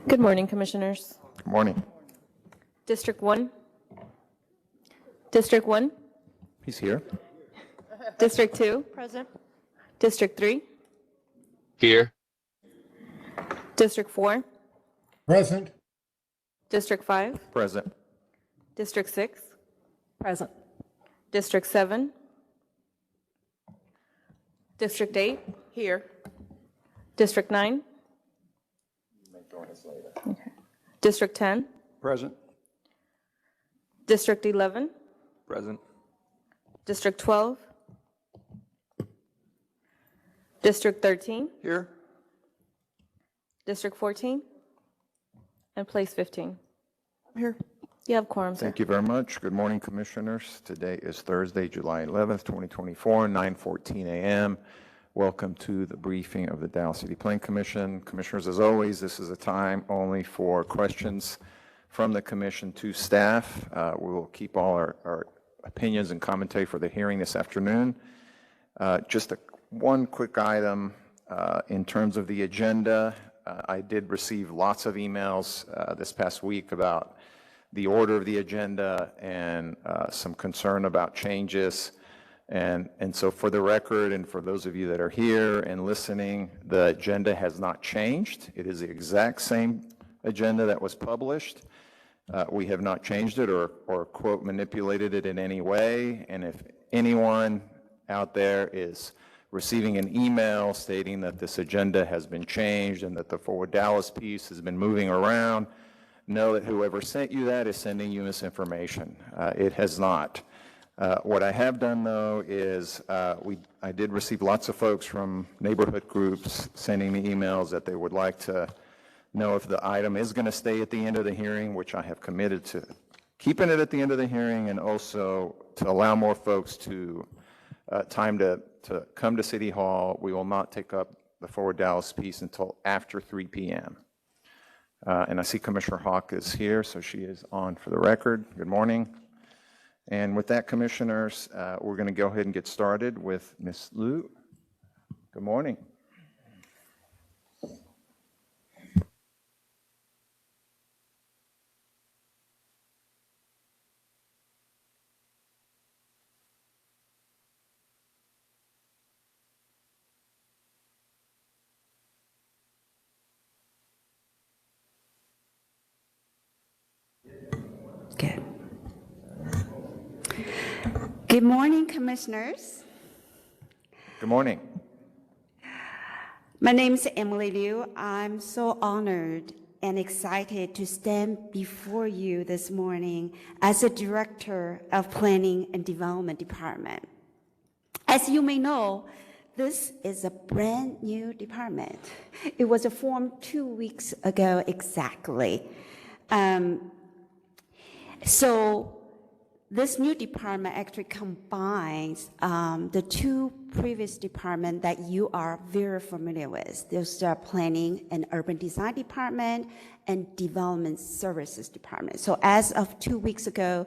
Good morning, Commissioners. Good morning. District 1. District 1. He's here. District 2. Present. District 3. Here. District 4. Present. District 5. Present. District 6. Present. District 7. District 8. Here. District 9. Okay. District 10. Present. District 11. Present. District 12. District 13. Here. District 14. And place 15. Here. You have quorum, sir. Thank you very much. Good morning, Commissioners. Today is Thursday, July 11th, 2024, 9:14 a.m. Welcome to the briefing of the Dallas City Planning Commission. Commissioners, as always, this is a time only for questions from the Commission to staff. We will keep all our opinions and commentary for the hearing this afternoon. Just one quick item in terms of the agenda. I did receive lots of emails this past week about the order of the agenda and some concern about changes. And so for the record, and for those of you that are here and listening, the agenda has not changed. It is the exact same agenda that was published. We have not changed it or quote, manipulated it in any way. And if anyone out there is receiving an email stating that this agenda has been changed and that the Forward Dallas piece has been moving around, know that whoever sent you that is sending you misinformation. It has not. What I have done, though, is I did receive lots of folks from neighborhood groups sending me emails that they would like to know if the item is going to stay at the end of the hearing, which I have committed to keeping it at the end of the hearing, and also to allow more folks to time to come to City Hall. We will not take up the Forward Dallas piece until after 3 p.m. And I see Commissioner Hawk is here, so she is on for the record. Good morning. And with that, Commissioners, we're going to go ahead and get started with Ms. Liu. Good morning. Good. Good morning, Commissioners. Good morning. My name is Emily Liu. I'm so honored and excited to stand before you this morning as the Director of Planning and Development Department. As you may know, this is a brand new department. It was formed 2 weeks ago exactly. So this new department actually combines the two previous departments that you are very familiar with. Those are Planning and Urban Design Department and Development Services Department. So as of 2 weeks ago,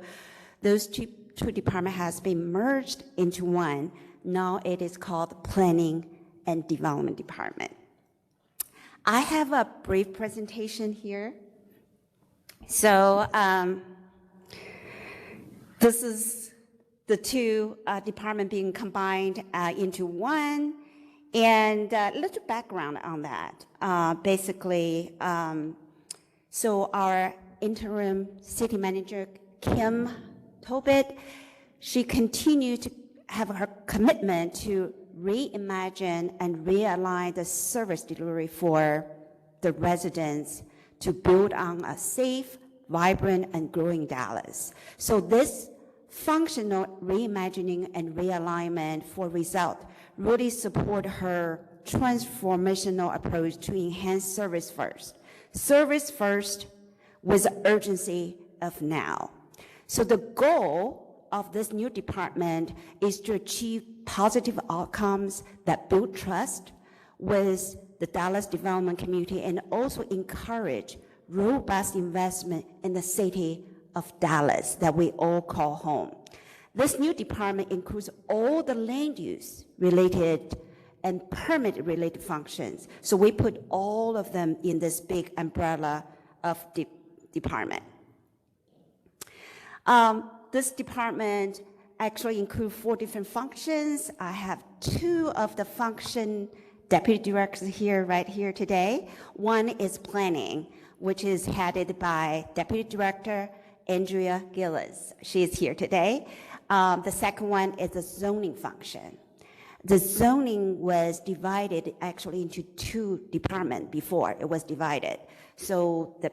those two departments has been merged into one. Now it is called Planning and Development Department. I have a brief presentation here. So this is the two departments being combined into one, and a little background on that. Basically, so our interim city manager, Kim Tobit, she continued to have her commitment to reimagine and realign the service delivery for the residents to build on a safe, vibrant, and growing Dallas. So this functional reimagining and realignment for result really support her transformational approach to enhance service first. Service first with the urgency of now. So the goal of this new department is to achieve positive outcomes that build trust with the Dallas development community and also encourage robust investment in the city of Dallas that we all call home. This new department includes all the land use related and permit-related functions. So we put all of them in this big umbrella of department. This department actually includes 4 different functions. I have 2 of the function deputy directors here, right here today. One is planning, which is headed by Deputy Director Andrea Gillis. She is here today. The second one is the zoning function. The zoning was divided actually into 2 departments before it was divided. So the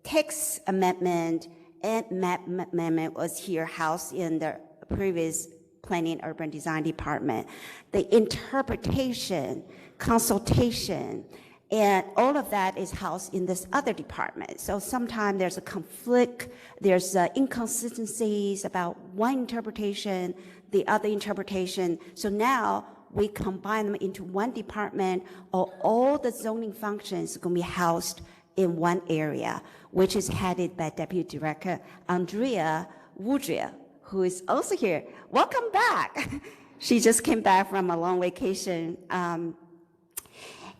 text amendment and map amendment was here housed in the previous Planning and Urban Design Department. The interpretation, consultation, and all of that is housed in this other department. So sometimes there's a conflict, there's inconsistencies about one interpretation, the other interpretation. So now we combine them into one department, or all the zoning functions are going to be housed in one area, which is headed by Deputy Director Andrea Woodria, who is also here. Welcome back. She just came back from a long vacation.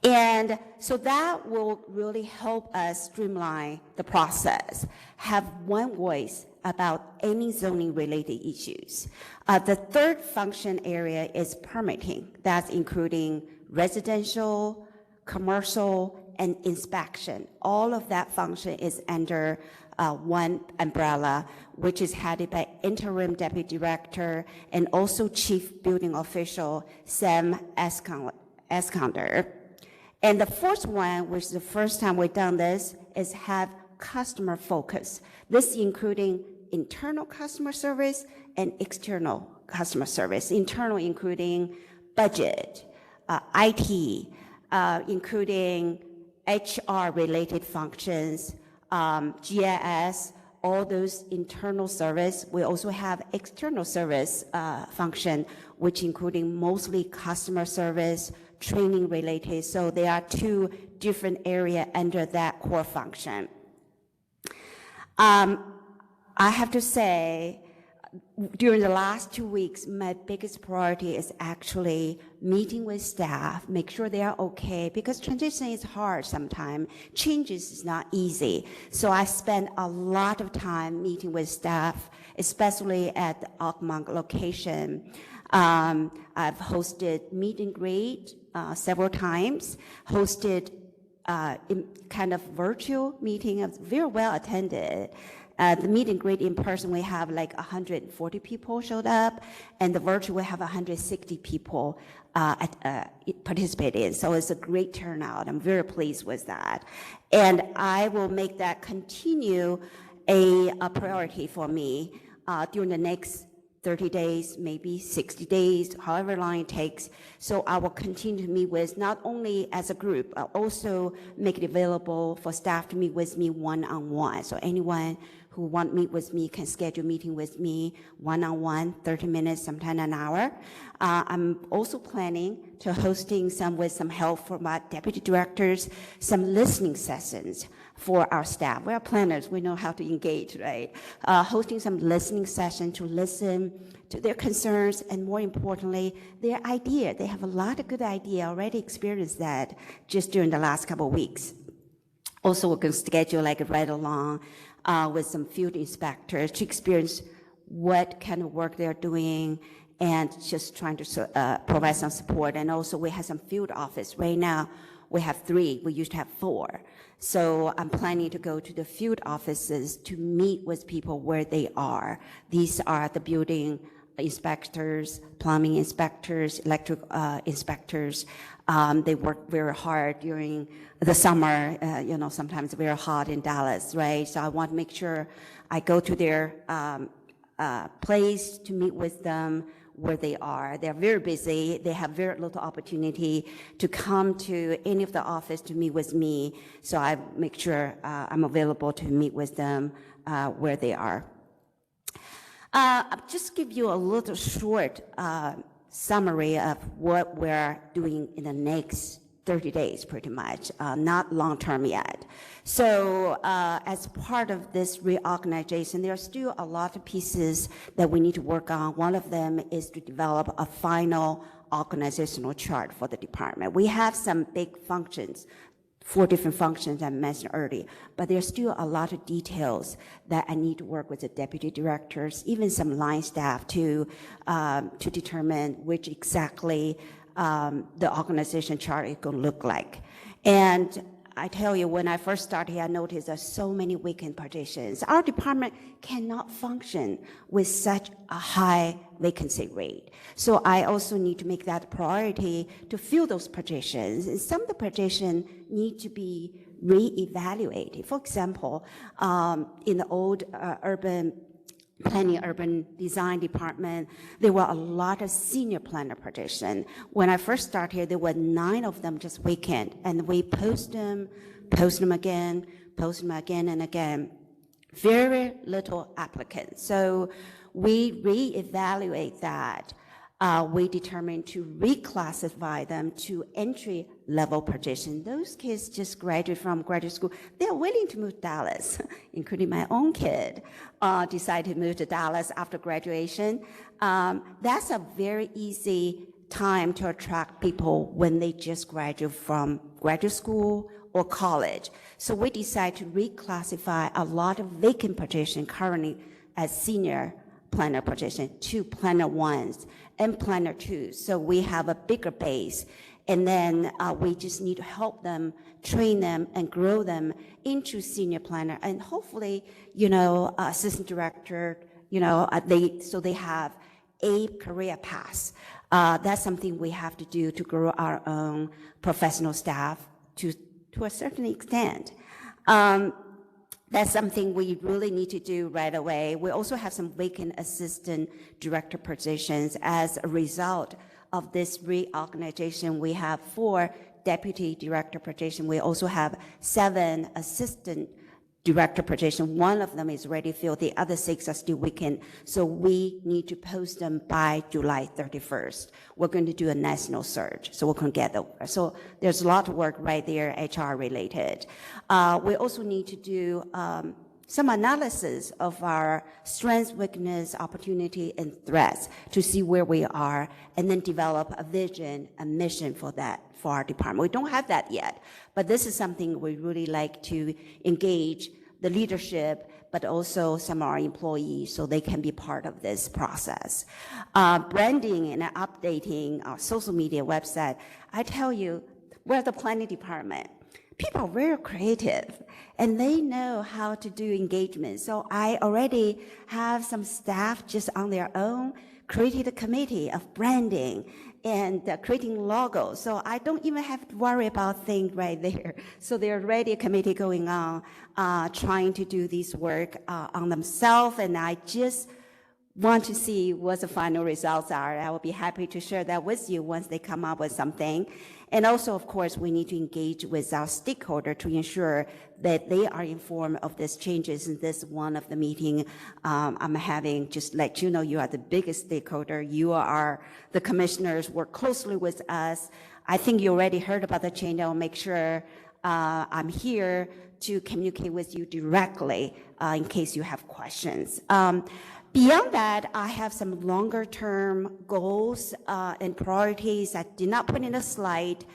And so that will really help us streamline the process, have one voice about any zoning related issues. The third function area is permitting. That's including residential, commercial, and inspection. All of that function is under one umbrella, which is headed by interim deputy director and also chief building official Sam Eskander. And the fourth one, which is the first time we've done this, is have customer focus. This including internal customer service and external customer service. Internal including budget, IT, including HR-related functions, GIS, all those internal service. We also have external service function, which including mostly customer service, training related. So there are 2 different areas under that core function. I have to say, during the last 2 weeks, my biggest priority is actually meeting with staff, make sure they are okay, because transition is hard sometimes. Changes is not easy. So I spend a lot of time meeting with staff, especially at the Oakmont location. I've hosted meet and greet several times, hosted kind of virtual meeting, very well attended. The meet and greet in person, we have like 140 people showed up, and the virtual we have 160 people participate in. So it's a great turnout. I'm very pleased with that. And I will make that continue a priority for me during the next 30 days, maybe 60 days, however long it takes. So I will continue to meet with, not only as a group, I'll also make it available for staff to meet with me one-on-one. So anyone who want to meet with me can schedule a meeting with me one-on-one, 30 minutes, sometimes an hour. I'm also planning to hosting with some help from my deputy directors, some listening sessions for our staff. We are planners, we know how to engage, right? Hosting some listening session to listen to their concerns and more importantly, their idea. They have a lot of good idea, already experienced that just during the last couple of weeks. Also, we're going to schedule like a ride along with some field inspectors to experience what kind of work they're doing and just trying to provide some support. And also we have some field office. Right now we have 3, we used to have 4. So I'm planning to go to the field offices to meet with people where they are. These are the building inspectors, plumbing inspectors, electric inspectors. They work very hard during the summer, sometimes very hot in Dallas, right? So I want to make sure I go to their place to meet with them where they are. They're very busy. They have very little opportunity to come to any of the office to meet with me. So I make sure I'm available to meet with them where they are. I'll just give you a little short summary of what we're doing in the next 30 days, pretty much, not long-term yet. So as part of this reorganization, there are still a lot of pieces that we need to work on. One of them is to develop a final organizational chart for the department. We have some big functions, 4 different functions I mentioned earlier, but there's still a lot of details that I need to work with the deputy directors, even some line staff to determine which exactly the organization chart is going to look like. And I tell you, when I first started here, I noticed there's so many vacant positions. Our department cannot function with such a high vacancy rate. So I also need to make that a priority to fill those positions. And some of the positions need to be reevaluated. For example, in the old planning urban design department, there were a lot of senior planner positions. When I first started here, there were 9 of them just vacant, and we post them again and again. Very little applicants. So we reevaluate that. We determined to reclassify them to entry-level position. Those kids just graduate from graduate school. They're willing to move to Dallas, including my own kid, decided to move to Dallas after graduation. That's a very easy time to attract people when they just graduate from graduate school or college. So we decided to reclassify a lot of vacant positions currently as senior planner position to planner 1s and planner 2s. So we have a bigger base. And then we just need to help them, train them, and grow them into senior planner. And hopefully, assistant director, so they have a career path. That's something we have to do to grow our own professional staff to a certain extent. That's something we really need to do right away. We also have some vacant assistant director positions as a result of this reorganization. We have 4 deputy director positions. We also have 7 assistant director positions. 1 of them is already filled. The other 6 are still vacant. So we need to post them by July 31st. We're going to do a national search, so we're going to get them. So there's a lot of work right there, HR related. We also need to do some analysis of our strengths, weakness, opportunity, and threats to see where we are, and then develop a vision, a mission for that, for our department. We don't have that yet, but this is something we really like to engage the leadership, but also some of our employees so they can be part of this process. Branding and updating our social media website. I tell you, we're the planning department. People are very creative, and they know how to do engagement. So I already have some staff just on their own created a committee of branding and creating logos. So I don't even have to worry about things right there. So there's already a committee going on trying to do this work on themselves, and I just want to see what the final results are. I will be happy to share that with you once they come up with something. And also, of course, we need to engage with our stakeholder to ensure that they are informed of these changes. And this one of the meeting I'm having, just let you know, you are the biggest stakeholder. You are the commissioners, work closely with us. I think you already heard about the change. I'll make sure I'm here to communicate with you directly in case you have questions. Beyond that, I have some longer-term goals and priorities I did not put in a slide,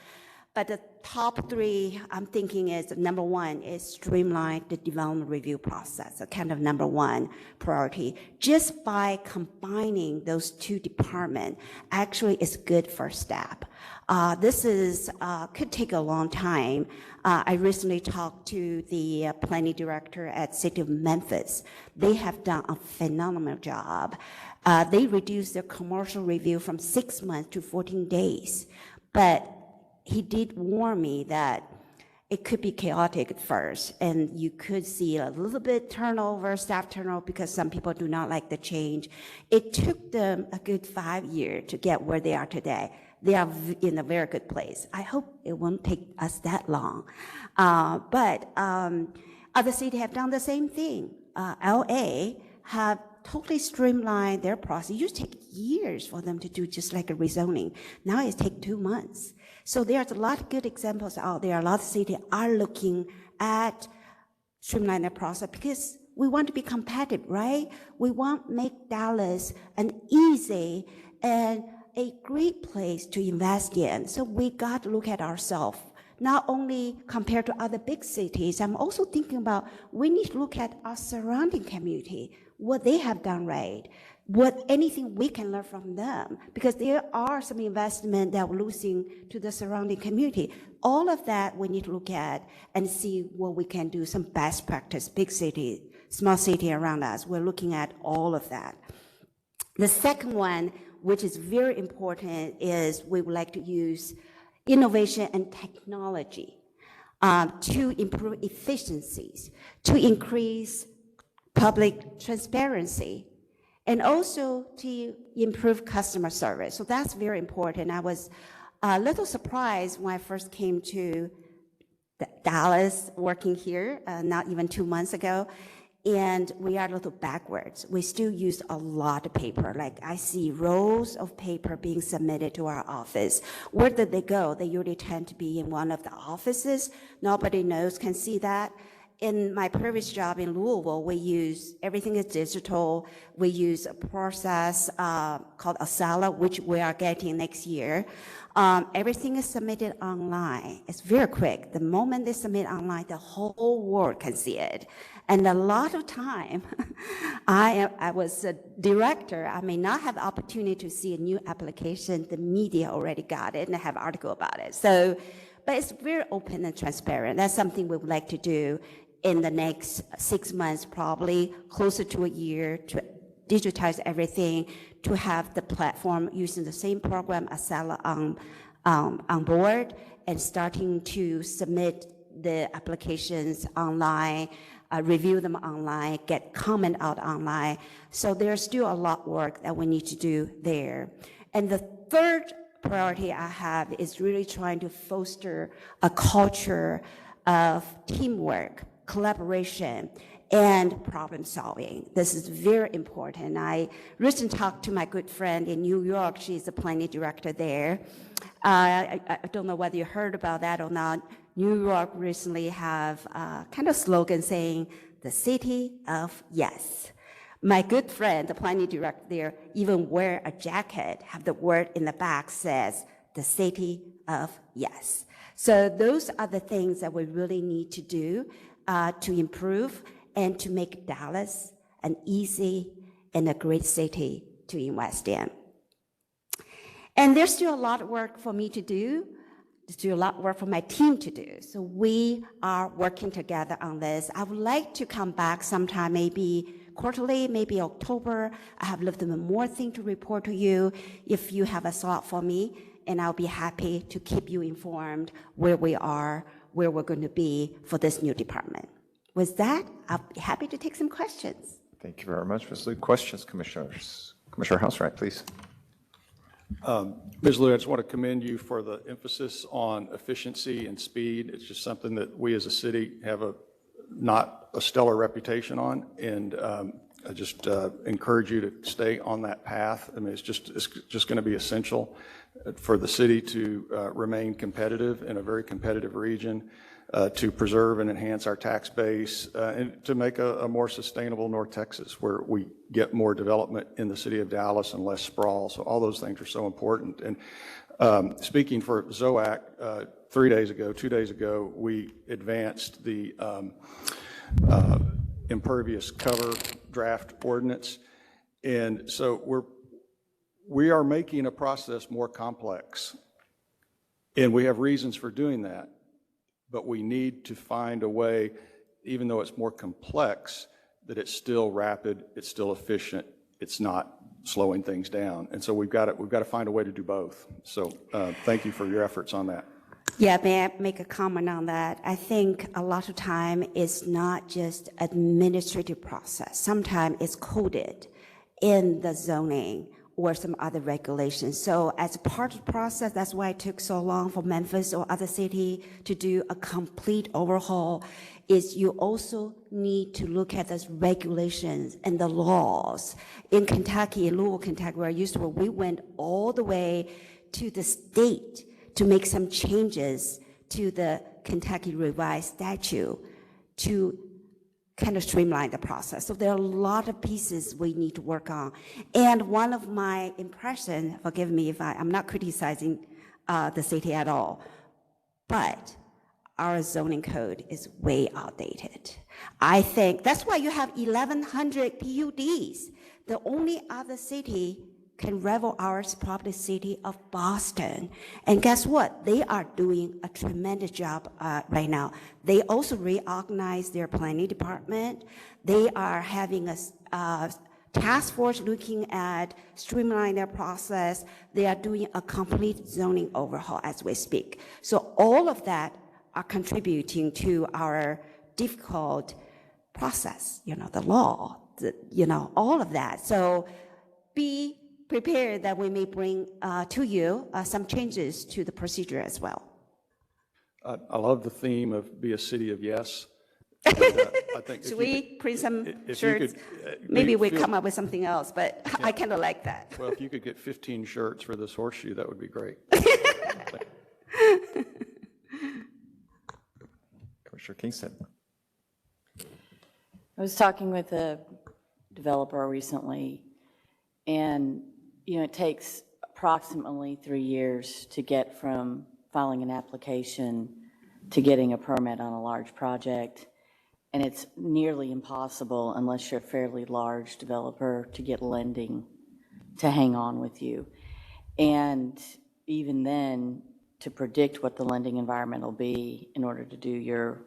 but the top 3 I'm thinking is, number 1 is streamline the development review process, a kind of number 1 priority. Just by combining those 2 departments, actually is good first step. This is could take a long time. I recently talked to the planning director at City of Memphis. They have done a phenomenal job. They reduced their commercial review from 6 months to 14 days. But he did warn me that it could be chaotic at first, and you could see a little bit turnover, staff turnover, because some people do not like the change. It took them a good 5 years to get where they are today. They are in a very good place. I hope it won't take us that long. But other cities have done the same thing. LA have totally streamlined their process. It used to take years for them to do just like a rezoning. Now it takes 2 months. So there's a lot of good examples out there. A lot of cities are looking at streamlining their process because we want to be competitive, right? We want to make Dallas an easy and a great place to invest in. So we got to look at ourselves, not only compared to other big cities. I'm also thinking about we need to look at our surrounding community, what they have done right, anything we can learn from them, because there are some investment that we're losing to the surrounding community. All of that we need to look at and see what we can do, some best practice, big city, small city around us. We're looking at all of that. The second one, which is very important, is we would like to use innovation and technology to improve efficiencies, to increase public transparency, and also to improve customer service. So that's very important. I was a little surprised when I first came to Dallas working here, not even 2 months ago, and we are a little backwards. We still use a lot of paper. Like I see rolls of paper being submitted to our office. Where did they go? They usually tend to be in one of the offices. Nobody knows, can see that. In my previous job in Louisville, everything is digital. We use a process called Asala, which we are getting next year. Everything is submitted online. It's very quick. The moment they submit online, the whole world can see it. And a lot of time, I was a director. I may not have the opportunity to see a new application. The media already got it and have an article about it. So, but it's very open and transparent. That's something we would like to do in the next 6 months, probably closer to a year, to digitize everything, to have the platform using the same program as Asala on board, and starting to submit the applications online, review them online, get comment out online. So there's still a lot of work that we need to do there. And the third priority I have is really trying to foster a culture of teamwork, collaboration, and problem solving. This is very important. I recently talked to my good friend in New York. She's the planning director there. I don't know whether you heard about that or not. New York recently have kind of slogan saying, the city of yes. My good friend, the planning director there, even wear a jacket, have the word in the back says, the city of yes. So those are the things that we really need to do to improve and to make Dallas an easy and a great city to invest in. And there's still a lot of work for me to do. There's still a lot of work for my team to do. So we are working together on this. I would like to come back sometime, maybe quarterly, maybe October. I have a little bit more thing to report to you if you have a slot for me, and I'll be happy to keep you informed where we are, where we're going to be for this new department. With that, I'll be happy to take some questions. Thank you very much, Ms. Liu. Questions, commissioners? Commissioner Housewright, please. Ms. Liu, I just want to commend you for the emphasis on efficiency and speed. It's just something that we as a city have not a stellar reputation on, and I just encourage you to stay on that path. I mean, it's just going to be essential for the city to remain competitive in a very competitive region, to preserve and enhance our tax base, and to make a more sustainable North Texas, where we get more development in the city of Dallas and less sprawl. So all those things are so important. And speaking for ZOAC, 2 days ago, we advanced the impervious cover draft ordinance. And so we are making a process more complex, and we have reasons for doing that. But we need to find a way, even though it's more complex, that it's still rapid, it's still efficient, it's not slowing things down. And so we've got to find a way to do both. So thank you for your efforts on that. Yeah, may I make a comment on that? I think a lot of time it's not just administrative process. Sometimes it's coded in the zoning or some other regulations. So as part of the process, that's why it took so long for Memphis or other city to do a complete overhaul, is you also need to look at those regulations and the laws. In Kentucky, in Louisville, Kentucky, where I used to work, we went all the way to the state to make some changes to the Kentucky Revised Statute to kind of streamline the process. So there are a lot of pieces we need to work on. And one of my impressions, forgive me if I'm not criticizing the city at all, but our zoning code is way outdated. I think that's why you have 1,100 PUDs. The only other city can rival ours, probably the city of Boston. And guess what? They are doing a tremendous job right now. They also reorganized their planning department. They are having a task force looking at streamlining their process. They are doing a complete zoning overhaul as we speak. So all of that are contributing to our difficult process, the law, all of that. So be prepared that we may bring to you some changes to the procedure as well. I love the theme of be a city of yes. And, I think if Should you we could- print some if you shirts? could, Maybe we feel- come up with something else, but I kind of like that. Well, if you could get 15 shirts for this horseshoe, that would be great. Commissioner Kingston. I was talking with a developer recently, and, it takes approximately 3 years to get from filing an application to getting a permit on a large project, and it's nearly impossible unless you're a fairly large developer to get lending to hang on with you. And even then, to predict what the lending environment will be in order to do your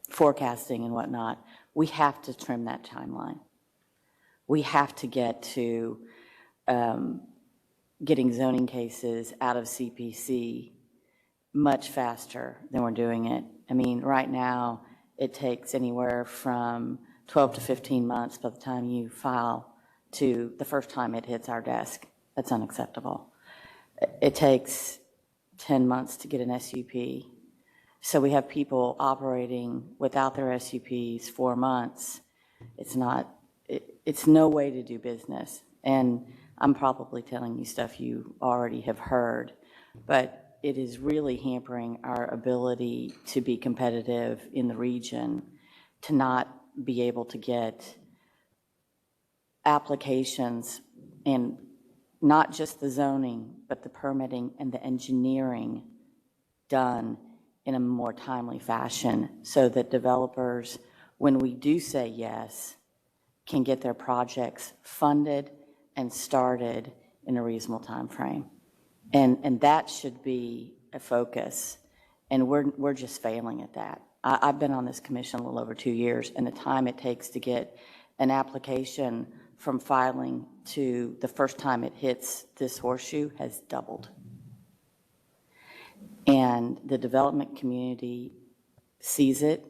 forecasting and whatnot, we have to trim that timeline. We have to get to getting zoning cases out of CPC much faster than we're doing it. I mean, right now, it takes anywhere from 12 to 15 months by the time you file to the first time it hits our desk. That's unacceptable. It takes 10 months to get an SUP. So we have people operating without their SUPs 4 months. It's no way to do business. And I'm probably telling you stuff you already have heard, but it is really hampering our ability to be competitive in the region, to not be able to get applications, and not just the zoning, but the permitting and the engineering done in a more timely fashion, so that developers, when we do say yes, can get their projects funded and started in a reasonable time frame. And that should be a focus, and we're just failing at that. I've been on this commission a little over 2 years, and the time it takes to get an application from filing to the first time it hits this horseshoe has doubled. And the development community sees it,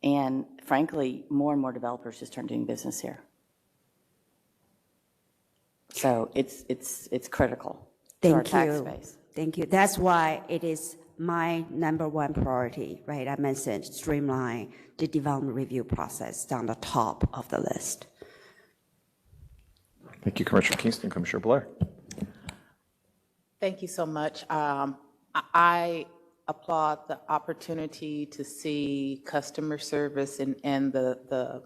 and frankly, more and more developers just aren't doing business here. So it's critical to our tax base. Thank you. That's why it is my #1 priority, right? I mentioned streamline the development review process down the top of the list. Thank you, Commissioner Kingston. Commissioner Blair. Thank you so much. I applaud the opportunity to see customer service and the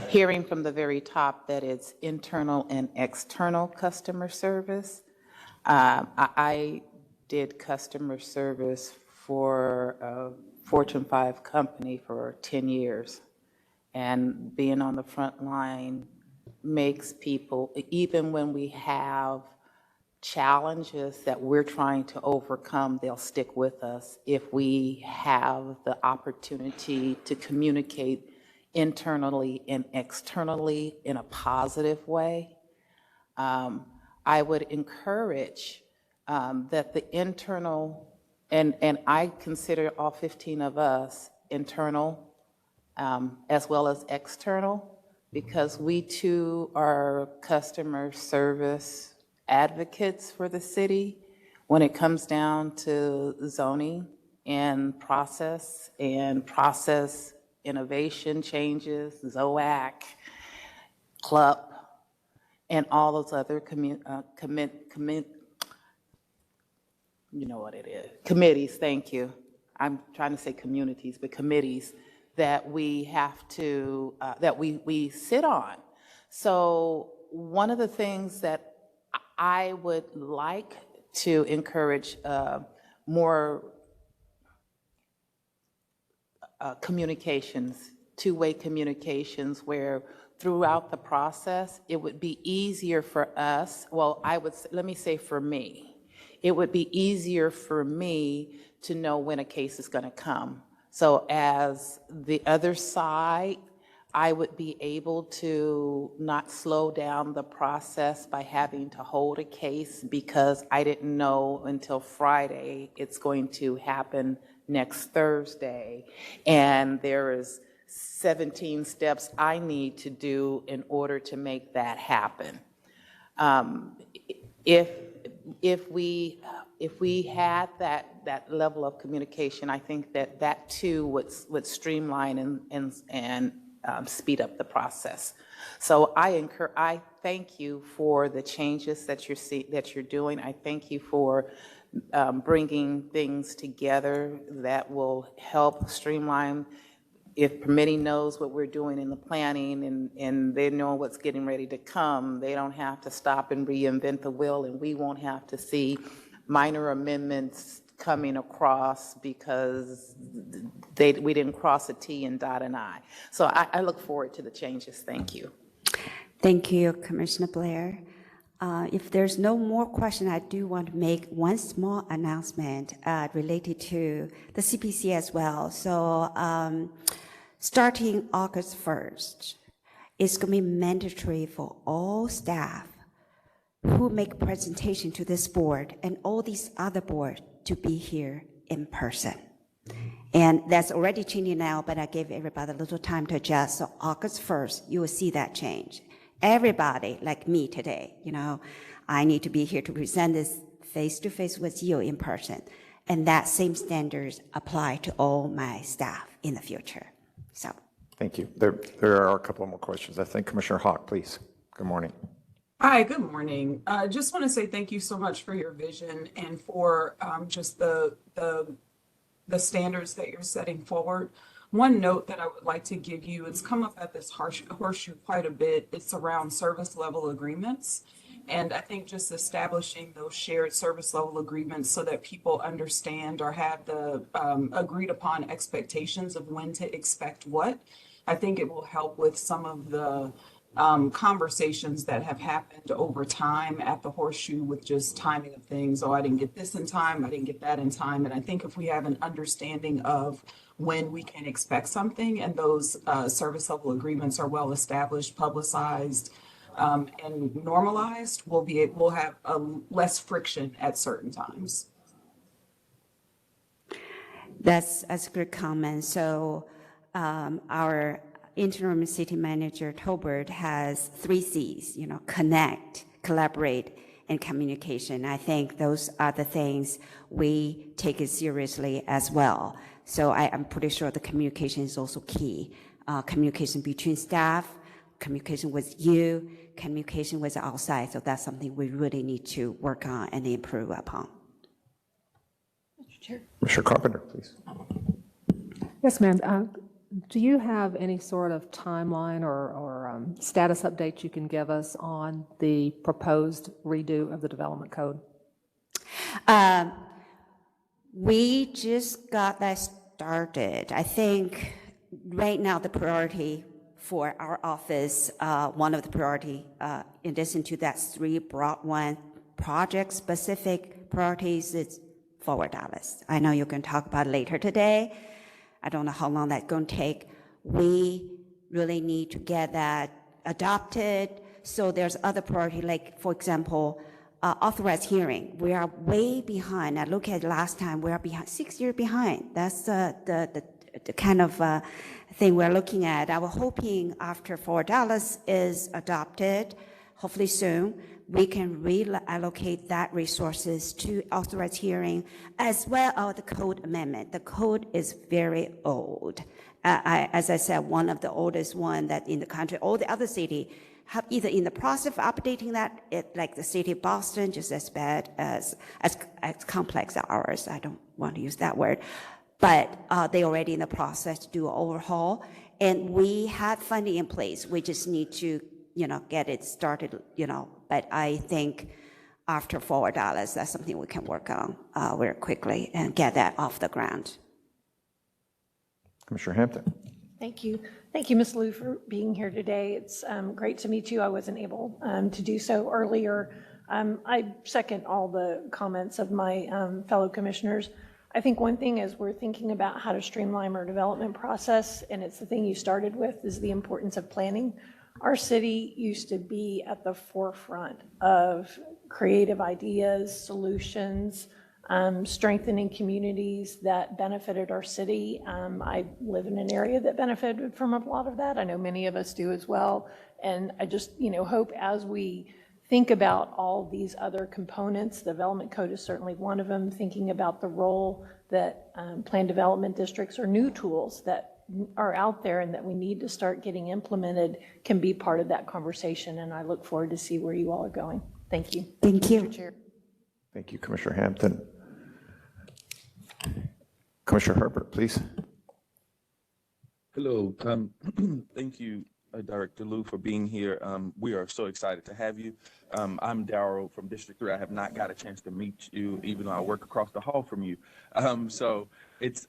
hearing from the very top that it's internal and external customer service. I did customer service for a Fortune 5 company for 10 years. And being on the front line makes people, even when we have challenges that we're trying to overcome, they'll stick with us if we have the opportunity to communicate internally and externally in a positive way. I would encourage that the internal, and I consider all 15 of us internal as well as external, because we too are customer service advocates for the city when it comes down to zoning and process innovation changes, ZOAC, CLUP, and all those other you know what it is, committees, thank you. I'm trying to say communities, but committees that we have to, that we sit on. So one of the things that I would like to encourage more communications, two-way communications, where throughout the process, it would be easier for us, well, let me say for me, it would be easier for me to know when a case is going to come. So as the other side, I would be able to not slow down the process by having to hold a case because I didn't know until Friday it's going to happen next Thursday. And there is 17 steps I need to do in order to make that happen. If we had that level of communication, I think that too would streamline and speed up the process. So I thank you for the changes that you're doing. I thank you for bringing things together that will help streamline. If permitting knows what we're doing in the planning and they know what's getting ready to come, they don't have to stop and reinvent the wheel, and we won't have to see minor amendments coming across because we didn't cross a T and dot an I. So I look forward to the changes. Thank you. Thank you, Commissioner Blair. If there's no more question, I do want to make one small announcement related to the CPC as well. So starting August 1st, it's going to be mandatory for all staff who make presentation to this board and all these other boards to be here in person. And that's already changing now, but I gave everybody a little time to adjust. So August 1st, you will see that change. Everybody, like me today, I need to be here to present this face-to-face with you in person. And that same standards apply to all my staff in the future. So. Thank you. There are a couple more questions. I think Commissioner Hawk, please. Good morning. Hi, good morning. I just want to say thank you so much for your vision and for just the standards that you're setting forward. One note that I would like to give you, it's come up at this horseshoe quite a bit. It's around service level agreements. And I think just establishing those shared service level agreements so that people understand or have the agreed upon expectations of when to expect what, I think it will help with some of the conversations that have happened over time at the horseshoe with just timing of things. Oh, I didn't get this in time, I didn't get that in time. And I think if we have an understanding of when we can expect something and those service level agreements are well established, publicized, and normalized, we'll have less friction at certain times. That's a good comment. So our interim city manager, Tolbert, has 3 C's, connect, collaborate, and communication. I think those are the things we take it seriously as well. So I'm pretty sure the communication is also key. Communication between staff, communication with you, communication with the outside. So that's something we really need to work on and improve upon. Mr. Carpenter, please. Yes, ma'am. Do you have any sort of timeline or status update you can give us on the proposed redo of the development code? We just got that started. I think right now the priority for our office, one of the priority, in addition to that 3 broad one project-specific priorities, is Forward Dallas. I know you can talk about it later today. I don't know how long that's going to take. We really need to get that adopted. So there's other priority, like, for example, authorized hearing. We are way behind. I look at last time, we are behind, 6 years behind. That's the kind of thing we're looking at. I was hoping after Forward Dallas is adopted, hopefully soon, we can reallocate that resources to authorized hearing as well as the code amendment. The code is very old. As I said, one of the oldest one that in the country. All the other cities have either in the process of updating that, like the city of Boston, just as bad as complex as ours. I don't want to use that word. but they already in the process to do an overhaul. And we have funding in place. We just need to, get it started, but I think after $4, that's something we can work on very quickly and get that off the ground. Commissioner Hampton. Thank you. Thank you, Ms. Liu, for being here today. It's great to meet you. I wasn't able to do so earlier. I second all the comments of my fellow commissioners. I think one thing as we're thinking about how to streamline our development process, and it's the thing you started with, is the importance of planning. Our city used to be at the forefront of creative ideas, solutions, strengthening communities that benefited our city. I live in an area that benefited from a lot of that. I know many of us do as well. And I just, hope as we think about all these other components, the development code is certainly one of them, thinking about the role that planned development districts or new tools that are out there and that we need to start getting implemented can be part of that conversation. And I look forward to see where you all are going. Thank you. Thank you. Mr. Chair. Thank you, Commissioner Hampton. Commissioner Herbert, please. Hello. Thank you, Director Liu, for being here. We are so excited to have you. I'm Darrell from District 3. I have not got a chance to meet you, even though I work across the hall from you. So it's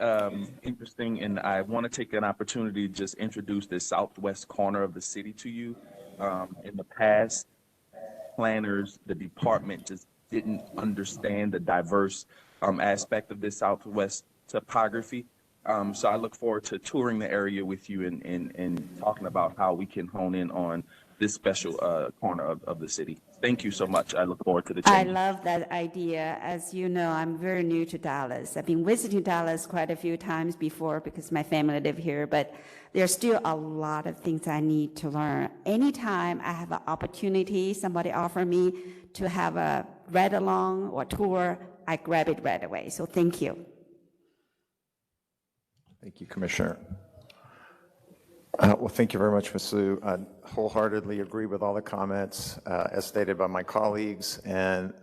interesting, and I want to take an opportunity to just introduce this southwest corner of the city to you. In the past, planners, the department just didn't understand the diverse aspect of this southwest topography. So I look forward to touring the area with you and talking about how we can hone in on this special corner of the city. Thank you so much. I look forward to the change. I love that idea. As you know, I'm very new to Dallas. I've been visiting Dallas quite a few times before because my family live here, but there's still a lot of things I need to learn. Anytime I have an opportunity, somebody offer me to have a ride-along or tour, I grab it right away. So thank you. Thank you, Commissioner. Well, thank you very much, Ms. Liu. I wholeheartedly agree with all the comments as stated by my colleagues, and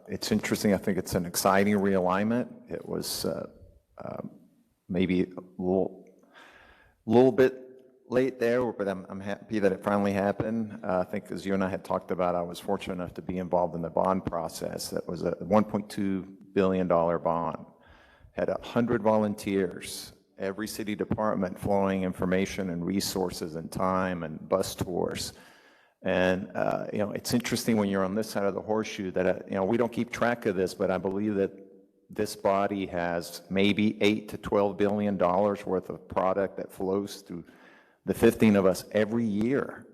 it's interesting. I think it's an exciting realignment. It was maybe a little bit late there, but I'm happy that it finally happened. I think as you and I had talked about, I was fortunate enough to be involved in the bond process. That was a $1.2 billion bond. Had 100 volunteers, every city department flowing information and resources and time and bus tours. And, it's interesting when you're on this side of the horseshoe that, we don't keep track of this, but I believe that this body has maybe $8 to $12 billion worth of product that flows through the 15 of us every year.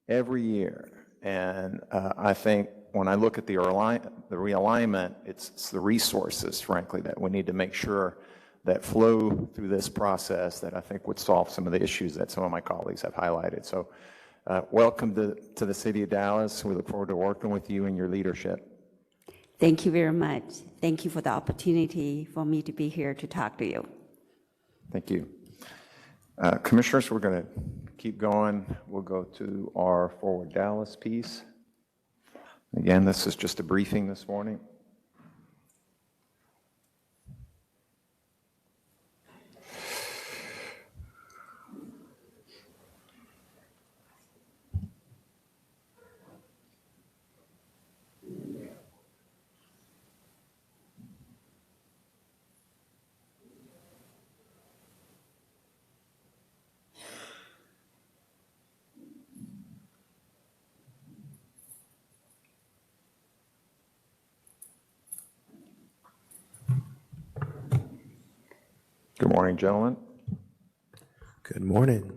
And I think when I look at the realignment, it's the resources, frankly, that we need to make sure that flow through this process that I think would solve some of the issues that some of my colleagues have highlighted. So welcome to the city of Dallas. We look forward to working with you and your leadership. Thank you very much. Thank you for the opportunity for me to be here to talk to you. Thank you. Commissioners, we're going to keep going. We'll go to our Forward Dallas piece. Again, this is just a briefing this morning. Good morning, gentlemen. Good morning.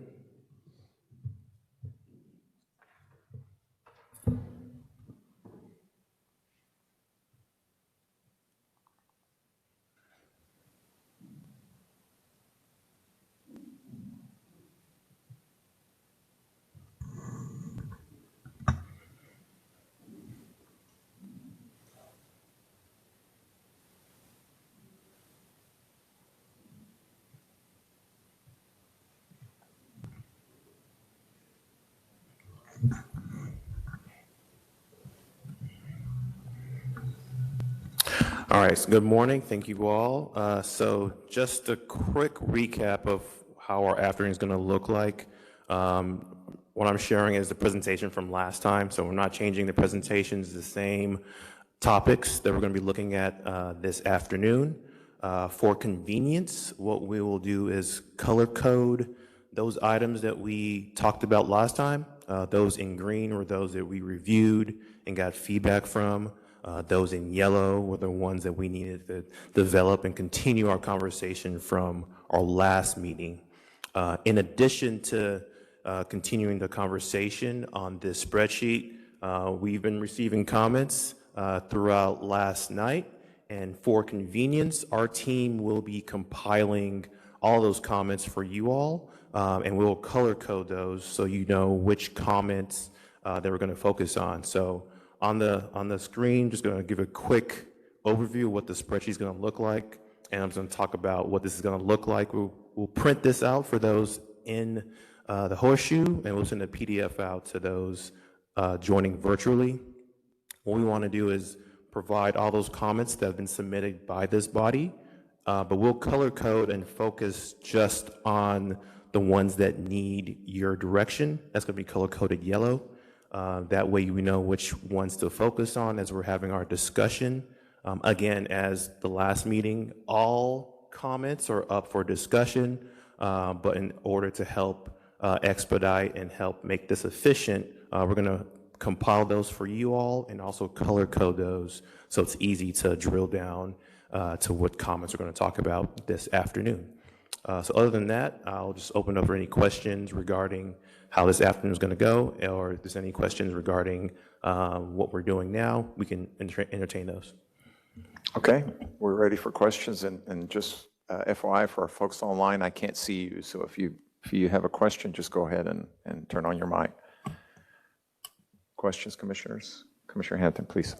All right, so good morning. Thank you all. So just a quick recap of how our afternoon is going to look like. What I'm sharing is the presentation from last time, so we're not changing the presentations, the same topics that we're going to be looking at this afternoon. For convenience, what we will do is color code those items that we talked about last time. Those in green were those that we reviewed and got feedback from. Those in yellow were the ones that we needed to develop and continue our conversation from our last meeting. In addition to continuing the conversation on this spreadsheet, we've been receiving comments throughout last night, and for convenience, our team will be compiling all those comments for you all, and we'll color code those so you know which comments that we're going to focus on. So on the screen, just going to give a quick overview of what the spreadsheet is going to look like, and I'm going to talk about what this is going to look like. We'll print this out for those in the Horseshoe, and we'll send a PDF out to those joining virtually. What we want to do is provide all those comments that have been submitted by this body, but we'll color code and focus just on the ones that need your direction. That's going to be color coded yellow. That way we know which ones to focus on as we're having our discussion. Again, as the last meeting, all comments are up for discussion, but in order to help expedite and help make this efficient, we're going to compile those for you all and also color code those so it's easy to drill down to what comments we're going to talk about this afternoon. So other than that, I'll just open up for any questions regarding how this afternoon is going to go, or if there's any questions regarding what we're doing now, we can entertain those. Okay, we're ready for questions, and just FYI for our folks online, I can't see you, so if you have a question, just go ahead and turn on your mic. Questions, commissioners? Commissioner Hampton, please.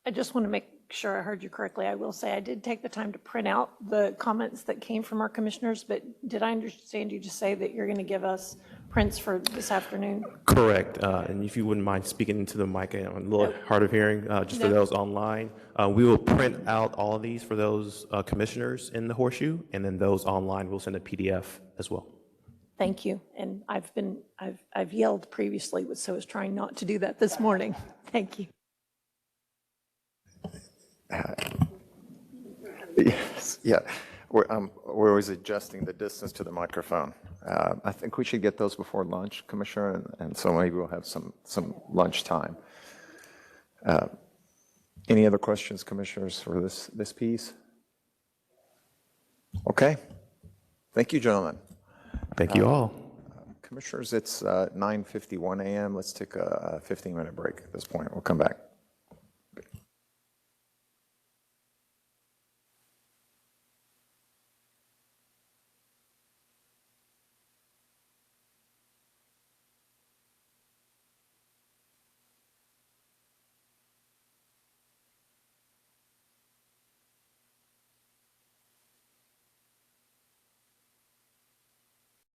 I just want to make sure I heard you correctly. I will say I did take the time to print out the comments that came from our commissioners, but did I understand you to say that you're going to give us prints for this afternoon? Correct. And if you wouldn't mind speaking into the mic, I'm a little hard of hearing, just for those online. We will print out all of these for those commissioners in the Horseshoe, and then those online, we'll send a PDF as well. Thank you. And I've yelled previously, so I was trying not to do that this morning. Thank you. Yes, yeah. We're always adjusting the distance to the microphone. I think we should get those before lunch, Commissioner, and so maybe we'll have some lunch time. Any other questions, Commissioners, for this piece? Okay. Thank you, gentlemen. Thank you all. Commissioners, it's 9:51 a.m. Let's take a 15-minute break at this point. We'll come back.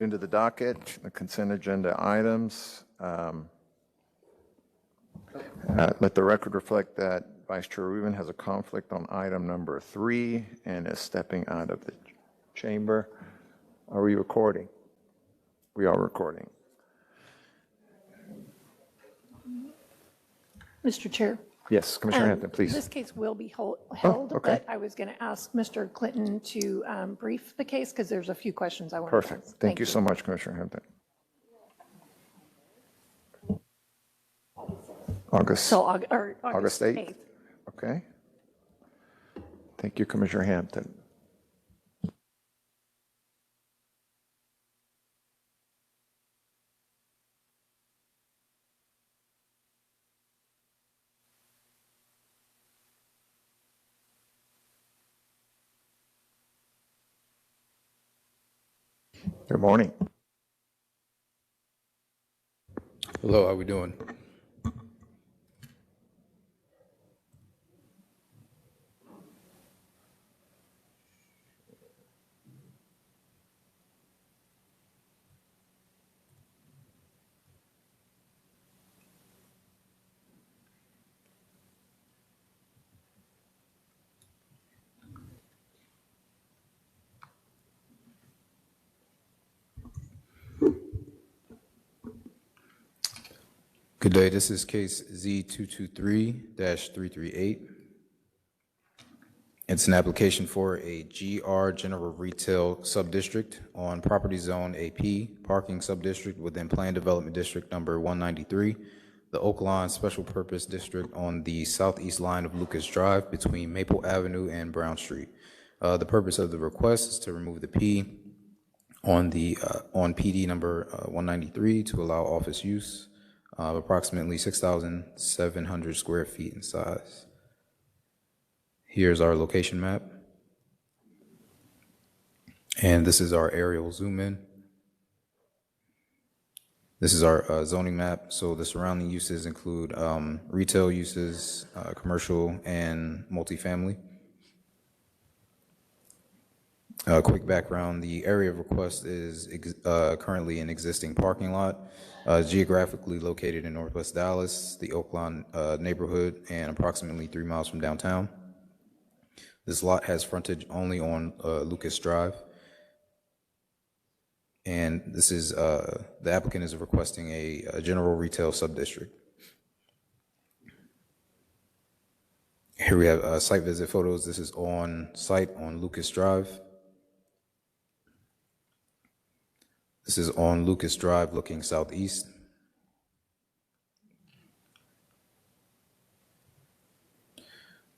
Into the docket, the consent agenda items. Let the record reflect that Vice Chair Rubin has a conflict on item number 3 and is stepping out of the chamber. Are we recording? We are recording. Mr. Chair. Yes, Commissioner Hampton, please. This case will be held, okay. but I was going to ask Mr. Clinton to brief the case because there's a few questions I want to ask. Perfect. Thank you so much, Commissioner Hampton. August 8th. Okay. Thank you, Commissioner Hampton. Good morning. Hello, how we doing? Good day. This is case Z223-338. It's an application for a GR General Retail Subdistrict on Property Zone AP Parking Subdistrict within Planned Development District Number 193, the Oaklawn Special Purpose District on the southeast line of Lucas Drive between Maple Avenue and Brown Street. The purpose of the request is to remove the P on PD number 193 to allow office use of approximately 6,700 square feet in size. Here's our location map. And this is our aerial zoom in. This is our zoning map. So the surrounding uses include retail uses, commercial, and multifamily. Quick background, the area of request is currently an existing parking lot, geographically located in Northwest Dallas, the Oaklawn neighborhood, and approximately 3 miles from downtown. This lot has frontage only on Lucas Drive. And this is, the applicant is requesting a general retail subdistrict. Here we have site visit photos. This is on site on Lucas Drive. This is on Lucas Drive looking southeast.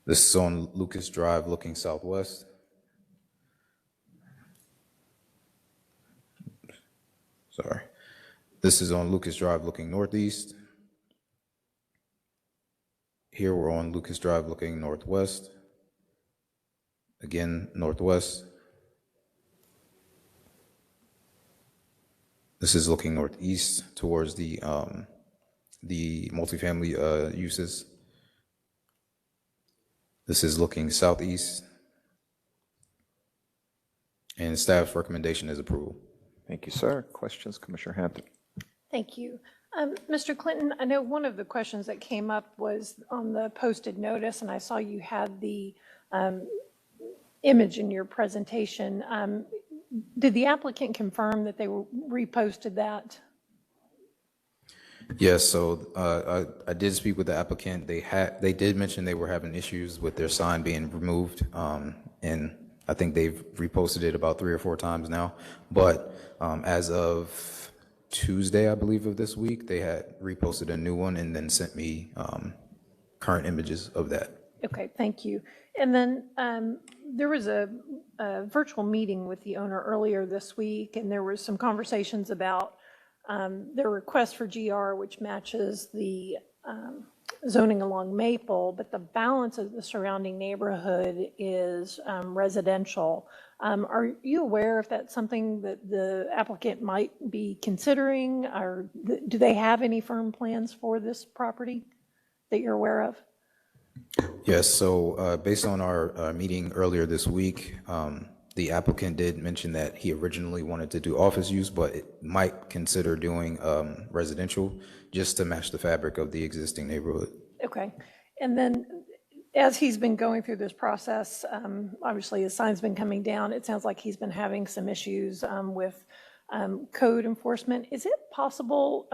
This is on Lucas Drive looking southwest. Sorry. This is on Lucas Drive looking northeast. Here we're on Lucas Drive looking northwest. Again, northwest. This is looking northeast towards the multifamily uses. This is looking southeast. And staff's recommendation is approval. Thank you, sir. Questions, Commissioner Hampton? Thank you. Mr. Clinton, I know one of the questions that came up was on the posted notice, and I saw you had the image in your presentation. Did the applicant confirm that they reposted that? Yes, so I did speak with the applicant. They did mention they were having issues with their sign being removed, and I think they've reposted it about 3 or 4 times now. But as of Tuesday, I believe, of this week, they had reposted a new one and then sent me current images of that. Okay, thank you. And then there was a virtual meeting with the owner earlier this week, and there was some conversations about their request for GR, which matches the zoning along Maple, but the balance of the surrounding neighborhood is residential. Are you aware if that's something that the applicant might be considering, or do they have any firm plans for this property that you're aware of? Yes, so based on our meeting earlier this week, the applicant did mention that he originally wanted to do office use, but it might consider doing residential just to match the fabric of the existing neighborhood. Okay. And then as he's been going through this process, obviously his sign's been coming down. It sounds like he's been having some issues with code enforcement. Is it possible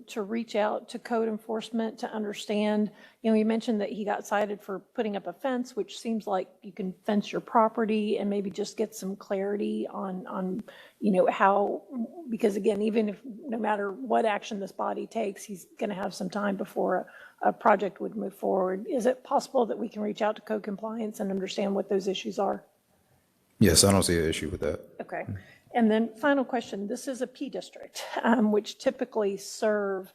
to reach out to code enforcement to understand, you mentioned that he got cited for putting up a fence, which seems like you can fence your property, and maybe just get some clarity on how, because again, even if no matter what action this body takes, he's going to have some time before a project would move forward. Is it possible that we can reach out to code compliance and understand what those issues are? Yes, I don't see an issue with that. Okay. And then final question, this is a P district, which typically serve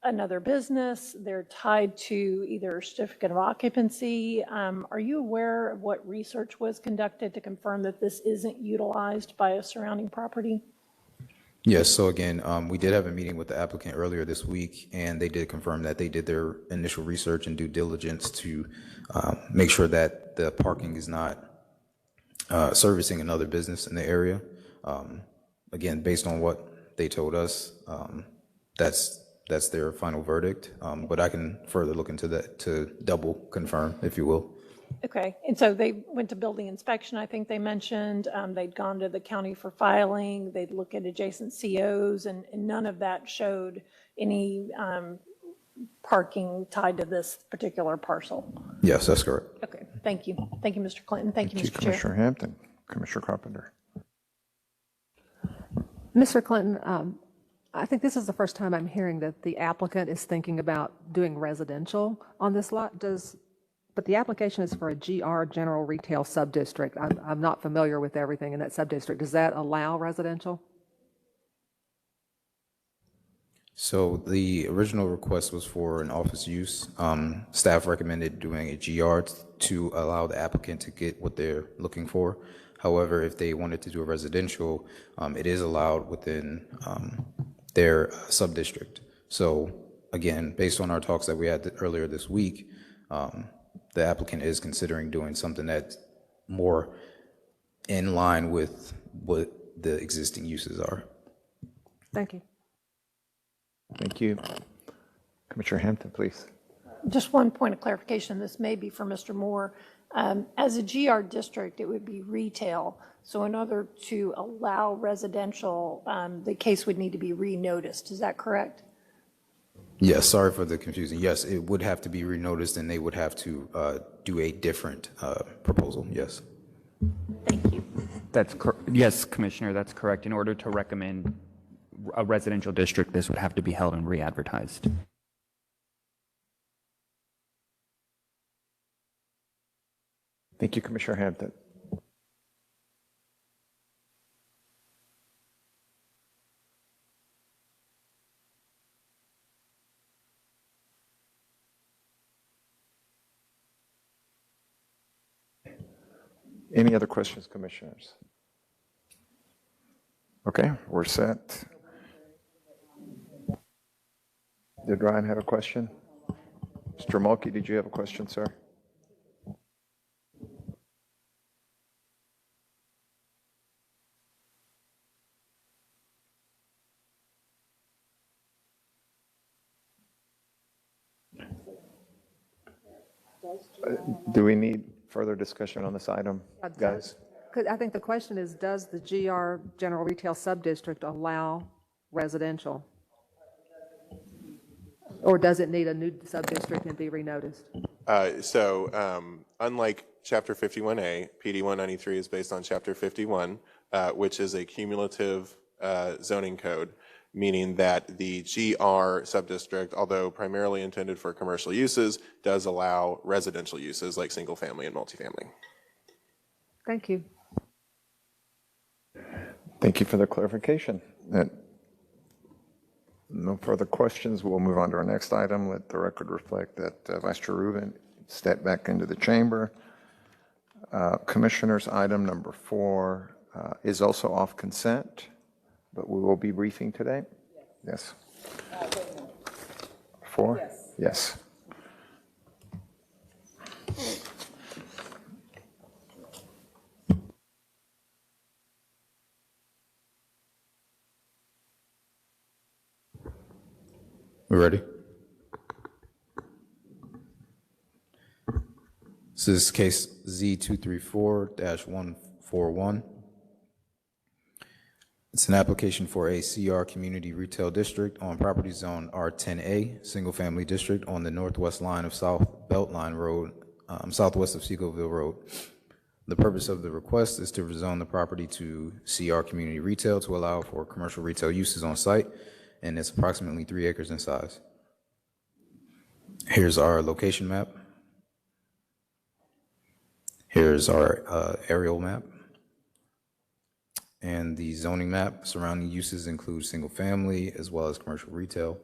another business. They're tied to either a certificate of occupancy. Are you aware of what research was conducted to confirm that this isn't utilized by a surrounding property? Yes, so again, we did have a meeting with the applicant earlier this week, and they did confirm that they did their initial research and due diligence to make sure that the parking is not servicing another business in the area. Again, based on what they told us, that's their final verdict. But I can further look into that to double confirm, if you will. Okay, and so they went to building inspection, I think they mentioned. They'd gone to the county for filing. They'd look at adjacent COs, and none of that showed any parking tied to this particular parcel. Yes, that's correct. Okay, thank you. Thank you, Mr. Clinton. Thank you, Thank you, Mr. Chair. Commissioner Hampton. Commissioner Carpenter. Mr. Clinton, I think this is the first time I'm hearing that the applicant is thinking about doing residential on this lot. But the application is for a GR General Retail Subdistrict. I'm not familiar with everything in that subdistrict. Does that allow residential? So the original request was for an office use. Staff recommended doing a GR to allow the applicant to get what they're looking for. However, if they wanted to do a residential, it is allowed within their sub-district. So again, based on our talks that we had earlier this week, the applicant is considering doing something that's more in line with what the existing uses are. Thank you. Thank you. Commissioner Hampton, please. Just one point of clarification. This may be for Mr. Moore. As a GR district, it would be retail. So in order to allow residential, the case would need to be renoticed. Is that correct? Yes, sorry for the confusion. Yes, it would have to be renoticed and they would have to do a different proposal, yes. Thank you. Yes, Commissioner, that's correct. In order to recommend a residential district, this would have to be held and re-advertised. Thank you, Commissioner Hampton. Any other questions, commissioners? Okay, we're set. Did Ryan have a question? Mr. Mulkey, did you have a question, sir? Do we need further discussion on this item, guys? I think the question is, does the GR General Retail Subdistrict allow residential? Or does it need a new subdistrict and be renoticed? Unlike Chapter 51A, PD 193 is based on Chapter 51, which is a cumulative zoning code, meaning that the GR subdistrict, although primarily intended for commercial uses, does allow residential uses like single family and multifamily. Thank you. Thank you for the clarification. No further questions. We'll move on to our next item. Let the record reflect that Vice Chair Rubin stepped back into the chamber. Commissioners, item number 4 is also off consent, but we will be briefing today. Yes. 4? Yes. We ready? This is case Z234-141. It's an application for a CR Community Retail District on property zone R10A, Single Family District on the northwest line of South Beltline Road, southwest of Seagoville Road. The purpose of the request is to rezone the property to CR Community Retail to allow for commercial retail uses on site, and it's approximately 3 acres in size. Here's our location map. Here's our aerial map. And the zoning map surrounding uses include single family as well as commercial retail.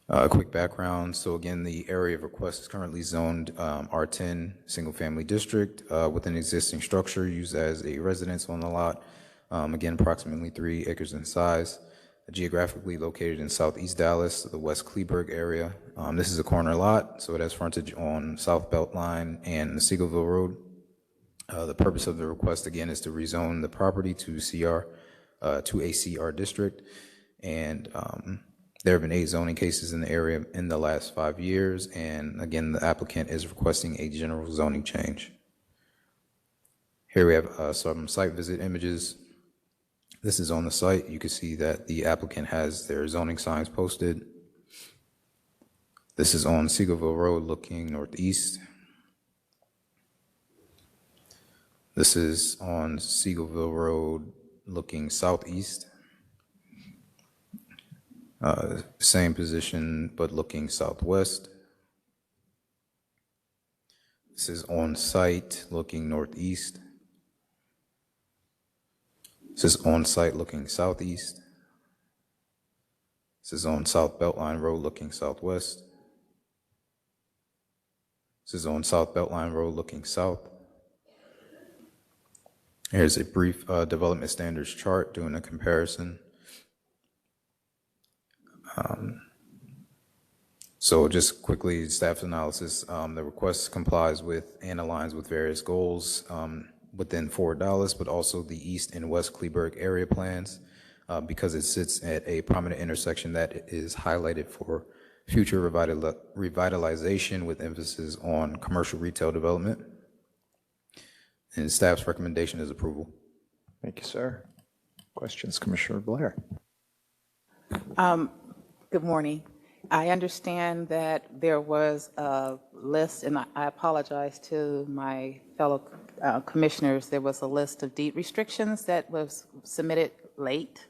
A quick background. So again, the area of request is currently zoned R10 single family district with an existing structure used as a residence on the lot. Again, approximately 3 acres in size. Geographically located in southeast Dallas, the West Kleberg area. This is a corner lot, so it has frontage on South Beltline and the Seagoville Road. The purpose of the request, again, is to rezone the property to CR, to a CR district. And there have been 8 zoning cases in the area in the last 5 years. And again, the applicant is requesting a general zoning change. Here we have some site visit images. This is on the site. You can see that the applicant has their zoning signs posted. This is on Seagoville Road looking northeast. This is on Seagoville Road looking southeast. Same position, but looking southwest. This is on site looking northeast. This is on site looking southeast. This is on South Beltline Road looking southwest. This is on South Beltline Road looking south. Here's a brief development standards chart doing a comparison. So just quickly, staff analysis, the request complies with and aligns with various goals within Fort Dallas, but also the East and West Kleberg area plans because it sits at a prominent intersection that is highlighted for future revitalization with emphasis on commercial retail development. And staff's recommendation is approval. Thank you, sir. Questions, Commissioner Blair? Good morning. I understand that there was a list, and I apologize to my fellow commissioners, there was a list of deed restrictions that was submitted late.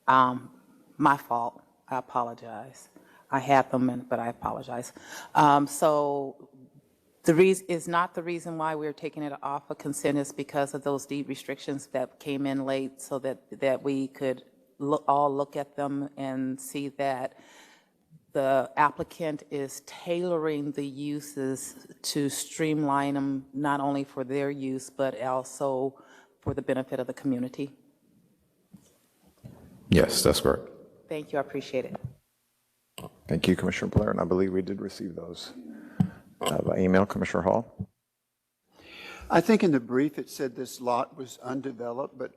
My fault. I apologize. I had them, but I apologize. So the reason is not the reason why we're taking it off of consent is because of those deed restrictions that came in late so that we could all look at them and see that the applicant is tailoring the uses to streamline them, not only for their use, but also for the benefit of the community. Yes, that's correct. Thank you, I appreciate it. Thank you, Commissioner Blair, and I believe we did receive those by email. Commissioner Hall? I think in the brief it said this lot was undeveloped, but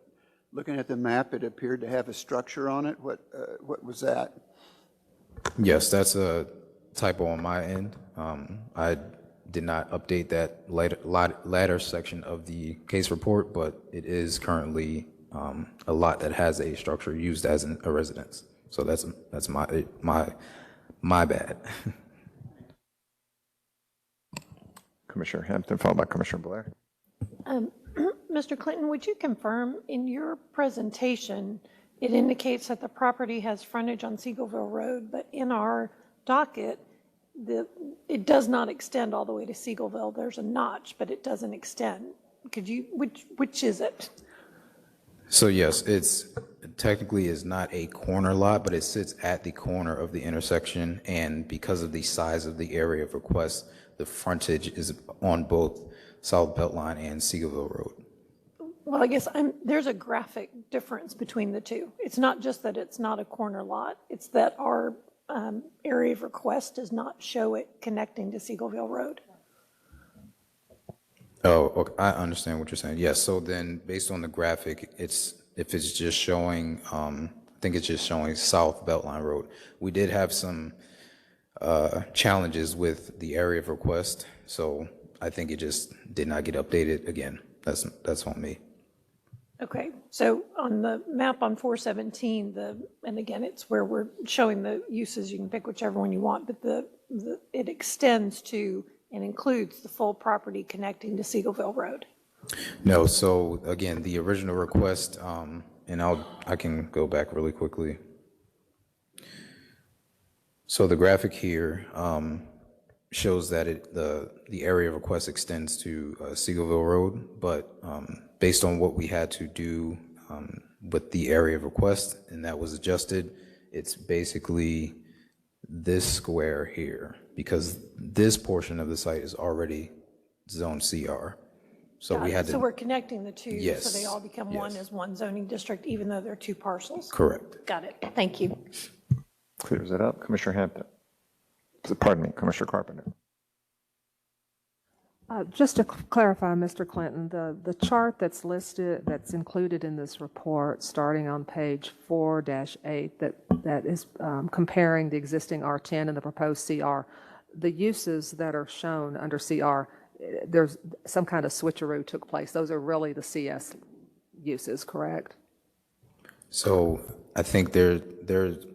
looking at the map, it appeared to have a structure on it. What was that? Yes, that's a typo on my end. I did not update that latter section of the case report, but it is currently a lot that has a structure used as a residence. So that's my bad. Commissioner Hampton, followed by Commissioner Blair. Mr. Clinton, would you confirm in your presentation, it indicates that the property has frontage on Seagoville Road, but in our docket, it does not extend all the way to Seagoville. There's a notch, but it doesn't extend. Could you, which is it? So yes, it's technically is not a corner lot, but it sits at the corner of the intersection, and because of the size of the area of request, the frontage is on both South Beltline and Seagoville Road. Well, I guess there's a graphic difference between the two. It's not just that it's not a corner lot, it's that our area of request does not show it connecting to Seagoville Road. Oh, okay. I understand what you're saying. Yes, so then based on the graphic, if it's just showing, I think it's just showing South Beltline Road. We did have some challenges with the area of request, so I think it just did not get updated again. That's on me. Okay, so on the map on 417, and again, it's where we're showing the uses, you can pick whichever one you want, but it extends to and includes the full property connecting to Seagoville Road. No, so again, the original request, and I can go back really quickly. So the graphic here shows that the area of request extends to Seagoville Road, but based on what we had to do with the area of request, and that was adjusted, it's basically this square here, because this portion of the site is already zone CR. So we had to. So we're connecting the two, Yes, so they all become one as one zoning district, even though they're two parcels? Correct. Got it. Thank you. Clears it up. Commissioner Hampton. Pardon me, Commissioner Carpenter. Just to clarify, Mr. Clinton, the chart that's listed, that's included in this report, starting on page 4-8, that is comparing the existing R10 and the proposed CR, the uses that are shown under CR, there's some kind of switcheroo took place. Those are really the CS uses, correct? So I think there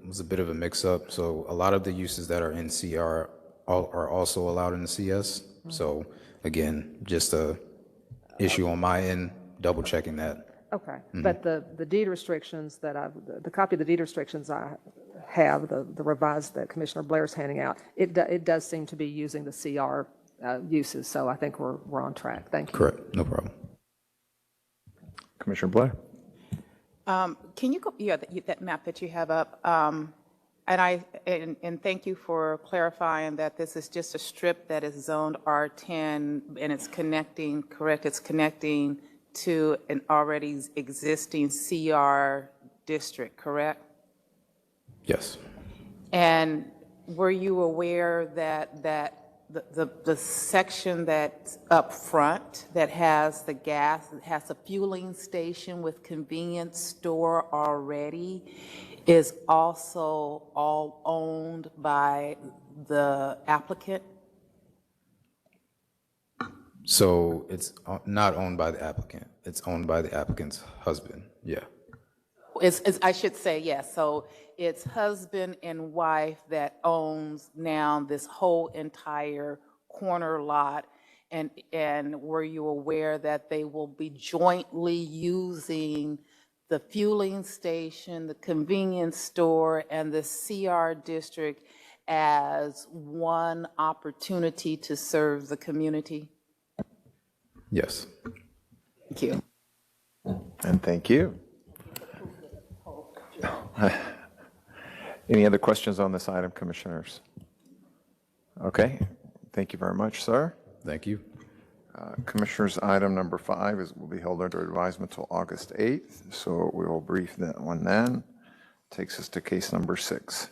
was a bit of a mix-up. So a lot of the uses that are in CR are also allowed in the CS. So again, just a issue on my end, double checking that. Okay, but the deed restrictions that the copy of the deed restrictions I have, the revised that Commissioner Blair's handing out, it does seem to be using the CR uses, so I think we're on track. Thank you. Correct, no problem. Commissioner Blair? Can you go, that map that you have up, and thank you for clarifying that this is just a strip that is zoned R10 and it's connecting, correct, it's connecting to an already existing CR district, correct? Yes. And were you aware that the section that's up front that has the gas, that has a fueling station with convenience store already, is also all owned by the applicant? So it's not owned by the applicant. It's owned by the applicant's husband. Yeah. I should say, yes. So it's husband and wife that owns now this whole entire corner lot. And were you aware that they will be jointly using the fueling station, the convenience store, and the CR district as one opportunity to serve the community? Yes. Thank you. And thank you. Any other questions on this item, commissioners? Okay, thank you very much, sir. Thank you. Commissioners, item number 5 will be held under advisement until August 8th, so we will brief that one then. Takes us to case number 6.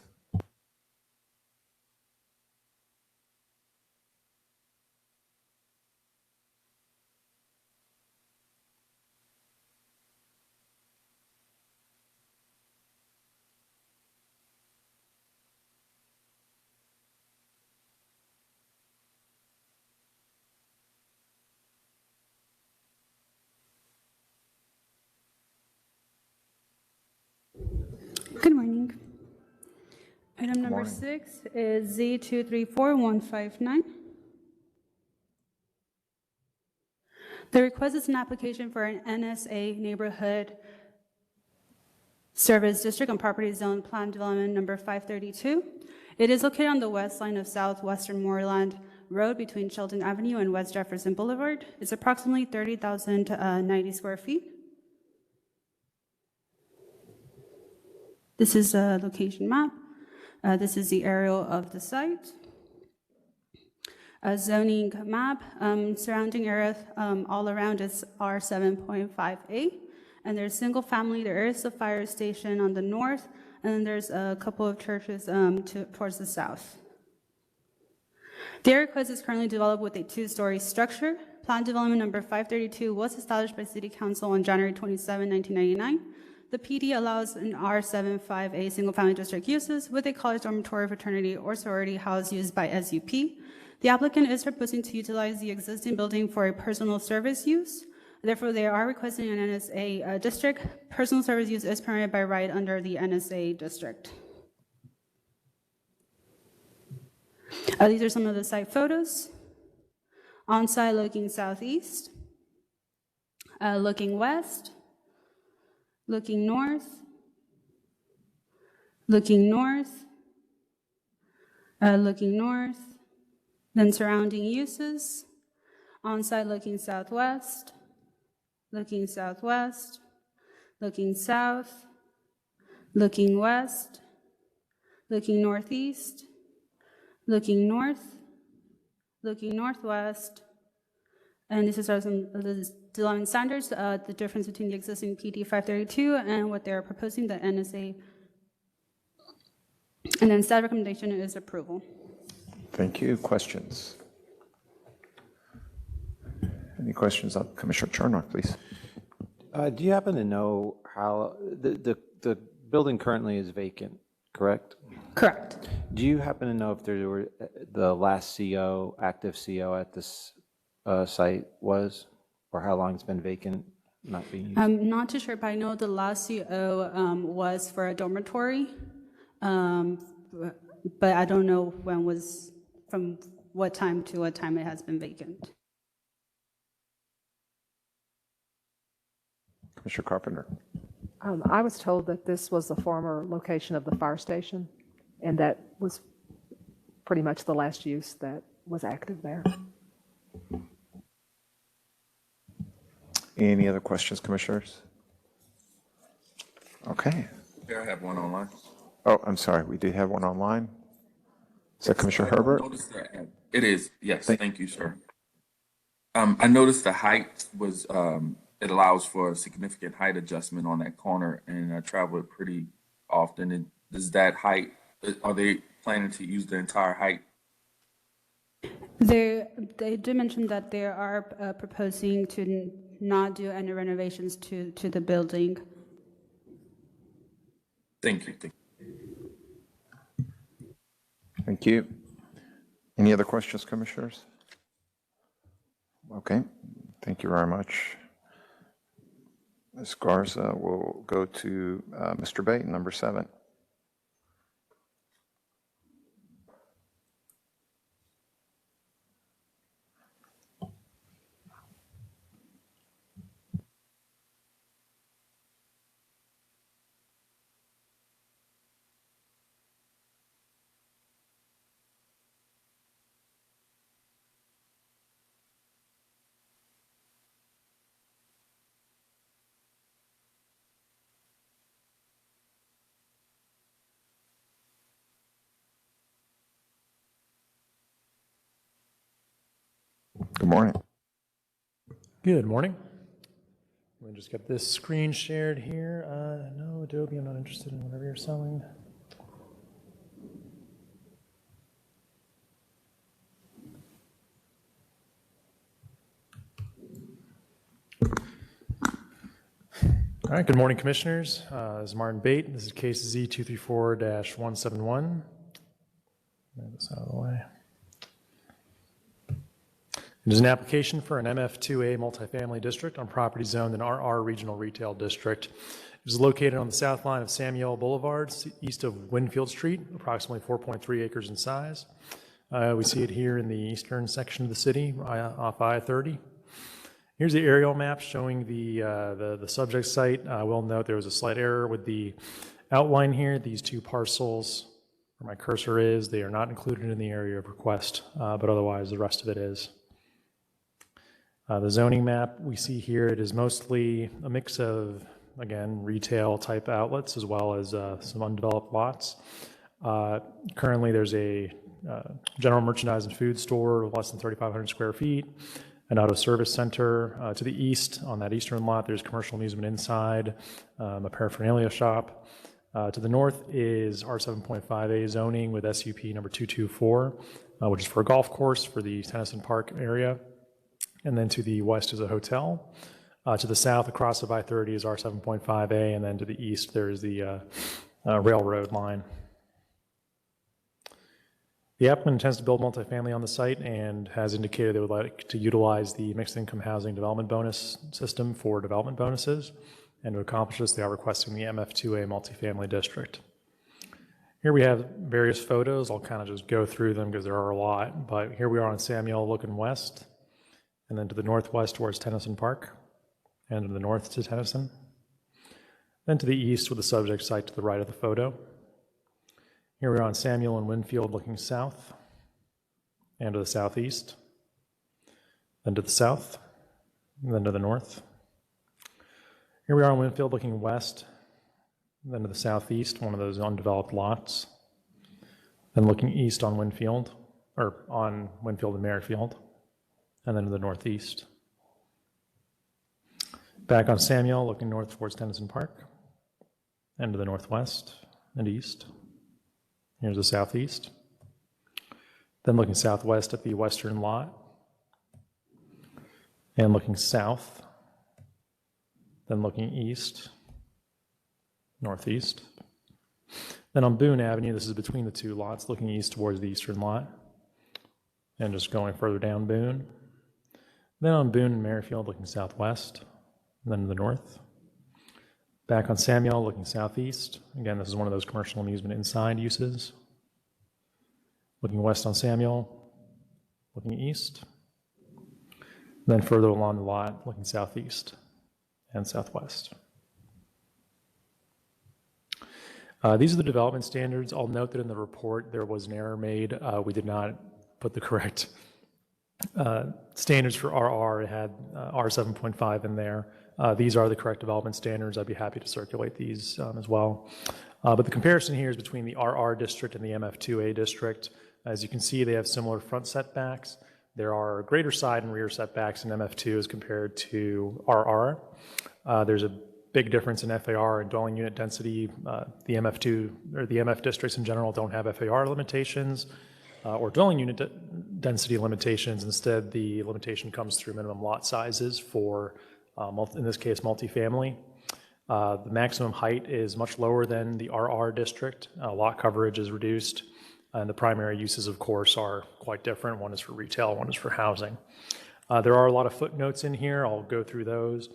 Good morning. Item number morning. 6 is Z234159. The request is an application for an NSA neighborhood service district on property zone plan development number 532. It is located on the west line of Southwestern Moorland Road between Shelton Avenue and West Jefferson Boulevard. It's approximately 30,090 square feet. This is a location map. This is the aerial of the site. A zoning map. Surrounding area all around is R7.5A. And there's single family. There is a fire station on the north. And then there's a couple of churches towards the south. The area request is currently developed with a 2-story structure. Plan development number 532 was established by City Council on January 27, 1999. The PD allows an R75A single-family district uses with a college dormitory, fraternity, or sorority house used by SUP. The applicant is proposing to utilize the existing building for a personal service use. Therefore, they are requesting an NSA district. Personal service use is permitted by right under the NSA district. These are some of the site photos. On-site looking southeast, looking west, looking north, looking north, looking north, then surrounding uses, on-site looking southwest, looking southwest, looking south, looking west, looking northeast, looking north, looking northwest, and this is some of the development standards, the difference between the existing PD 532 and what they're proposing, the NSA. And then staff recommendation is approval. Thank you. Questions? Any questions of Commissioner Chernock, please? Do you happen to know how the building currently is vacant, correct? Correct. Do you happen to know if there were the last CO, active CO at this site was, or how long it's been vacant? not being used? I'm not too sure, but I know the last CO was for a dormitory. But I don't know when was, from what time to what time it has been vacant. Commissioner Carpenter. I was told that this was the former location of the fire station, and that was pretty much the last use that was active there. Any other questions, commissioners? Okay. Here, I have one online. Oh, I'm sorry. We do have one online. Is that Commissioner Herbert? It is, yes. Thank you, sir. I noticed the height was, it allows for a significant height adjustment on that corner, and I travel it pretty often. And does that height, are they planning to use the entire height? They did mention that they are proposing to not do any renovations to the building. Thank you. Thank you. Any other questions, commissioners? Okay, thank you very much. Ms. Garza, will go to Mr. Baten, number 7. Good morning. Good morning. Let me just get this screen shared here. No, Adobe, I'm not interested in whatever you're selling. All right, good morning, commissioners. This is Martin Bate. This is case Z234-171. Move this out of the way. It is an application for an MF2A multifamily district on property zoned in RR Regional Retail District. It is located on the south line of Samuel Boulevard, east of Winfield Street, approximately 4.3 acres in size. We see it here in the eastern section of the city, off I-30. Here's the aerial map showing the subject site. I will note there was a slight error with the outline here. These two parcels, where my cursor is, they are not included in the area of request, but otherwise the rest of it is. The zoning map we see here, it is mostly a mix of, again, retail type outlets as well as some undeveloped lots. Currently there's a general merchandise and food store less than 3,500 square feet, an auto service center. To the east, on that eastern lot, there's commercial amusement inside, a paraphernalia shop. To the north is R7.5A zoning with SUP number 224, which is for a golf course for the Tennyson Park area. And then to the west is a hotel. To the south, across of I-30 is R7.5A, and then to the east, there is the railroad line. The applicant intends to build multifamily on the site and has indicated they would like to utilize the mixed income housing development bonus system for development bonuses. And to accomplish this, they are requesting the MF2A multifamily district. Here we have various photos. I'll kind of just go through them because there are a lot. But here we are on Samuel looking west, and then to the northwest towards Tennyson Park, and to the north to Tennyson. Then to the east with the subject site to the right of the photo. Here we are on Samuel and Winfield looking south, and to the southeast, then to the south, and then to the north. Here we are on Winfield looking west, then to the southeast, one of those undeveloped lots, then looking east on Winfield, or on Winfield and Merrifield, and then to the northeast. Back on Samuel, looking north towards Tennyson Park, and to the northwest and east. Here's the southeast. Then looking southwest at the western lot, and looking south, then looking east, northeast. Then on Boone Avenue, this is between the two lots, looking east towards the eastern lot, and just going further down Boone. Then on Boone and Merrifield, looking southwest, and then to the north. Back on Samuel, looking southeast. Again, this is one of those commercial amusement inside uses. Looking west on Samuel, looking east. Then further along the lot, looking southeast and southwest. These are the development standards. I'll note that in the report there was an error made. We did not put the correct standards for RR. It had R7.5 in there. These are the correct development standards. I'd be happy to circulate these as well. But the comparison here is between the RR district and the MF2A district. As you can see, they have similar front setbacks. There are greater side and rear setbacks in MF2 as compared to RR. There's a big difference in FAR and dwelling unit density. The MF2 or the MF districts in general don't have FAR limitations or dwelling unit density limitations. Instead, the limitation comes through minimum lot sizes for, in this case, multifamily. The maximum height is much lower than the RR district. Lot coverage is reduced, and the primary uses, of course, are quite different. One is for retail, one is for housing. There are a lot of footnotes in here. I'll go through those.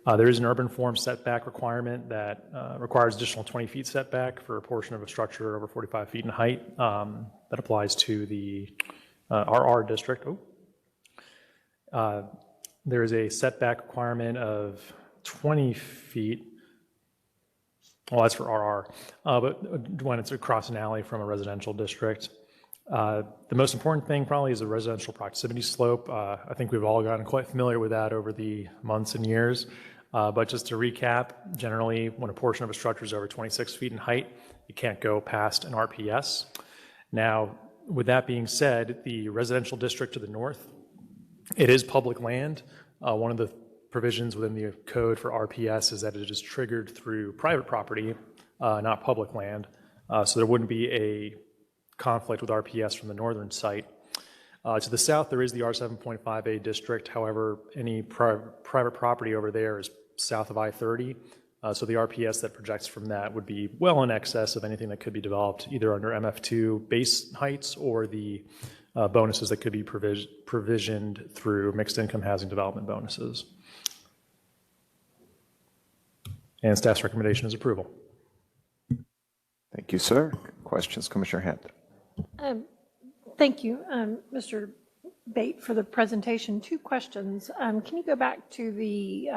There is an urban form setback requirement that requires additional 20 feet setback for a portion of a structure over 45 feet in height. That applies to the RR district. There is a setback requirement of 20 feet. Well, that's for RR, but when it's across an alley from a residential district. The most important thing probably is the residential proximity slope. I think we've all gotten quite familiar with that over the months and years. But just to recap, generally when a portion of a structure is over 26 feet in height, you can't go past an RPS. Now, with that being said, the residential district to the north, it is public land. One of the provisions within the code for RPS is that it is triggered through private property, not public land. So there wouldn't be a conflict with RPS from the northern site. To the south, there is the R7.5A district. However, any private property over there is south of I-30. So the RPS that projects from that would be well in excess of anything that could be developed either under MF2 base heights or the bonuses that could be provisioned through mixed income housing development bonuses. And staff's recommendation is approval. Thank you, sir. Questions, Commissioner Hampton? Thank you, Mr. Bate, for the presentation. Two questions. Can you go back to the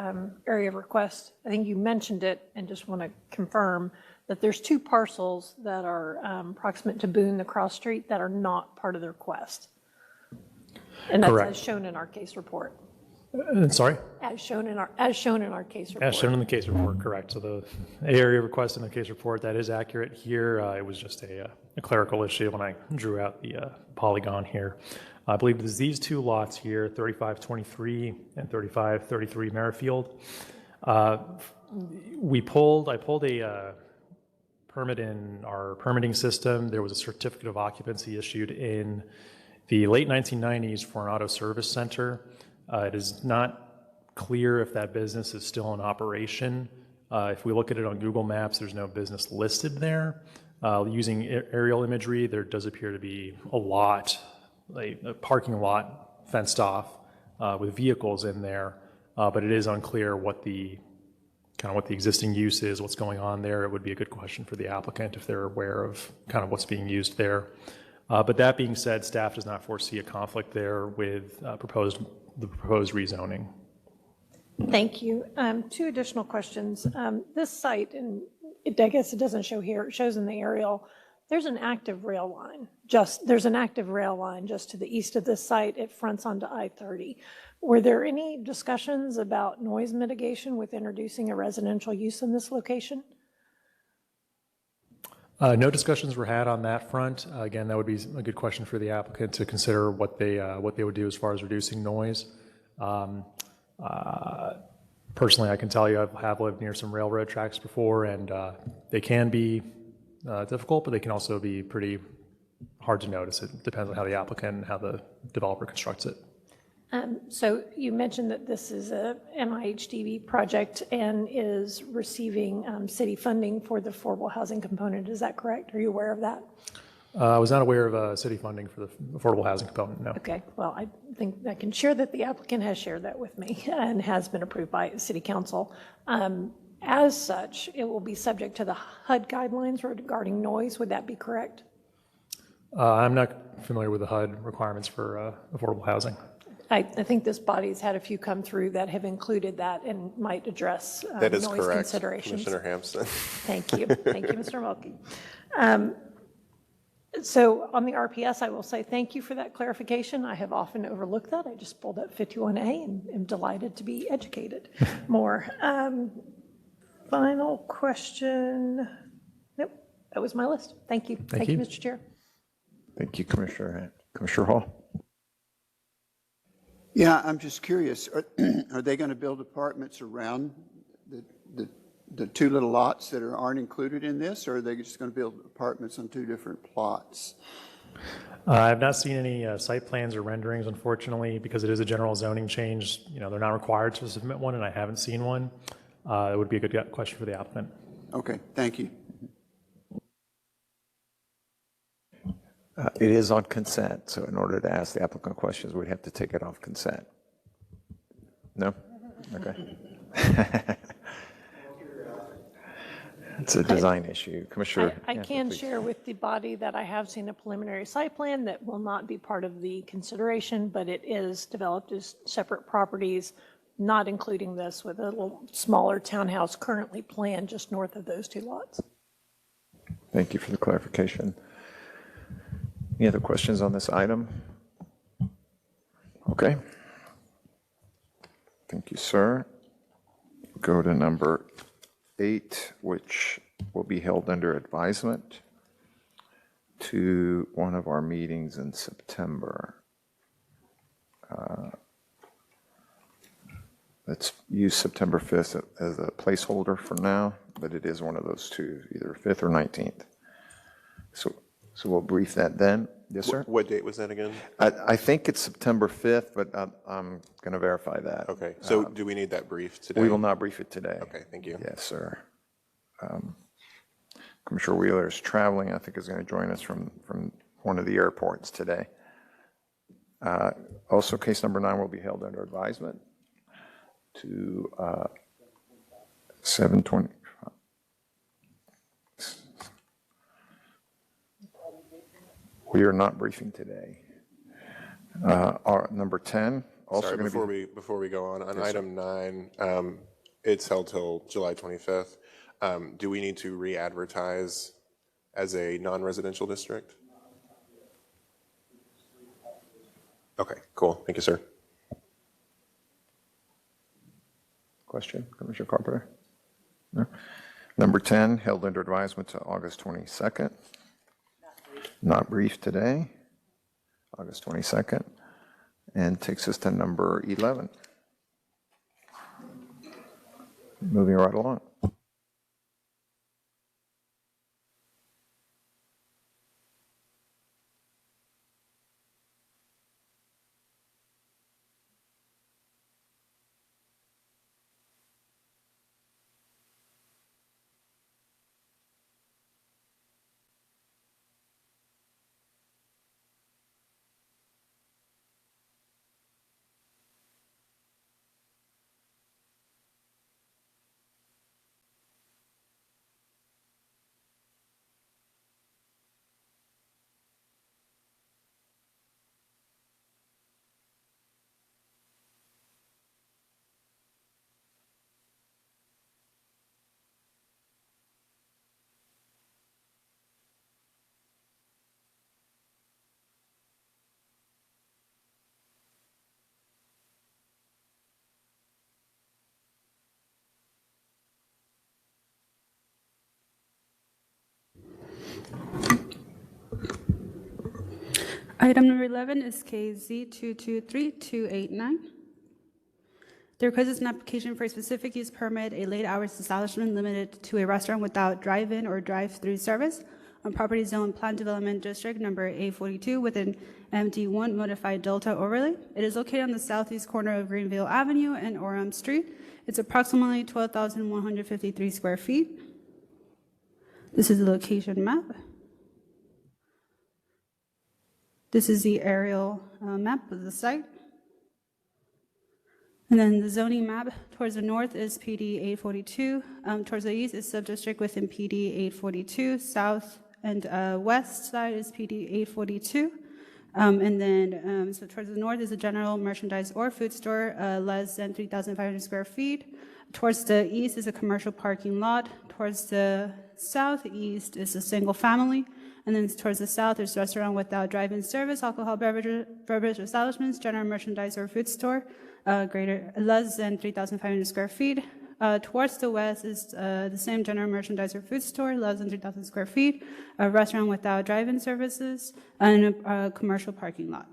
area of request? I think you mentioned it and just want to confirm that there's two parcels that are proximate to Boone, the cross street, that are not part of the request. And that's Correct. as shown in our case report. Sorry? As shown in our case report. As shown in the case report, correct. So the area request in the case report, that is accurate here. It was just a clerical issue when I drew out the polygon here. I believe there's these two lots here, 3523 and 3533 Merrifield. I pulled a permit in our permitting system. There was a certificate of occupancy issued in the late 1990s for an auto service center. It is not clear if that business is still in operation. If we look at it on Google Maps, there's no business listed there. Using aerial imagery, there does appear to be a parking lot fenced off with vehicles in there, but it is unclear what the existing use is, what's going on there. It would be a good question for the applicant if they're aware of kind of what's being used there. But that being said, staff does not foresee a conflict there with the proposed rezoning. Thank you. Two additional questions. This site, and I guess it doesn't show here, it shows in the aerial, there's an active rail line. There's an active rail line just to the east of this site. It fronts onto I-30. Were there any discussions about noise mitigation with introducing a residential use in this location? No discussions were had on that front. Again, that would be a good question for the applicant to consider what they would do as far as reducing noise. Personally, I can tell you I have lived near some railroad tracks before, and they can be difficult, but they can also be pretty hard to notice. It depends on how the applicant and how the developer constructs it. So you mentioned that this is a MIHDB project and is receiving city funding for the affordable housing component. Is that correct? Are you aware of that? I was not aware of city funding for the affordable housing component, no. Okay, well, I think I can share that the applicant has shared that with me and has been approved by City Council. As such, it will be subject to the HUD guidelines regarding noise. Would that be correct? I'm not familiar with the HUD requirements for affordable housing. I think this body's had a few come through that have included that and might address That is noise correct, considerations. Commissioner Hampson. Thank you. Thank you, Mr. Mulkey. So on the RPS, I will say thank you for that clarification. I have often overlooked that. I just pulled up 51A and am delighted to be educated more. Final question. Nope, that was my list. Thank you. Thank you, Mr. Chair. Thank you, Commissioner. Commissioner Hall. Yeah, I'm just curious, are they going to build apartments around the two little lots that aren't included in this, or are they just going to build apartments on two different plots? I've not seen any site plans or renderings, unfortunately, because it is a general zoning change. You know, they're not required to submit one, and I haven't seen one. It would be a good question for the applicant. Okay, thank you. It is on consent, so in order to ask the applicant questions, we'd have to take it off consent. No? Okay. It's a design issue. Commissioner. I can share with the body that I have seen a preliminary site plan that will not be part of the consideration, but it is developed as separate properties, not including this, with a little smaller townhouse currently planned just north of those two lots. Thank you for the clarification. Any other questions on this item? Okay. Thank you, sir. Go to number 8, which will be held under advisement to one of our meetings in September. Let's use September 5th as a placeholder for now, but it is one of those two, either 5th or 19th. So we'll brief that then. Yes, sir? What date was that again? I think it's September 5th, but I'm going to verify that. Okay, so do we need that brief today? We will not brief it today. Okay, thank you. Yes, sir. Commissioner Wheeler is traveling. I think is going to join us from one of the airports today. Also, case number 9 will be held under advisement to 7:20. We are not briefing today. Our number 10 also Sorry, going to be. before we go on Yes, item 9, it's held till July 25th. Do we need to re-advertise as a non-residential district? Okay, cool. Thank you, sir. Question, Commissioner Carpenter? No. Number 10, held under advisement to August 22nd. Not briefed today, August 22nd, and takes us to number 11. Moving right along. Item number 11 is KZ 223289. The request is an application for a specific use permit, a late hours establishment limited to a restaurant without drive-in or drive-through service on property zone Plan Development District number A42 within MD1 Modified Delta Overlay. It is located on the southeast corner of Greenville Avenue and Orem Street. It's approximately 12,153 square feet. This is the location map. This is the aerial map of the site. And then the zoning map towards the north is PD 842. Towards the east is subdistrict within PD 842. South and west side is PD 842. And then, so towards the north is a general merchandise or food store, less than 3,500 square feet. Towards the east is a commercial parking lot. Towards the southeast is a single family. And then towards the south is restaurant without drive-in service, alcohol beverage establishments, general merchandise or food store, less than 3,500 square feet. Towards the west is the same general merchandise or food store, less than 3,000 square feet, a restaurant without drive-in services, and a commercial parking lot.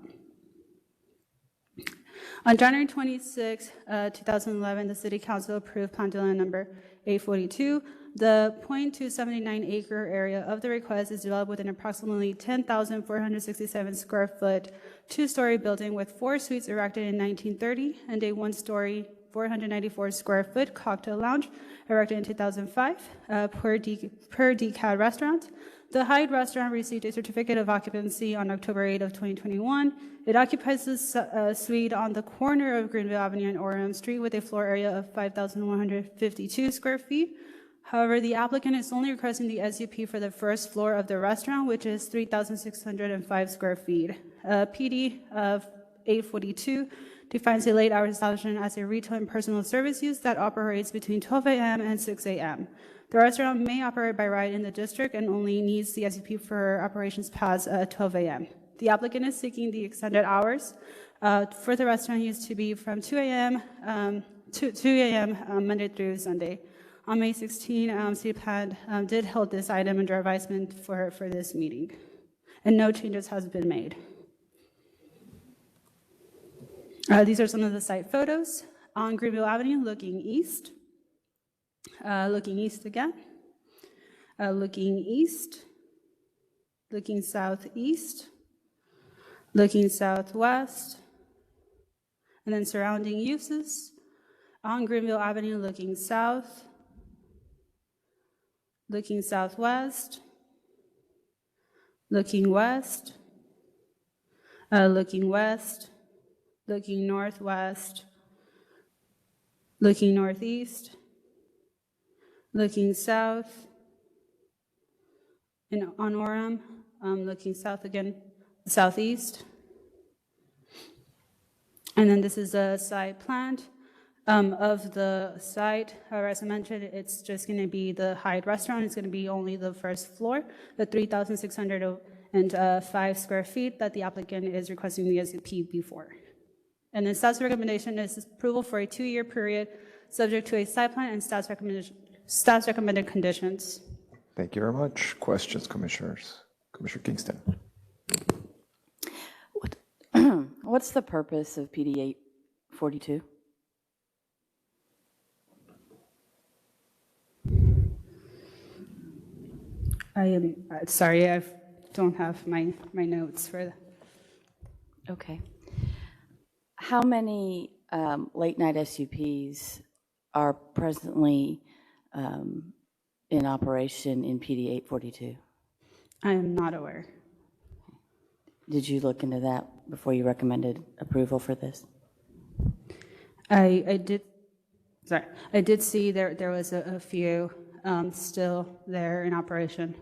On January 26, 2011, the City Council approved Plan Development Number 842. The 0.279 acre area of the request is developed within approximately 10,467 square foot, two-story building with 4 suites erected in 1930 and a one-story 494 square foot cocktail lounge erected in 2005 per DCAD restaurant. The Hyde restaurant received a certificate of occupancy on October 8 of 2021. It occupies a suite on the corner of Greenville Avenue and Orem Street with a floor area of 5,152 square feet. However, the applicant is only requesting the SUP for the first floor of the restaurant, which is 3,605 square feet. PD of 842 defines a late hour establishment as a retail and personal service use that operates between 12 a.m. and 6 a.m. The restaurant may operate by right in the district and only needs the SUP for operations past 12 a.m. The applicant is seeking the extended hours for the restaurant use to be from 2 a.m. to 2 a.m. Monday through Sunday. On May 16, City Plan did hold this item under advisement for this meeting, and no changes has been made. These are some of the site photos on Greenville Avenue, looking east. Looking east again. Looking east. Looking southeast. Looking southwest. And then surrounding uses. On Greenville Avenue, looking south. Looking southwest. Looking west. Looking west. Looking northwest. Looking northeast. Looking south, and on Orem, looking south again, southeast. And then this is a site plan of the site. However, as I mentioned, it's just going to be the Hyde restaurant. It's going to be only the first floor, the 3,605 square feet that the applicant is requesting the SUP before. And then staff's recommendation is approval for a 2-year period, subject to a site plan and staff's recommended conditions. Thank you very much. Questions, commissioners? Commissioner Kingston. What's the purpose of PD 842? I am sorry, I don't have my notes for that. Okay. How many late night SUPs are presently in operation in PD 842? I am not aware. Did you look into that before you recommended approval for this? I did see there was a few still there in operation.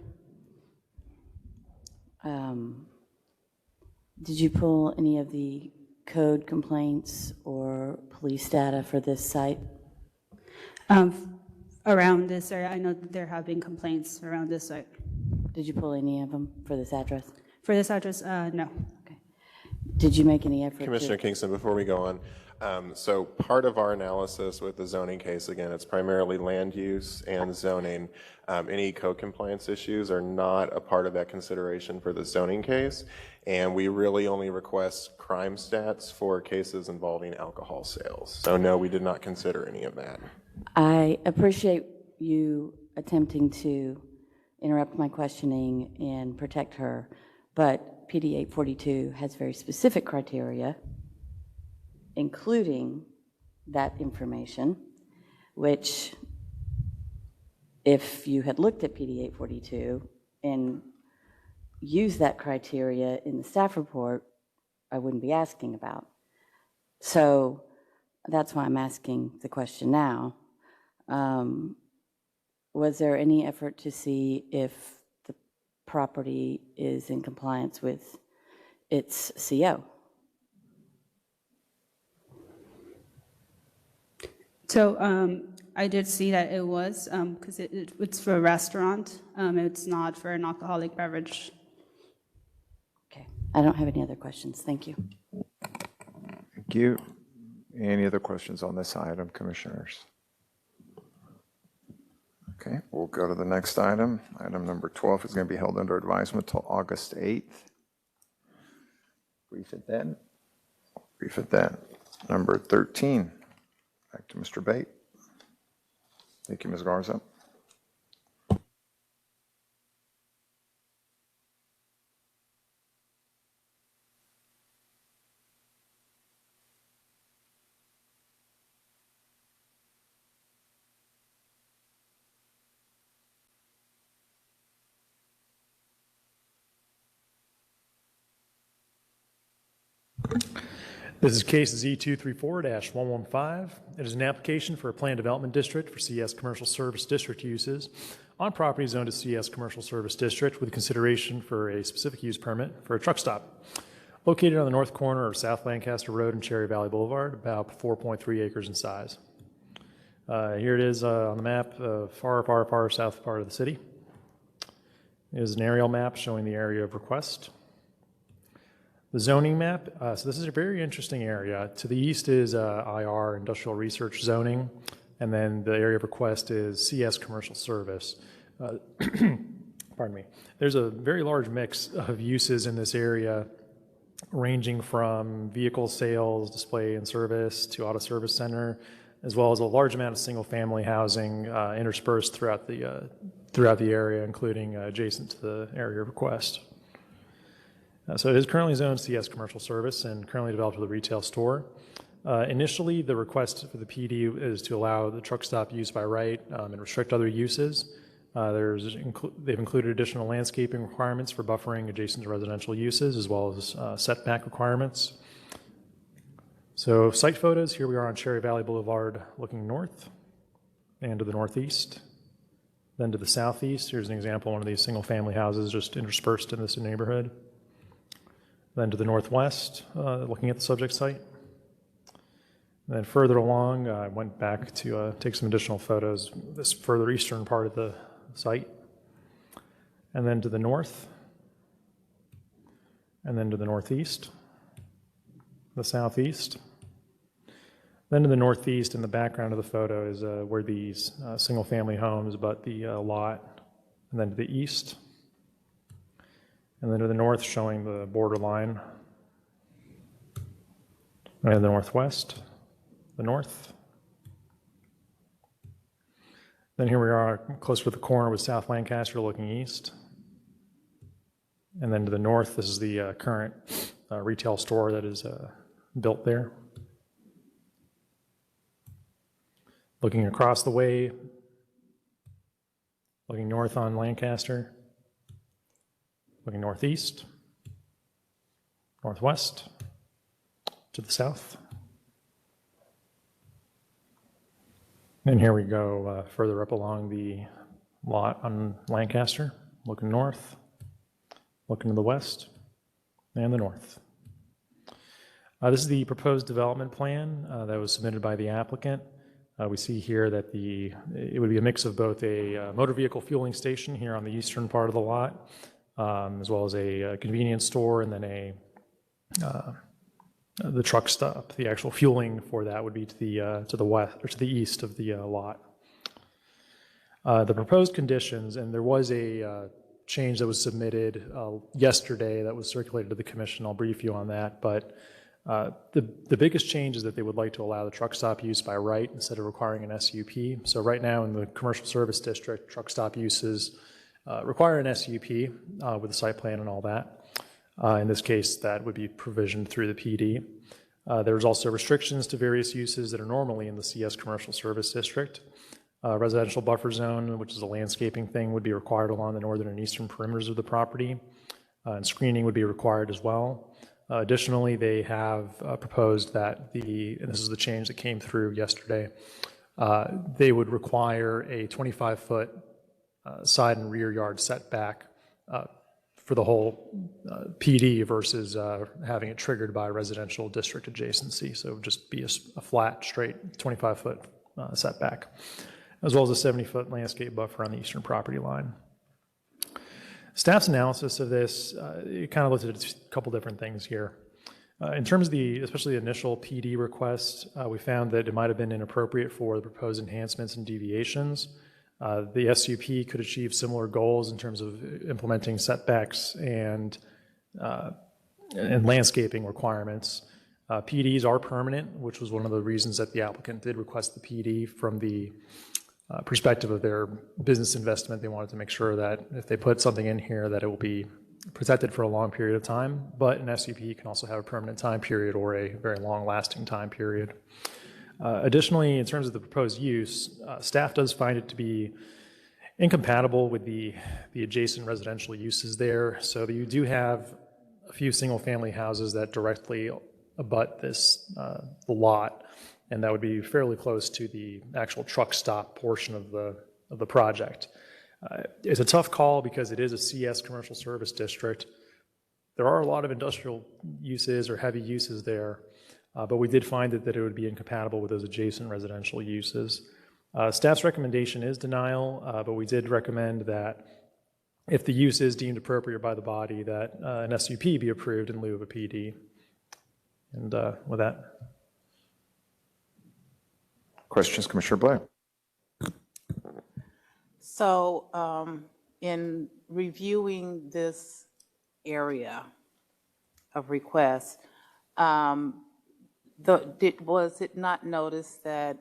Did you pull any of the code complaints or police data for this site? Around this area, I know that there have been complaints around this site. Did you pull any of them for this address? For this address, no. Okay. Did you make any effort Commissioner Kingston, before we go on, so part of our analysis with the zoning case, again, it's primarily land use and zoning. Any code compliance issues are not a part of that consideration for the zoning case, and we really only request crime stats for cases involving alcohol sales. So no, we did not consider any of that. I appreciate you attempting to interrupt my questioning and protect her, but PD 842 has very specific criteria, including that information, which if you had looked at PD 842 and use that criteria in the staff report, I wouldn't be asking about. So that's why I'm asking the question now. Was there any effort to see if the property is in compliance with its CO? So I did see that it was, because it's for a restaurant. It's not for an alcoholic beverage. Okay, I don't have any other questions. Thank you. Thank you. Any other questions on this item, commissioners? Okay, we'll go to the next item. Item number 12 is going to be held under advisement until August 8th. Brief it then. Brief it then. Number 13, back to Mr. Bate. Thank you, Ms. Garza. This is case Z234-115. It is an application for a planned development district for CS Commercial Service District uses on property zoned to CS Commercial Service District with consideration for a specific use permit for a truck stop located on the north corner of South Lancaster Road and Cherry Valley Boulevard, about 4.3 acres in size. Here it is on the map, far south part of the city. It is an aerial map showing the area of request. The zoning map, so this is a very interesting area. To the east is IR, Industrial Research Zoning, and then the area of request is CS Commercial Service. Pardon me. There's a very large mix of uses in this area, ranging from vehicle sales, display and service, to auto service center, as well as a large amount of single-family housing interspersed throughout the area, including adjacent to the area of request. So it is currently zoned CS Commercial Service and currently developed with a retail store. Initially, the request for the PD is to allow the truck stop use by right and restrict other uses. They've included additional landscaping requirements for buffering adjacent to residential uses, as well as setback requirements. So site photos, here we are on Cherry Valley Boulevard looking north and to the northeast. Then to the southeast, here's an example of one of these single-family houses just interspersed in this neighborhood. Then to the northwest, looking at the subject site. And then further along, I went back to take some additional photos, this further eastern part of the site. And then to the north, and then to the northeast, the southeast. Then to the northeast, in the background of the photo, is where these single-family homes abut the lot. And then to the east. And then to the north, showing the borderline. And the northwest, the north. Then here we are, closer to the corner with South Lancaster looking east. And then to the north, this is the current retail store that is built there. Looking across the way, looking north on Lancaster. Looking northeast, northwest, to the south. And here we go further up along the lot on Lancaster, looking north, looking to the west, and the north. This is the proposed development plan that was submitted by the applicant. We see here that it would be a mix of both a motor vehicle fueling station here on the eastern part of the lot, as well as a convenience store, and then the truck stop. The actual fueling for that would be to the west or to the east of the lot. The proposed conditions, and there was a change that was submitted yesterday that was circulated to the commission. I'll brief you on that, but the biggest change is that they would like to allow the truck stop use by right instead of requiring an SUP. So right now in the commercial service district, truck stop uses require an SUP with a site plan and all that. In this case, that would be provisioned through the PD. There's also restrictions to various uses that are normally in the CS Commercial Service District. Residential buffer zone, which is a landscaping thing, would be required along the northern and eastern perimeters of the property. and screening would be required as well. Additionally, they have proposed that and this is the change that came through yesterday, they would require a 25-foot side and rear yard setback for the whole PD versus having it triggered by residential district adjacency. So it would just be a flat, straight 25-foot setback, as well as a 70-foot landscape buffer on the eastern property line. Staff's analysis of this, it kind of looked at a couple different things here. In terms of especially the initial PD request, we found that it might have been inappropriate for the proposed enhancements and deviations. The SUP could achieve similar goals in terms of implementing setbacks and landscaping requirements. PDs are permanent, which was one of the reasons that the applicant did request the PD from the perspective of their business investment. They wanted to make sure that if they put something in here that it will be protected for a long period of time, but an SUP can also have a permanent time period or a very long-lasting time period. Additionally, in terms of the proposed use, staff does find it to be incompatible with the adjacent residential uses there. So you do have a few single-family houses that directly abut the lot, and that would be fairly close to the actual truck stop portion of the project. It's a tough call because it is a CS commercial service district. There are a lot of industrial uses or heavy uses there, but we did find that it would be incompatible with those adjacent residential uses. Staff's recommendation is denial, but we did recommend that if the use is deemed appropriate by the body, that an SUP be approved in lieu of a PD. And with that. Questions, Commissioner Blair? So in reviewing this area of request, was it not noticed that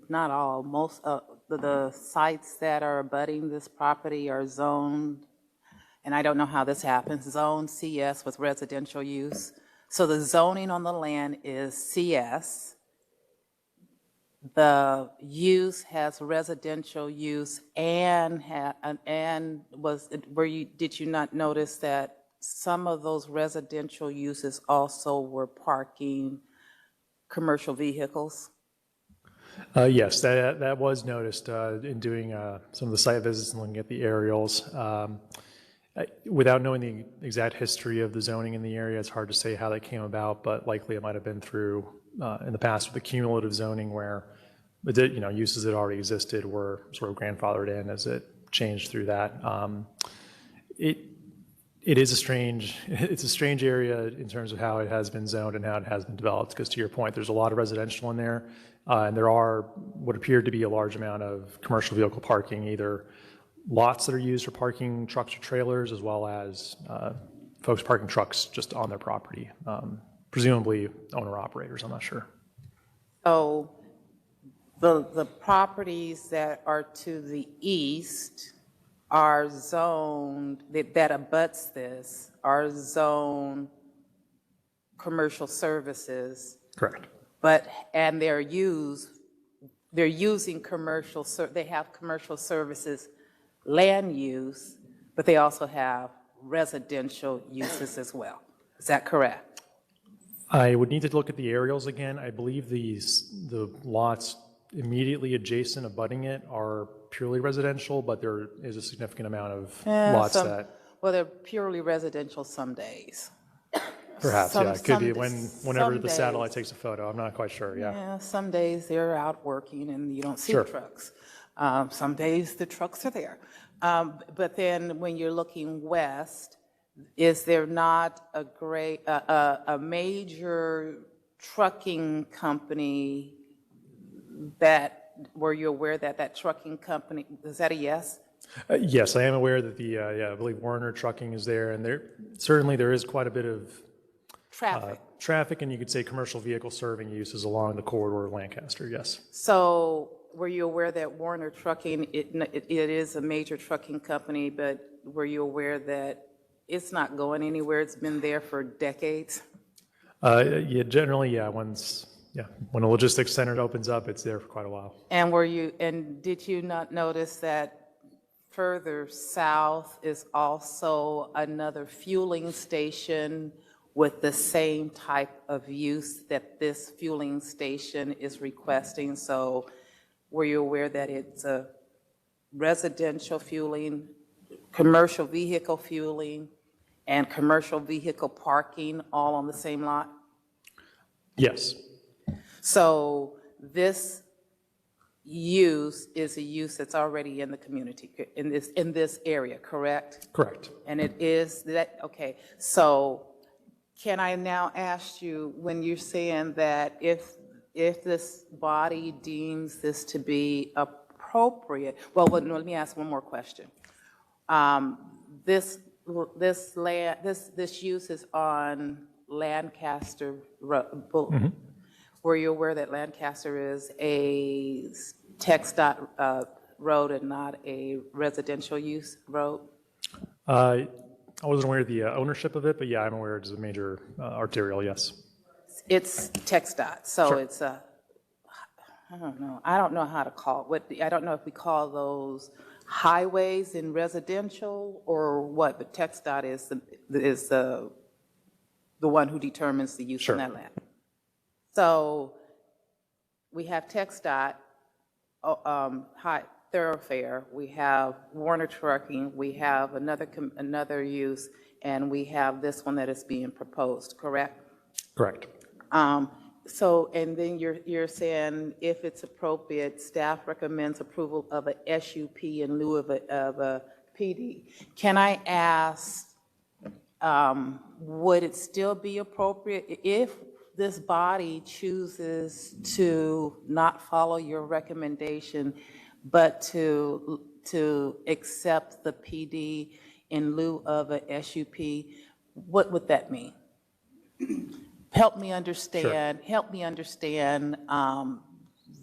not all, most of the sites that are abutting this property are zoned, and I don't know how this happens, zone CS with residential use? So the zoning on the land is CS. The use has residential use did you not notice that some of those residential uses also were parking commercial vehicles? Yes, that was noticed in doing some of the site visits and looking at the aerials. Without knowing the exact history of the zoning in the area, it's hard to say how that came about, but likely it might have been through in the past with the cumulative zoning where uses that already existed were sort of grandfathered in as it changed through that. It's a strange area in terms of how it has been zoned and how it has been developed, because to your point, there's a lot of residential in there, and there are what appeared to be a large amount of commercial vehicle parking, either lots that are used for parking trucks or trailers, as well as folks parking trucks just on their property, presumably owner-operators, I'm not sure. So the properties that are to the east are zoned, that abuts this, are zoned commercial services. Correct. And they're using commercial, they have commercial services land use, but they also have residential uses as well. Is that correct? I would need to look at the aerials again. I believe the lots immediately adjacent abutting it are purely residential, but there is a significant amount of lots that... Well, they're purely residential some days. Perhaps, yeah. It could be whenever the satellite takes a photo. I'm not quite sure, yeah. Yeah, some days they're out working and you don't see Sure. the trucks. Some days the trucks are there. But then when you're looking west, is there not a major trucking company were you aware that trucking company, is that a yes? Yes, I am aware that I believe Werner Trucking is there, and there is quite a bit of traffic, and you could say commercial vehicle serving uses along the corridor of Lancaster, yes. So were you aware that Werner Trucking, it is a major trucking company, but were you aware that it's not going anywhere? It's been there for decades? Generally, yeah. When a logistics center opens up, it's there for quite a while. And did you not notice that further south is also another fueling station with the same type of use that this fueling station is requesting. So were you aware that it's a residential fueling, commercial vehicle fueling, and commercial vehicle parking all on the same lot? Yes. So this use is a use that's already in the community, in this area, correct? Correct. And it is that, okay. So can I now ask you, when you're saying that if this body deems this to be appropriate, well, let me ask one more question. This use is on Lancaster Road. Were you aware that Lancaster is a TxDOT road and not a residential use road? I wasn't aware of the ownership of it, but yeah, I'm aware it's a major arterial, yes. It's TxDOT, so Sure. it's a, I don't know how to call it. I don't know if we call those highways in residential or what, but TxDOT is the one who determines the use Sure. of that land. So we have TxDOT, high thoroughfare, we have Warner Trucking, we have another use, and we have this one that is being proposed, correct? Correct. So, and then you're saying if it's appropriate, staff recommends approval of a SUP in lieu of a PD. Can I ask, would it still be appropriate if this body chooses to not follow your recommendation, but to accept the PD in lieu of a SUP? What would that mean? Help me understand. Sure. Help me understand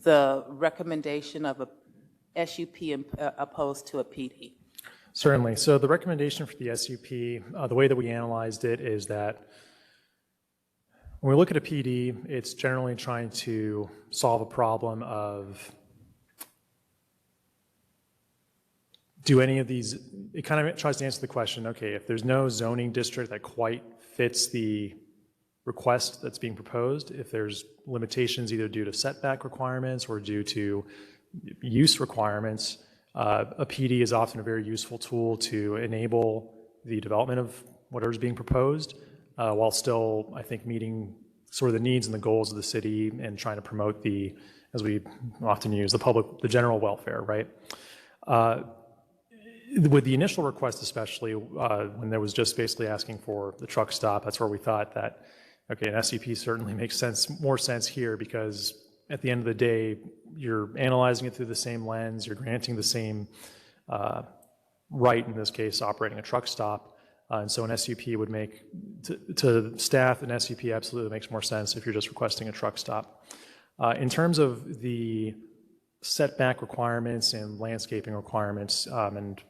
the recommendation of a SUP opposed to a PD. Certainly. So the recommendation for the SUP, the way that we analyzed it is that when we look at a PD, it's generally trying to solve a problem of do any of these, it kind of tries to answer the question, okay, if there's no zoning district that quite fits the request that's being proposed, if there's limitations either due to setback requirements or due to use requirements, a PD is often a very useful tool to enable the development of whatever's being proposed, while still, I think, meeting sort of the needs and the goals of the city and trying to promote the, as we often use, the general welfare, right? With the initial request especially, when there was just basically asking for the truck stop, that's where we thought that, okay, an SUP certainly makes more sense here because at the end of the day, you're analyzing it through the same lens, you're granting the same right, in this case, operating a truck stop. And so an SUP would make, to staff, an SUP absolutely makes more sense if you're just requesting a truck stop. In terms of the setback requirements and landscaping requirements, and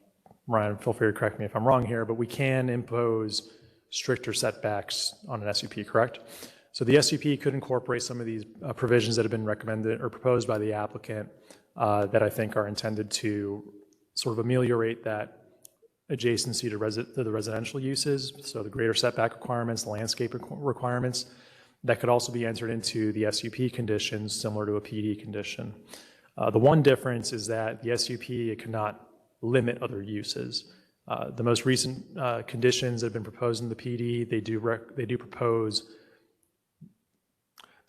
Ryan, feel free to correct me if I'm wrong here, but we can impose stricter setbacks on an SUP, correct? So the SUP could incorporate some of these provisions that have been recommended or proposed by the applicant that I think are intended to sort of ameliorate that adjacency to the residential uses, so the greater setback requirements, the landscape requirements, that could also be entered into the SUP conditions similar to a PD condition. The one difference is that the SUP, it cannot limit other uses. The most recent conditions that have been proposed in the PD, they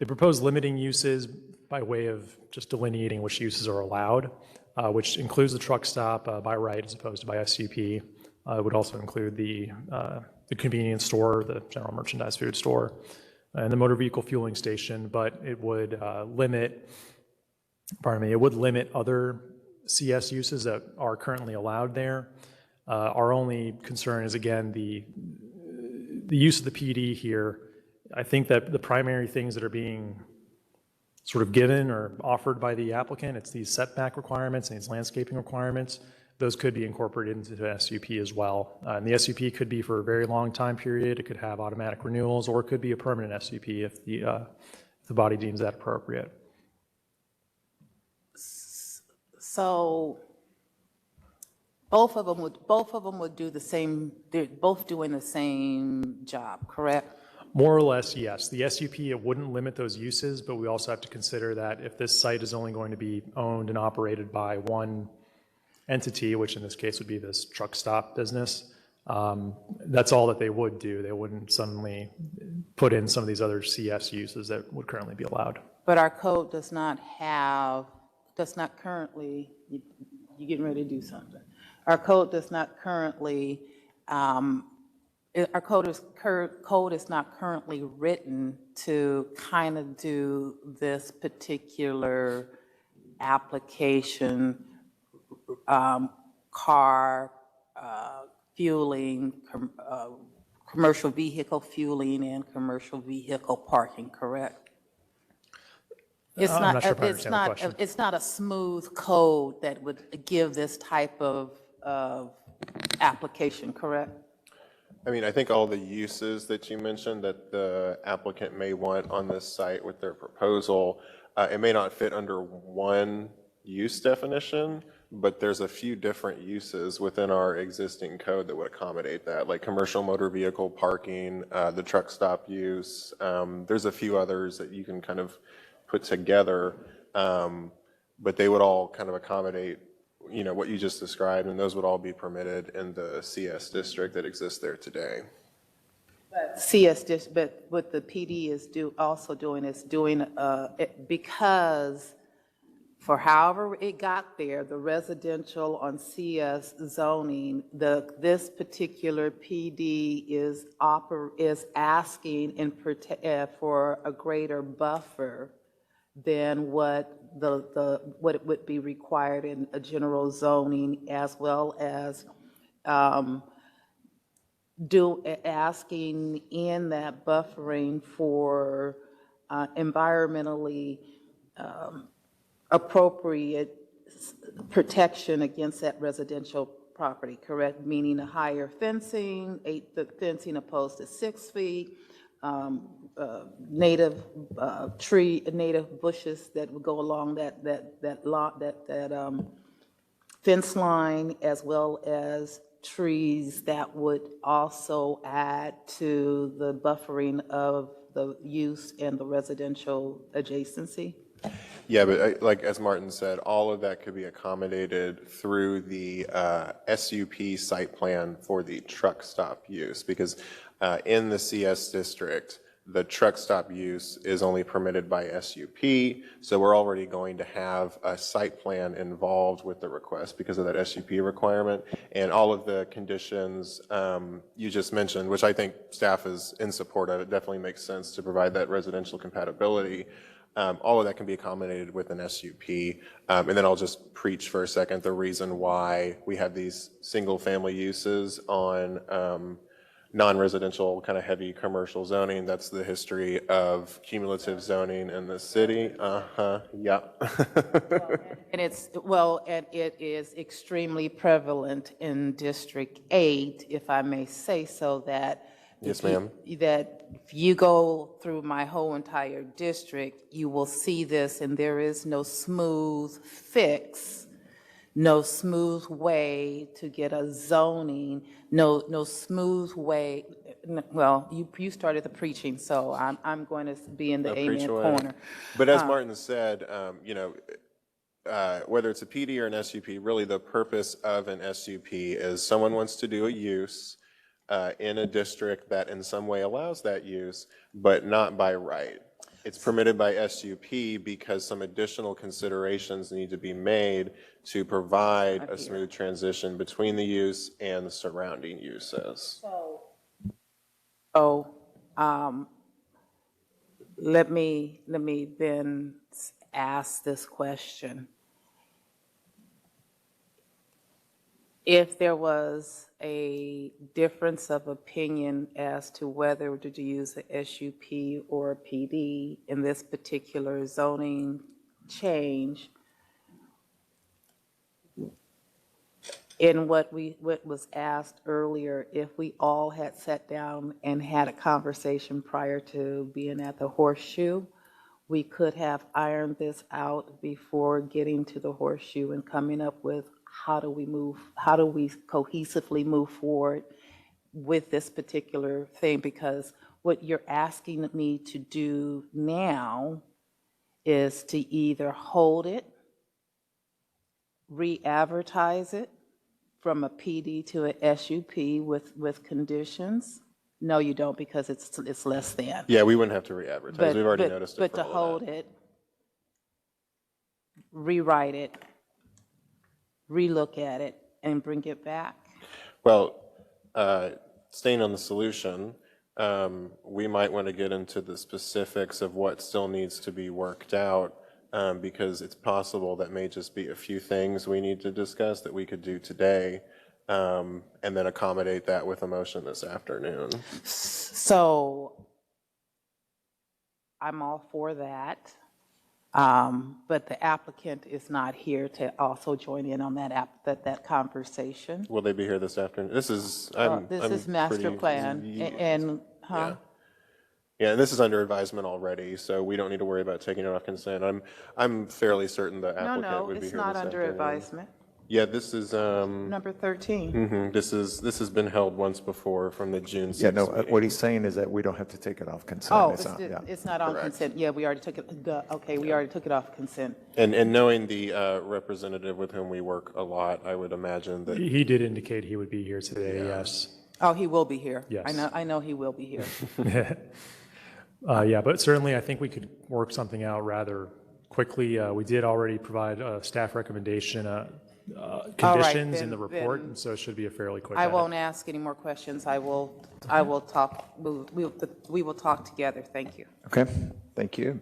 propose limiting uses by way of just delineating which uses are allowed, which includes the truck stop by right as opposed to by SUP. It would also include the convenience store, the general merchandise food store, and the motor vehicle fueling station, but it would limit other CS uses that are currently allowed there. Our only concern is, again, the use of the PD here. I think that the primary things that are being sort of given or offered by the applicant, it's these setback requirements and these landscaping requirements. Those could be incorporated into the SUP as well. And the SUP could be for a very long time period. It could have automatic renewals, or it could be a permanent SUP if the body deems that appropriate. So Both of them would do the same, they're both doing the same job, correct? More or less, yes. The SUP, it wouldn't limit those uses, but we also have to consider that if this site is only going to be owned and operated by one entity, which in this case would be this truck stop business, that's all that they would do. They wouldn't suddenly put in some of these other CS uses that would currently be allowed. But our code does not currently, you're getting ready to do something. Our code does not currently, our code is not currently written to kind of do this particular application, car fueling, commercial vehicle fueling, and commercial vehicle parking, correct? It's I'm not sure if I understand the question. It's not a smooth code that would give this type of application, correct? I mean, I think all the uses that you mentioned that the applicant may want on this site with their proposal, it may not fit under one use definition, but there's a few different uses within our existing code that would accommodate that, like commercial motor vehicle parking, the truck stop use. There's a few others that you can kind of put together, but they would all kind of accommodate, you know, what you just described, and those would all be permitted in the CS district that exists there today. But what the PD is also doing is doing, because for however it got there, the residential on CS zoning, this particular PD is asking for a greater buffer than what what it would be required in a general zoning, as well as asking in that buffering for environmentally appropriate protection against that residential property, correct? Meaning a higher fencing, the fencing opposed to 6 feet, native bushes that would go along that fence line, as well as trees that would also add to the buffering of the use and the residential adjacency? Yeah, but like as Martin said, all of that could be accommodated through the SUP site plan for the truck stop use, because in the CS district, the truck stop use is only permitted by SUP, so we're already going to have a site plan involved with the request because of that SUP requirement, and all of the conditions you just mentioned, which I think staff is in support of. It definitely makes sense to provide that residential compatibility. All of that can be accommodated with an SUP, and then I'll just preach for a second the reason why we have these single-family uses on non-residential kind of heavy commercial zoning. That's the history of cumulative zoning in the city. Yeah. And it is extremely prevalent in District 8, if I may say so, that yes, ma'am. That if you go through my whole entire district, you will see this, and there is no smooth fix, no smooth way to get a zoning, no smooth way. Well, you started the preaching, so I'm going to be in the amen corner. But as Martin said, you know, whether it's a PD or an SUP, really the purpose of an SUP is someone wants to do a use in a district that in some way allows that use, but not by right. It's permitted by SUP because some additional considerations need to be made to provide a smooth transition between the use and the surrounding uses. Let me then ask this question. If there was a difference of opinion as to whether to use a SUP or a PD in this particular zoning change, in what was asked earlier, if we all had sat down and had a conversation prior to being at the Horseshoe, we could have ironed this out before getting to the horseshoe and coming up with how do we cohesively move forward with this particular thing, because what you're asking me to do now is to either hold it, re-advertise it from a PD to a SUP with conditions. No, you don't, because it's less than. Yeah, we wouldn't have to re-advertise. But- We've already but- noticed it But for to all of hold it, rewrite it, relook at it, and bring it back. Well, staying on the solution, we might want to get into the specifics of what still needs to be worked out, because it's possible that may just be a few things we need to discuss that we could do today, and then accommodate that with a motion this afternoon. So I'm all for that. But the applicant is not here to also join in on that conversation. Will they be here this afternoon? This is, This is master plan, and, huh? Yeah, and this is under advisement already, so we don't need to worry about taking it off consent. I'm fairly certain the No, applicant would be it's here not this under afternoon. advisement. Yeah, this is, Number 13. this has been held once before from the June 6th Yeah, no, meeting. what he's saying is that we don't have to take it off consent. Oh, It's not- yeah. it's not on Correct. consent. Yeah, we already took it, okay, we already took it off consent. And knowing the representative with whom we work a lot, I would imagine that, He did indicate he would be here today, yes. Oh, he will be here. Yes. I know he will be here. Yeah, but certainly I think we could work something out rather quickly. We did already provide a staff recommendation, conditions in the report, then and so it should be a fairly quick. I edit. won't ask any more questions. I will talk, we will talk together. Thank you. Okay, thank you.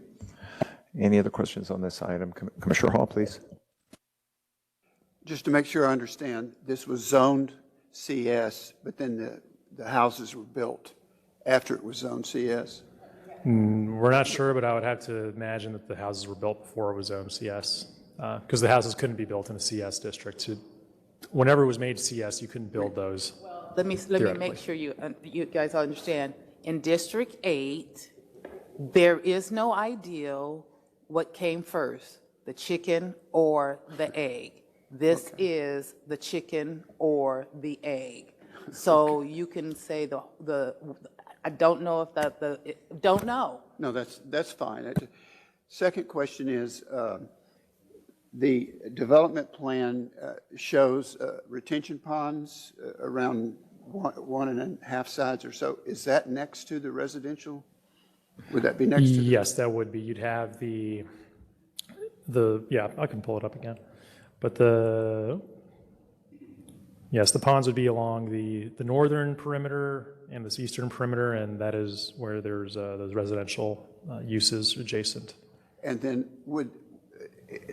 Any other questions on this item? Commissioner Hall, please. Just to make sure I understand, this was zoned CS, but then the houses were built after it was zoned CS? We're not sure, but I would have to imagine that the houses were built before it was zoned CS, because the houses couldn't be built in a CS district. Whenever it was made CS, you couldn't build those. Let me Theoretically. make sure you guys understand. In District 8, there is no ideal what came first, the chicken or the egg. This is the chicken or the egg. So you can say I don't know if don't know. No, that's fine. Second question is, the development plan shows retention ponds around 1.5 sides or so. Is that next to the residential? Would that be next to? Yes, that would be. You'd have the yeah, I can pull it up again. But yes, the ponds would be along the northern perimeter and this eastern perimeter, and that is where there's those residential uses adjacent. And then would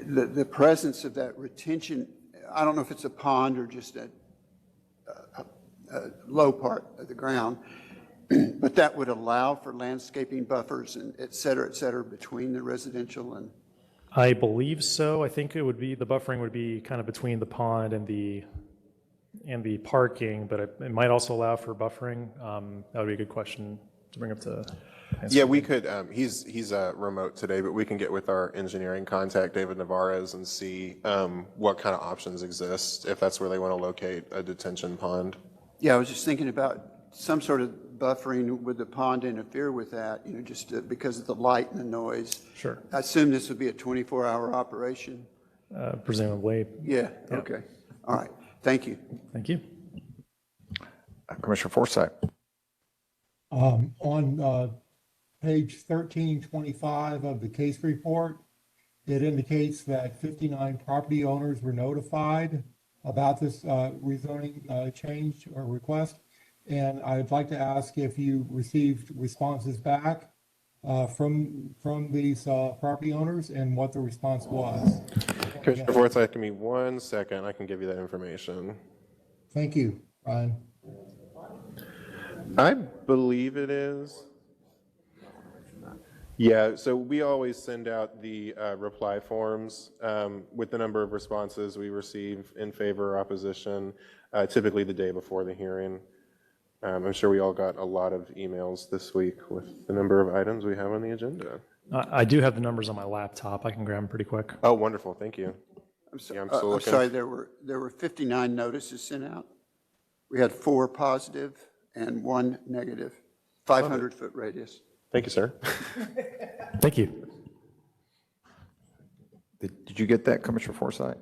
the presence of that retention, I don't know if it's a pond or just a low part of the ground, but that would allow for landscaping buffers and et cetera, between the residential and? I believe so. I think it would be, the buffering would be kind of between the pond and the parking, but it might also allow for buffering. That would be a good question to bring up to answer. yeah, we could, he's remote today, but we can get with our engineering contact, David Navarez, and see what kind of options exist, if that's where they want to locate a detention pond. Yeah, I was just thinking about some sort of buffering. Would the pond interfere with that, just because of the light and the noise? Sure. I assume this would be a 24-hour operation? Presumably. Yeah, okay. All right, thank you. Thank you. Commissioner Forsyth. On page 1325 of the case report, it indicates that 59 property owners were notified about this rezoning change or request. And I'd like to ask if you received responses back from these property owners and what the response was. Commissioner Forsyth, give me 1 second. I can give you that information. Thank you, Ryan. I believe it is. Yeah, so we always send out the reply forms with the number of responses we receive in favor or opposition, typically the day before the hearing. I'm sure we all got a lot of emails this week with the number of items we have on the agenda. I do have the numbers on my laptop. I can grab them pretty quick. Oh, wonderful, thank you. I'm Yeah, I'm still looking. sorry, there were 59 notices sent out. We had 4 positive and 1 negative, 500-foot radius. Thank you, sir. Thank you. Did you get that, Commissioner Forsyth?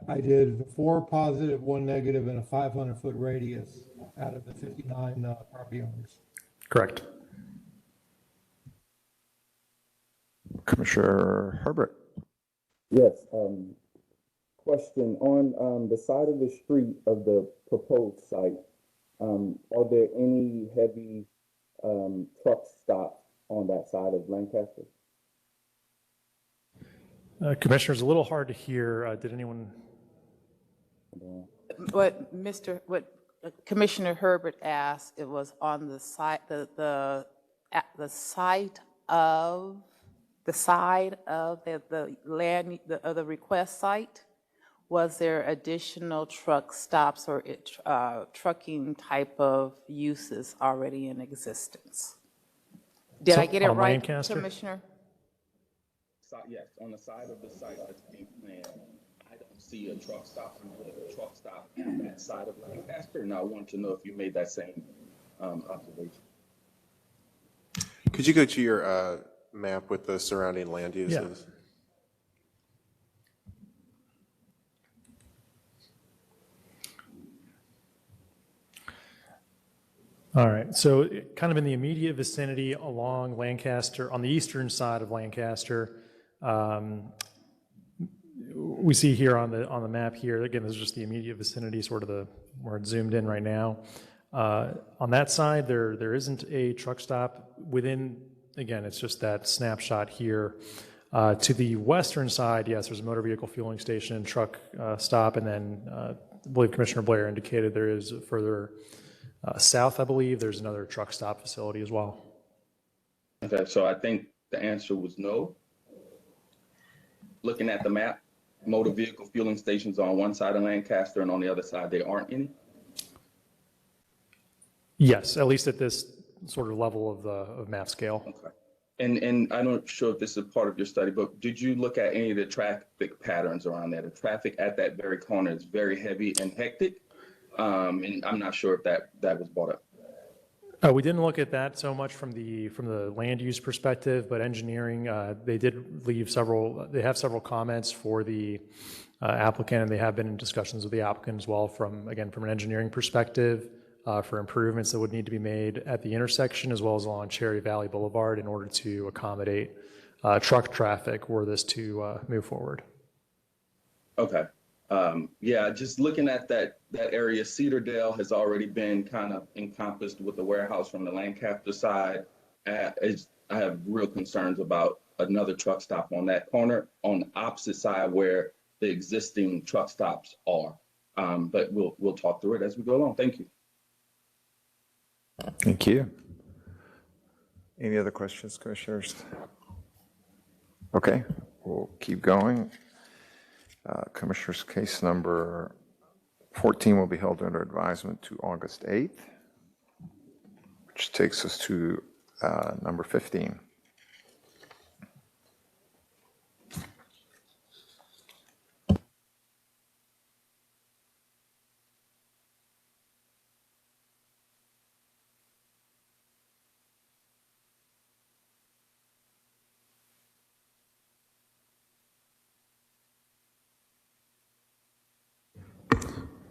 I did 4 positive, 1 negative, and a 500-foot radius out of the 59 property owners. Correct. Commissioner Herbert? Yes, question on the side of the street of the proposed site, are there any heavy truck stops on that side of Lancaster? Commissioner, it's a little hard to hear. Did anyone? What Commissioner Herbert asked, it was on the side, at the site of the side of the land, the request site. Was there additional truck stops or trucking type of uses already in existence? Did I get it right, Commissioner? Yes, on the side of the site that's being planned, I don't see a truck stop at that side of Lancaster, and I want to know if you made that same observation. Could you go to your map with the surrounding land uses? Yeah. All right, so kind of in the immediate vicinity along Lancaster, on the eastern side of Lancaster, we see here on the map here, again, this is just the immediate vicinity, sort of where it's zoomed in right now. On that side, there isn't a truck stop within, again, it's just that snapshot here. To the western side, yes, there's a motor vehicle fueling station and truck stop, and then I believe Commissioner Blair indicated there is further south, I believe, there's another truck stop facility as well. Okay, so I think the answer was no. Looking at the map, motor vehicle fueling stations are on one side of Lancaster, and on the other side, there aren't any? Yes, at least at this sort of level of map scale. Okay. And I'm not sure if this is part of your study, but did you look at any of the traffic patterns around there? The traffic at that very corner is very heavy and hectic. And I'm not sure if that was brought up. We didn't look at that so much from the land use perspective, but engineering, they have several comments for the applicant, and they have been in discussions with the applicant as well from an engineering perspective for improvements that would need to be made at the intersection as well as along Cherry Valley Boulevard in order to accommodate truck traffic were this to move forward. Okay. Yeah, just looking at that area, Cedardale has already been kind of encompassed with the warehouse from the Lancaster side. I have real concerns about another truck stop on that corner on the opposite side where the existing truck stops are. But we'll talk through it as we go along. Thank you. Thank you. Any other questions, commissioners? Okay, we'll keep going. Commissioners, case number 14 will be held under advisement to August 8th, which takes us to number 15.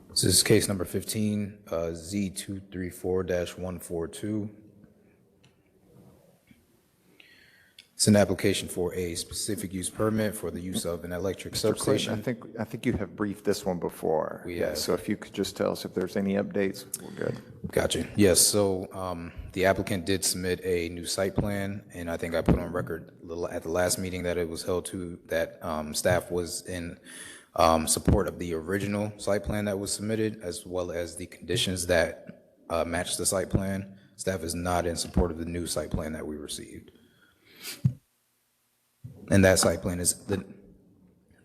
This is case number 15, Z234-142. It's an application for a specific use permit for the use of an electric substation. I think you have briefed this one before. So if you could just tell us if there's any updates, we're good. Gotcha. Yes, so the applicant did submit a new site plan, and I think I put on record at the last meeting that it was held to that staff was in support of the original site plan that was submitted, as well as the conditions that match the site plan. Staff is not in support of the new site plan that we received. And that site plan is, the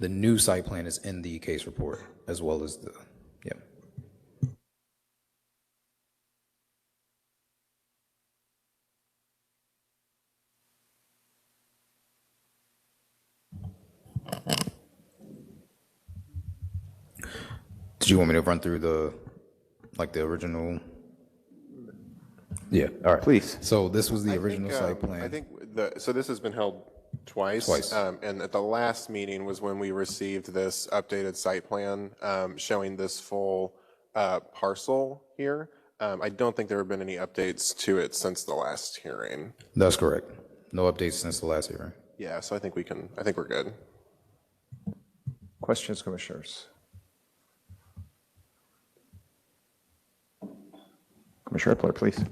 new site plan is in the case report, as well as the, yeah. Did you want me to run through the original? Yeah, all right. Please. So this was the original site plan. I think so this has been held twice. Twice. And at the last meeting was when we received this updated site plan showing this full parcel here. I don't think there have been any updates to it since the last hearing. That's correct. No updates since the last hearing. Yeah, so I think we're good. Questions, commissioners? Commissioner Epler, please.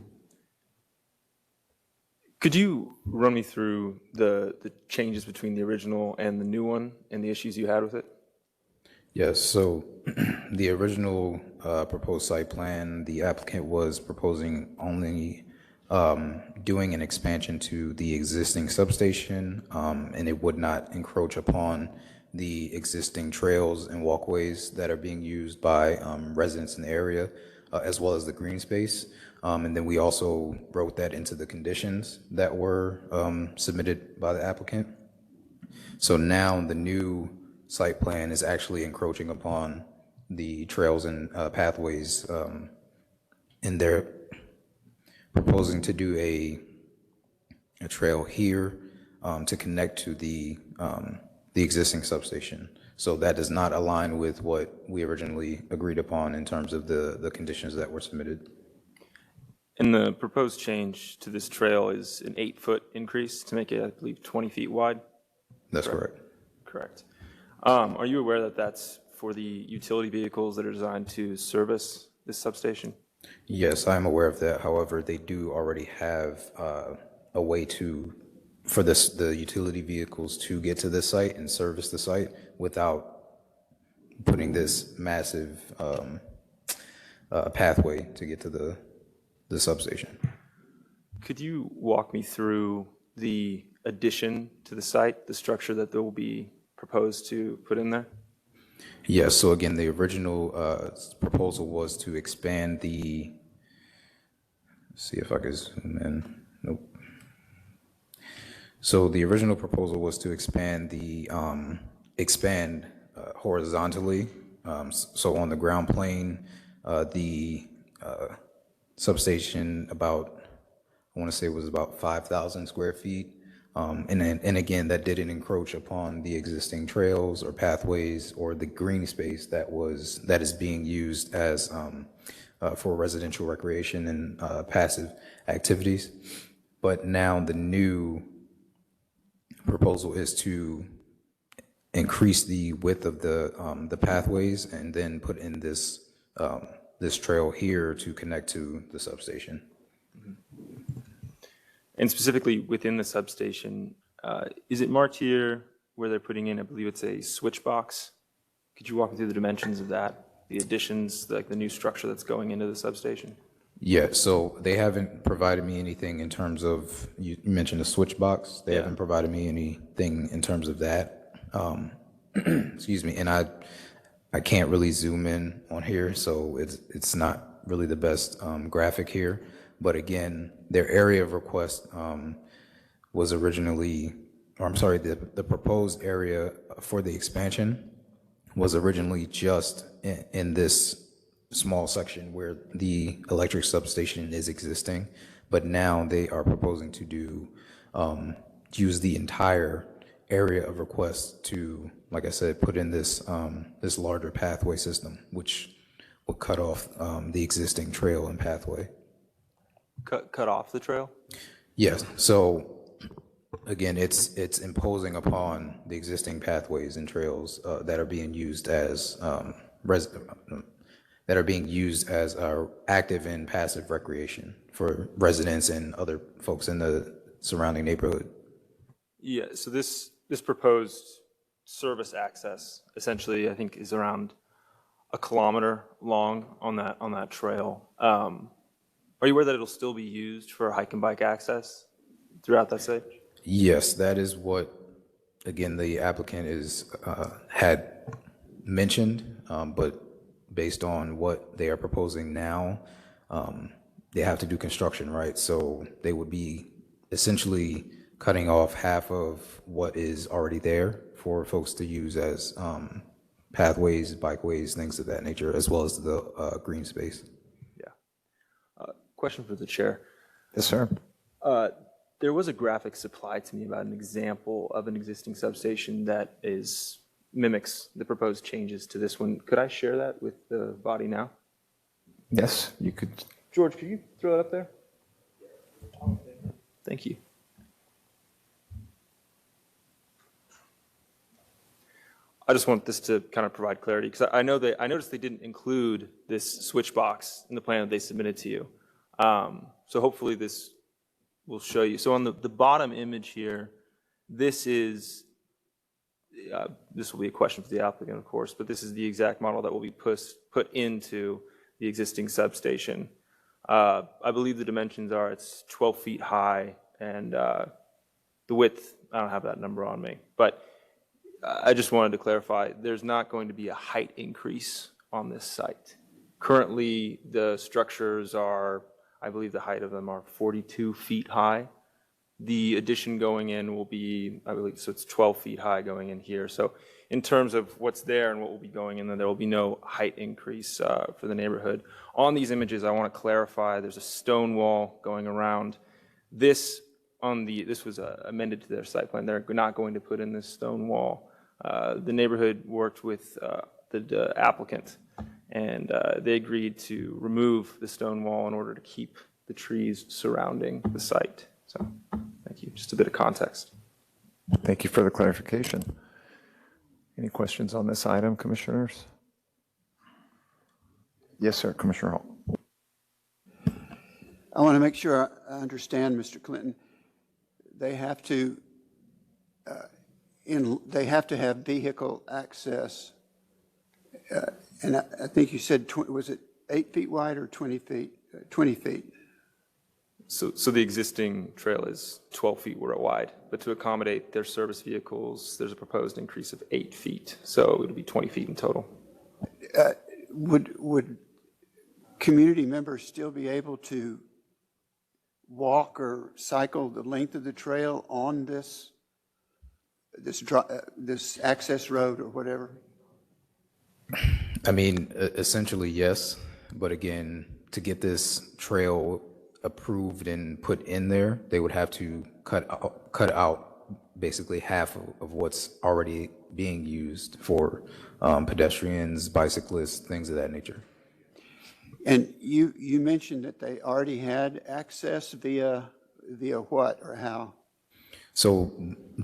Could you run me through the changes between the original and the new one and the issues you had with it? Yes, so the original proposed site plan, the applicant was proposing only doing an expansion to the existing substation, and it would not encroach upon the existing trails and walkways that are being used by residents in the area, as well as the green space. And then we also wrote that into the conditions that were submitted by the applicant. So now the new site plan is actually encroaching upon the trails and pathways, and they're proposing to do a trail here to connect to the existing substation. So that does not align with what we originally agreed upon in terms of the conditions that were submitted. And the proposed change to this trail is an 8-foot increase to make it, I believe, 20 feet wide? That's correct. Correct. Are you aware that that's for the utility vehicles that are designed to service this substation? Yes, I'm aware of that. However, they do already have a way for the utility vehicles to get to the site and service the site without putting this massive pathway to get to the substation. Could you walk me through the addition to the site, the structure that will be proposed to put in there? Yes, so again, the original proposal was to expand the, see if I can zoom in, nope. So the original proposal was to expand horizontally. So on the ground plane, the substation about, I want to say it was about 5,000 square feet. And again, that didn't encroach upon the existing trails or pathways or the green space that is being used as for residential recreation and passive activities. But now the new proposal is to increase the width of the pathways and then put in this trail here to connect to the substation. And specifically within the substation, is it marked here where they're putting in, I believe it's a switch box? Could you walk me through the dimensions of that, the additions, like the new structure that's going into the substation? Yeah, so they haven't provided me anything in terms of, you mentioned a switch box. They haven't provided me anything in terms of that. Excuse me, and I can't really zoom in on here, so it's not really the best graphic here. But again, their area of request was originally, or I'm sorry, the proposed area for the expansion was originally just in this small section where the electric substation is existing. But now they are proposing to do, use the entire area of request to, like I said, put in this this larger pathway system, which will cut off the existing trail and pathway. Cut off the trail? Yes. So again, it's imposing upon the existing pathways and trails that are being used as active and passive recreation for residents and other folks in the surrounding neighborhood. Yeah, so this proposed service access essentially, I think, is around 1 kilometer long on that trail. Are you aware that it'll still be used for hike and bike access throughout that site? Yes, that is what, again, the applicant had mentioned, but based on what they are proposing now, they have to do construction, right? So they would be essentially cutting off half of what is already there for folks to use as pathways, bikeways, things of that nature, as well as the green space. Question for the chair. Yes, sir. There was a graphic supplied to me about an example of an existing substation that mimics the proposed changes to this one. Could I share that with the body now? Yes, you could. George, could you throw it up there? Thank you. I just want this to kind of provide clarity, because I noticed they didn't include this switch box in the plan that they submitted to you. So hopefully this will show you. So on the bottom image here, this will be a question for the applicant, of course, but this is the exact model that will be put into the existing substation. I believe the dimensions are, it's 12 feet high, and the width, I don't have that number on me, but I just wanted to clarify, there's not going to be a height increase on this site. Currently, the structures are, I believe the height of them are 42 feet high. The addition going in will be, I believe, so it's 12 feet high going in here. So in terms of what's there and what will be going in there will be no height increase for the neighborhood. On these images, I want to clarify, there's a stone wall going around. This was amended to their site plan. They're not going to put in this stone wall. The neighborhood worked with the applicant, and they agreed to remove the stone wall in order to keep the trees surrounding the site. So, thank you. Just a bit of context. Thank you for the clarification. Any questions on this item, commissioners? Yes, sir, Commissioner Hall. I want to make sure I understand, Mr. Clinton. They have to have vehicle access, and I think you said, was it 8 feet wide or 20 feet? 20 feet. So the existing trail is 12 feet wide, but to accommodate their service vehicles, there's a proposed increase of 8 feet. So it would be 20 feet in total. Would community members still be able to walk or cycle the length of the trail on this access road or whatever? I mean, essentially, yes. But again, to get this trail approved and put in there, they would have to cut out basically half of what's already being used for pedestrians, bicyclists, things of that nature. And you mentioned that they already had access via what or how? So,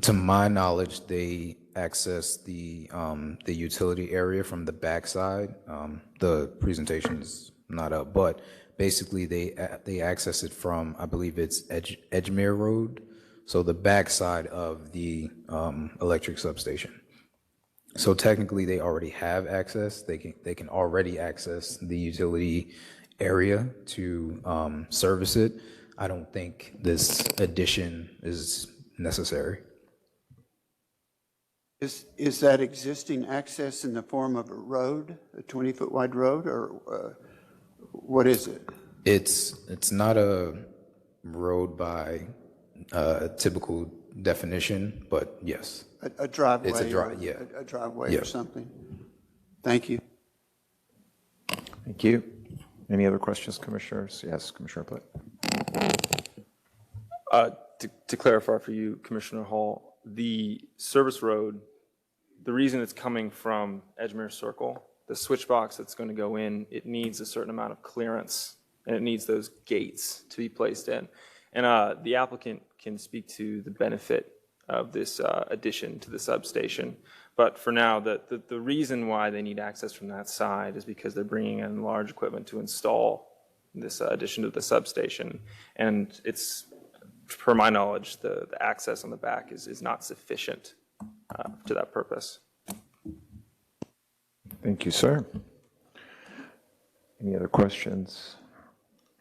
to my knowledge, they access the utility area from the backside. The presentation is not up, but basically they access it from, I believe it's Edgemere Road, so the backside of the electric substation. So technically, they already have access. They can already access the utility area to service it. I don't think this addition is necessary. Is that existing access in the form of a road, a 20-foot wide road, or what is it? It's not a road by typical definition, but yes. A driveway? It's a a driveway Yeah. or something? Thank you. Thank you. Any other questions, commissioners? Yes, Commissioner Plitt. To clarify for you, Commissioner Hall, the service road, the reason it's coming from Edgemere Circle, the switch box that's going to go in, it needs a certain amount of clearance, and it needs those gates to be placed in. And the applicant can speak to the benefit of this addition to the substation. But for now, the reason why they need access from that side is because they're bringing in large equipment to install this addition to the substation. And it's, per my knowledge, the access on the back is not sufficient to that purpose. Thank you, sir. Any other questions?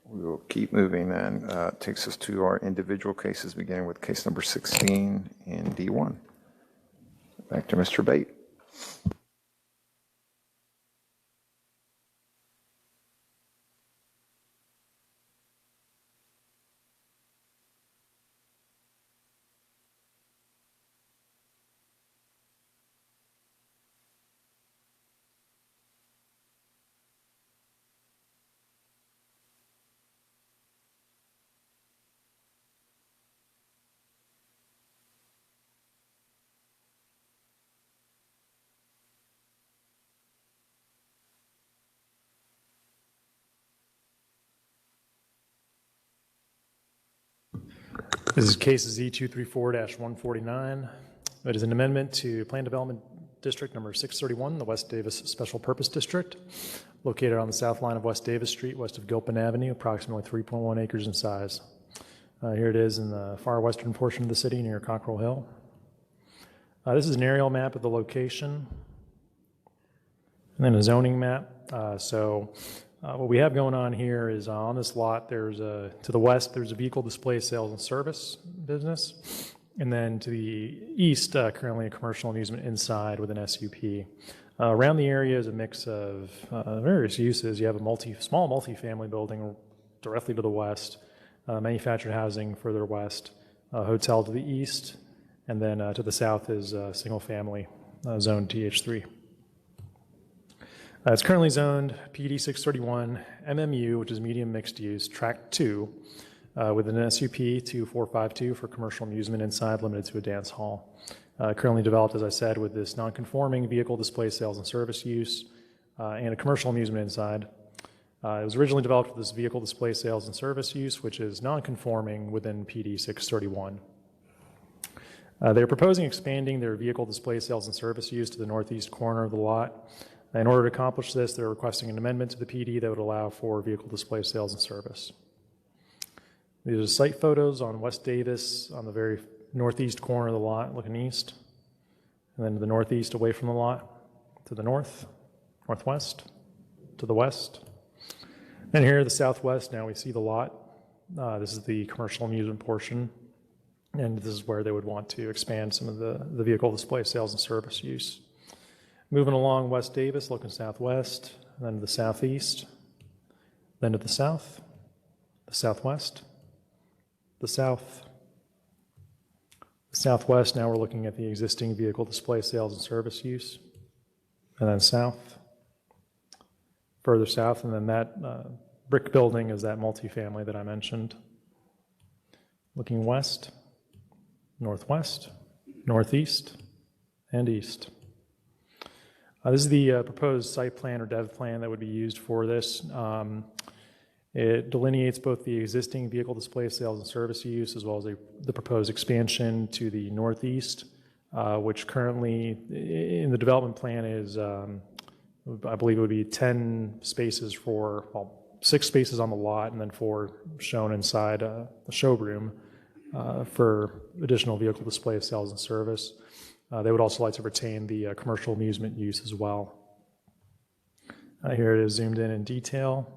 We will keep moving then. Takes us to our individual cases, beginning with case number 16 in D1. Back to Mr. Bate. This is case Z234-149. It is an amendment to Plan Development District number 631, the West Davis Special Purpose District, located on the south line of West Davis Street, west of Gilpin Avenue, approximately 3.1 acres in size. Here it is in the far western portion of the city near Cockrell Hill. This is an aerial map of the location, and then a zoning map. What we have going on here is on this lot, there's to the west, there's a vehicle display sales and service business. And then to the east, currently a commercial amusement inside with an SUP. Around the area is a mix of various uses. You have a small multifamily building directly to the west, manufactured housing further west, a hotel to the east, and then to the south is single family, zone TH3. It's currently zoned PD 631 MMU, which is medium mixed use, tract 2, with an SUP 2452 for commercial amusement inside, limited to a dance hall. Currently developed, as I said, with this non-conforming vehicle display sales and service use and a commercial amusement inside. It was originally developed with this vehicle display sales and service use, which is non-conforming within PD 631. They're proposing expanding their vehicle display sales and service use to the northeast corner of the lot. In order to accomplish this, they're requesting an amendment to the PD that would allow for vehicle display sales and service. These are site photos on West Davis on the very northeast corner of the lot, looking east, and then to the northeast away from the lot, to the north, northwest, to the west. And here, the southwest, now we see the lot. This is the commercial amusement portion, and this is where they would want to expand some of the vehicle display sales and service use. Moving along West Davis, looking southwest, then to the southeast, then to the south, the southwest, the south, the southwest. Now we're looking at the existing vehicle display sales and service use, and then south, further south, and then that brick building is that multifamily that I mentioned. Looking west, northwest, northeast, and east. This is the proposed site plan or dev plan that would be used for this. It delineates both the existing vehicle display sales and service use as well as the proposed expansion to the northeast, which currently in the development plan is, I believe it would be 10 spaces for, well, 6 spaces on the lot and then 4 shown inside the showroom for additional vehicle display sales and service. They would also like to retain the commercial amusement use as well. Here it is zoomed in detail.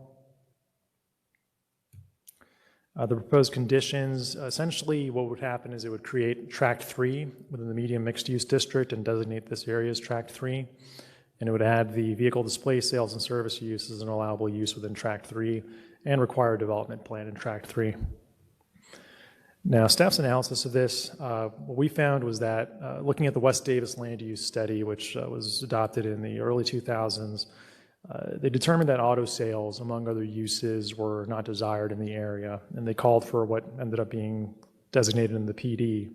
The proposed conditions, essentially what would happen is it would create tract 3 within the medium mixed use district and designate this area as tract 3. And it would add the vehicle display sales and service use as an allowable use within tract 3 and require a development plan in tract 3. Now, staff's analysis of this, what we found was that looking at the West Davis land use study, which was adopted in the early 2000s, they determined that auto sales, among other uses, were not desired in the area, and they called for what ended up being designated in the PD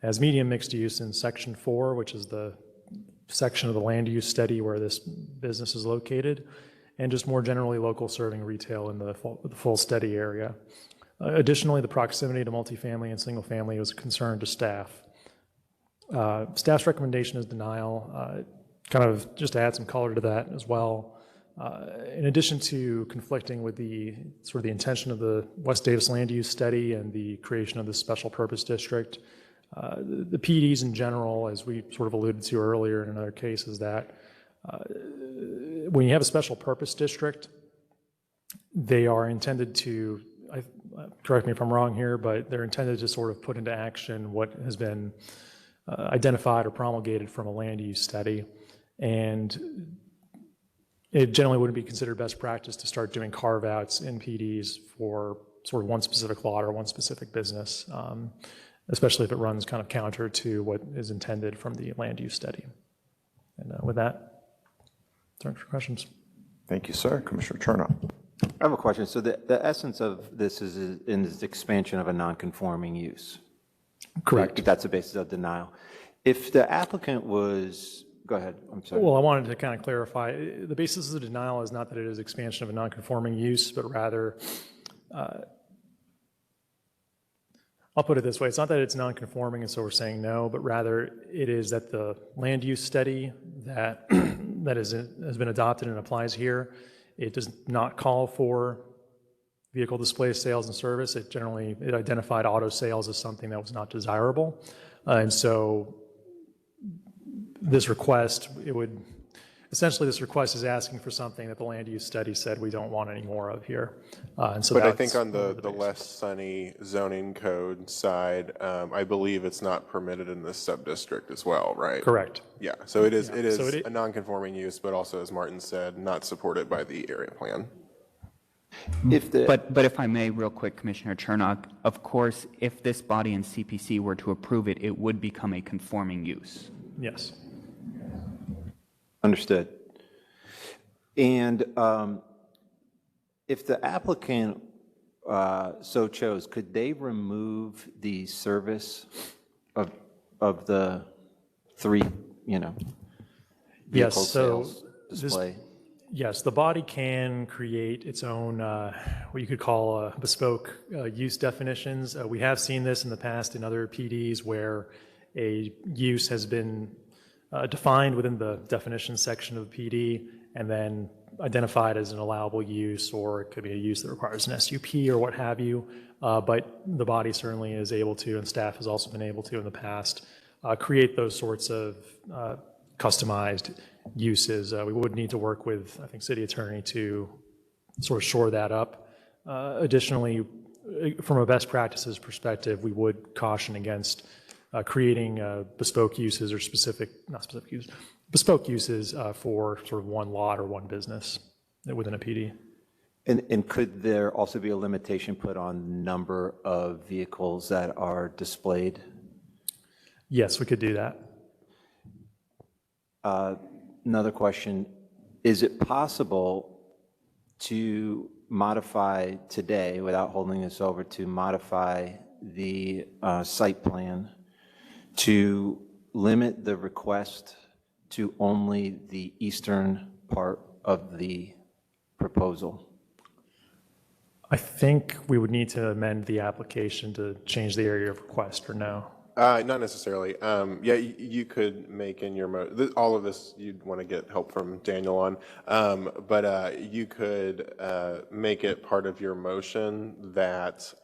as medium mixed use in Section 4, which is the section of the land use study where this business is located, and just more generally local serving retail in the full study area. Additionally, the proximity to multifamily and single family was a concern to staff. Staff's recommendation is denial. Kind of just to add some color to that as well. In addition to conflicting with the sort of the intention of the West Davis land use study and the creation of the special purpose district, the PDs in general, as we sort of alluded to earlier in another case, is that when you have a special purpose district, they are intended to, correct me if I'm wrong here, but they're intended to sort of put into action what has been identified or promulgated from a land use study. And it generally wouldn't be considered best practice to start doing carve-outs in PDs for sort of one specific lot or one specific business, especially if it runs kind of counter to what is intended from the land use study. And with that, turn for questions. Thank you, sir. Commissioner Chernow. I have a question. So the essence of this is in this expansion of a non-conforming use. Correct. That's the basis of denial. If the applicant was, go ahead, I'm sorry. Well, I wanted to kind of clarify. The basis of the denial is not that it is expansion of a non-conforming use, but rather, I'll put it this way. It's not that it's non-conforming and so we're saying no, but rather it is that the land use study that, has been adopted and applies here, it does not call for vehicle display sales and service. It identified auto sales as something that was not desirable. And so this request, essentially this request is asking for something that the land use study said we don't want any more of here. And so but I think on the less sunny zoning code side, I believe it's not permitted in this sub-district as well, right? Correct. Yeah, so it is, So a non-conforming use, but also, as Martin said, not supported by the area plan. But if I may, real quick, Commissioner Chernock, of course, if this body and CPC were to approve it, it would become a conforming use. Yes. Understood. And if the applicant so chose, could they remove the service of the three, vehicle Yes, so sales display? Yes, the body can create its own, what you could call bespoke use definitions. We have seen this in the past in other PDs where a use has been defined within the definition section of the PD and then identified as an allowable use, or it could be a use that requires an SUP or what have you. But the body certainly is able to, and staff has also been able to in the past, create those sorts of customized uses. We would need to work with, I think, city attorney to sort of shore that up. Additionally, from a best practices perspective, we would caution against creating bespoke uses or bespoke uses for sort of one lot or one business within a PD. And could there also be a limitation put on number of vehicles that are displayed? Yes, we could do that. Another question, is it possible to modify today, without holding this over, to modify the site plan to limit the request to only the eastern part of the proposal? I think we would need to amend the application to change the area of request, or no? Not necessarily. Yeah, you could make in your, all of this you'd want to get help from Daniel on, but you could make it part of your motion that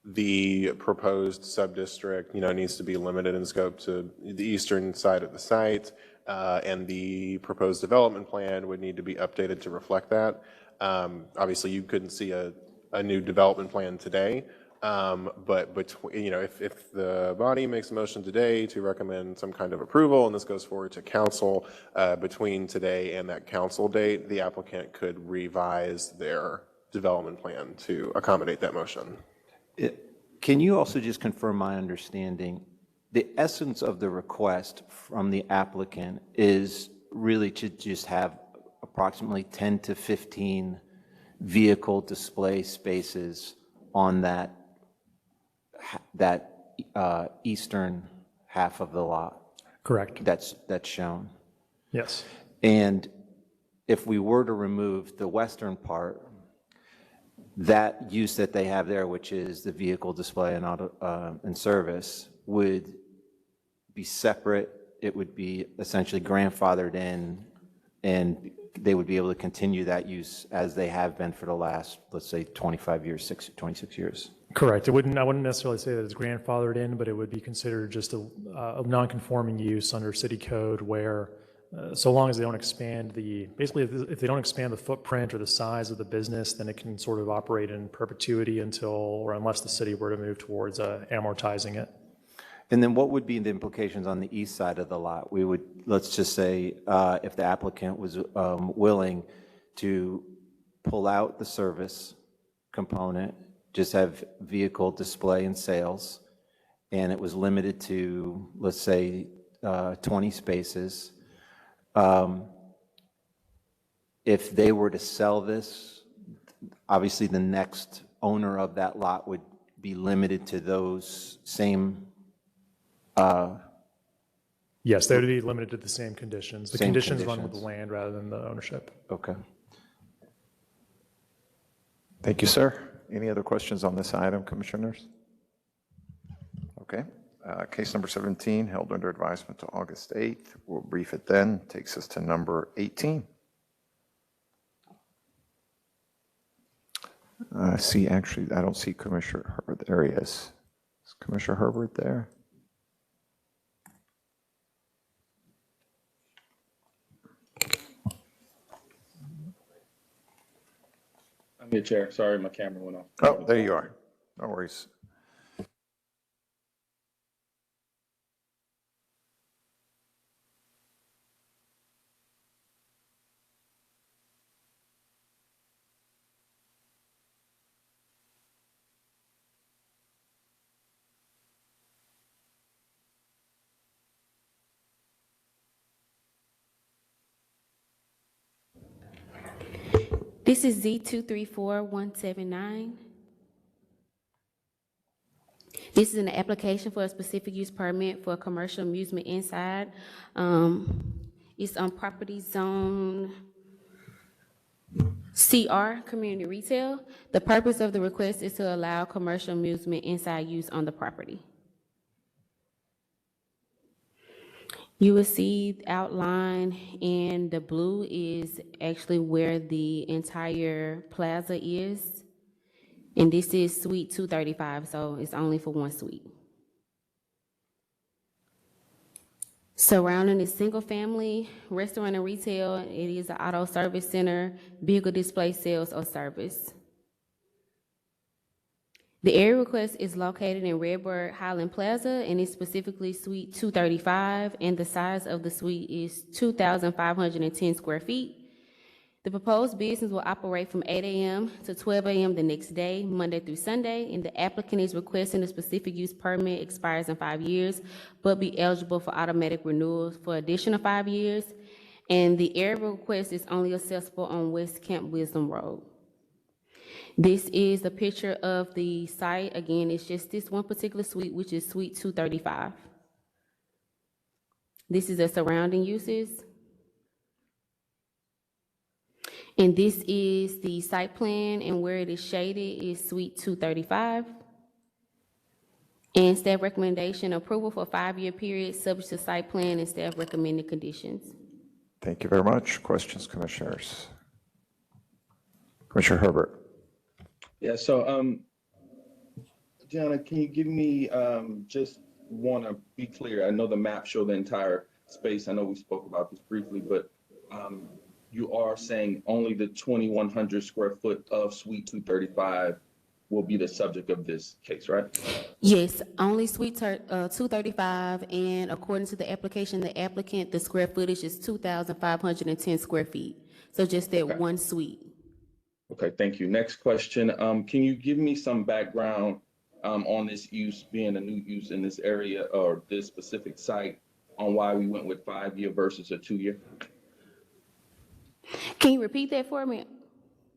the proposed sub-district, needs to be limited in scope to the eastern side of the site, and the proposed development plan would need to be updated to reflect that. Obviously, you couldn't see a new development plan today, but if the body makes a motion today to recommend some kind of approval, and this goes forward to council, between today and that council date, the applicant could revise their development plan to accommodate that motion. Can you also just confirm my understanding? The essence of the request from the applicant is really to just have approximately 10 to 15 vehicle display spaces on that eastern half of the lot. Correct. That's shown. Yes. And if we were to remove the western part, that use that they have there, which is the vehicle display and auto and service, would be separate. It would be essentially grandfathered in, and they would be able to continue that use as they have been for the last, let's say, 25 years, 26 years. Correct. I wouldn't necessarily say that it's grandfathered in, but it would be considered just a non-conforming use under city code where, so long as they don't expand basically if they don't expand the footprint or the size of the business, then it can sort of operate in perpetuity or unless the city were to move towards amortizing it. And then what would be the implications on the east side of the lot? We would, let's just say, if the applicant was willing to pull out the service component, just have vehicle display and sales, and it was limited to, let's say, 20 spaces. If they were to sell this, obviously the next owner of that lot would be limited to those same. Yes, they would be limited to the same conditions. The Same conditions run with conditions. the land rather than the ownership. Okay. Thank you, sir. Any other questions on this item, commissioners? Okay. Case number 17, held under advisement to August 8th. We'll brief it then. Takes us to number 18. I don't see Commissioner Herbert. There he is. Is Commissioner Herbert there? I'm here, Chair. Sorry, my camera went off. Oh, there you are. No worries. This is Z234179. This is an application for a specific use permit for a commercial amusement inside. It's on property zone CR, community retail. The purpose of the request is to allow commercial amusement inside use on the property. You will see outlined in the blue is actually where the entire plaza is. And this is suite 235, so it's only for one suite. Surrounding is single family, restaurant and retail. It is an auto service center, vehicle display sales or service. The area request is located in Redbird Highland Plaza and is specifically suite 235, and the size of the suite is 2,510 square feet. The proposed business will operate from 8 a.m. to 12 a.m. the next day, Monday through Sunday, and the applicant is requesting a specific use permit expires in 5 years, but be eligible for automatic renewals for additional 5 years. And the area request is only accessible on West Camp Wisdom Road. This is a picture of the site. Again, it's just this one particular suite, which is suite 235. This is the surrounding uses. And this is the site plan, and where it is shaded is suite 235. And staff recommendation approval for a 5-year period subject to site plan and staff recommended conditions. Thank you very much. Questions, commissioners? Commissioner Herbert. Yeah, so, Gianna, can you give me, just want to be clear, I know the map show the entire space. I know we spoke about this briefly, but you are saying only the 2,100 square foot of suite 235 will be the subject of this case, right? Yes, only suite 235, and according to the application, the applicant, the square footage is 2,510 square feet. So just that one suite. Okay, thank you. Next question. Can you give me some background on this use being a new use in this area or this specific site on why we went with 5-year versus a 2-year? Can you repeat that for me?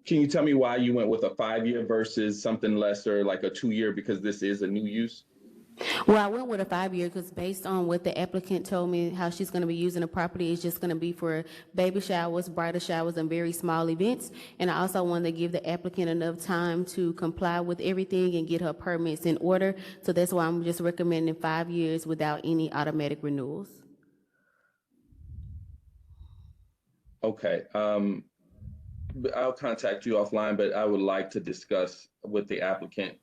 Can you tell me why you went with a 5-year versus something lesser like a 2-year, because this is a new use? Well, I went with a 5-year because based on what the applicant told me, how she's going to be using the property, it's just going to be for baby showers, bridal showers, and very small events. And I also wanted to give the applicant enough time to comply with everything and get her permits in order. So that's why I'm just recommending 5 years without any automatic renewals. Okay. I'll contact you offline, but I would like to discuss with the applicant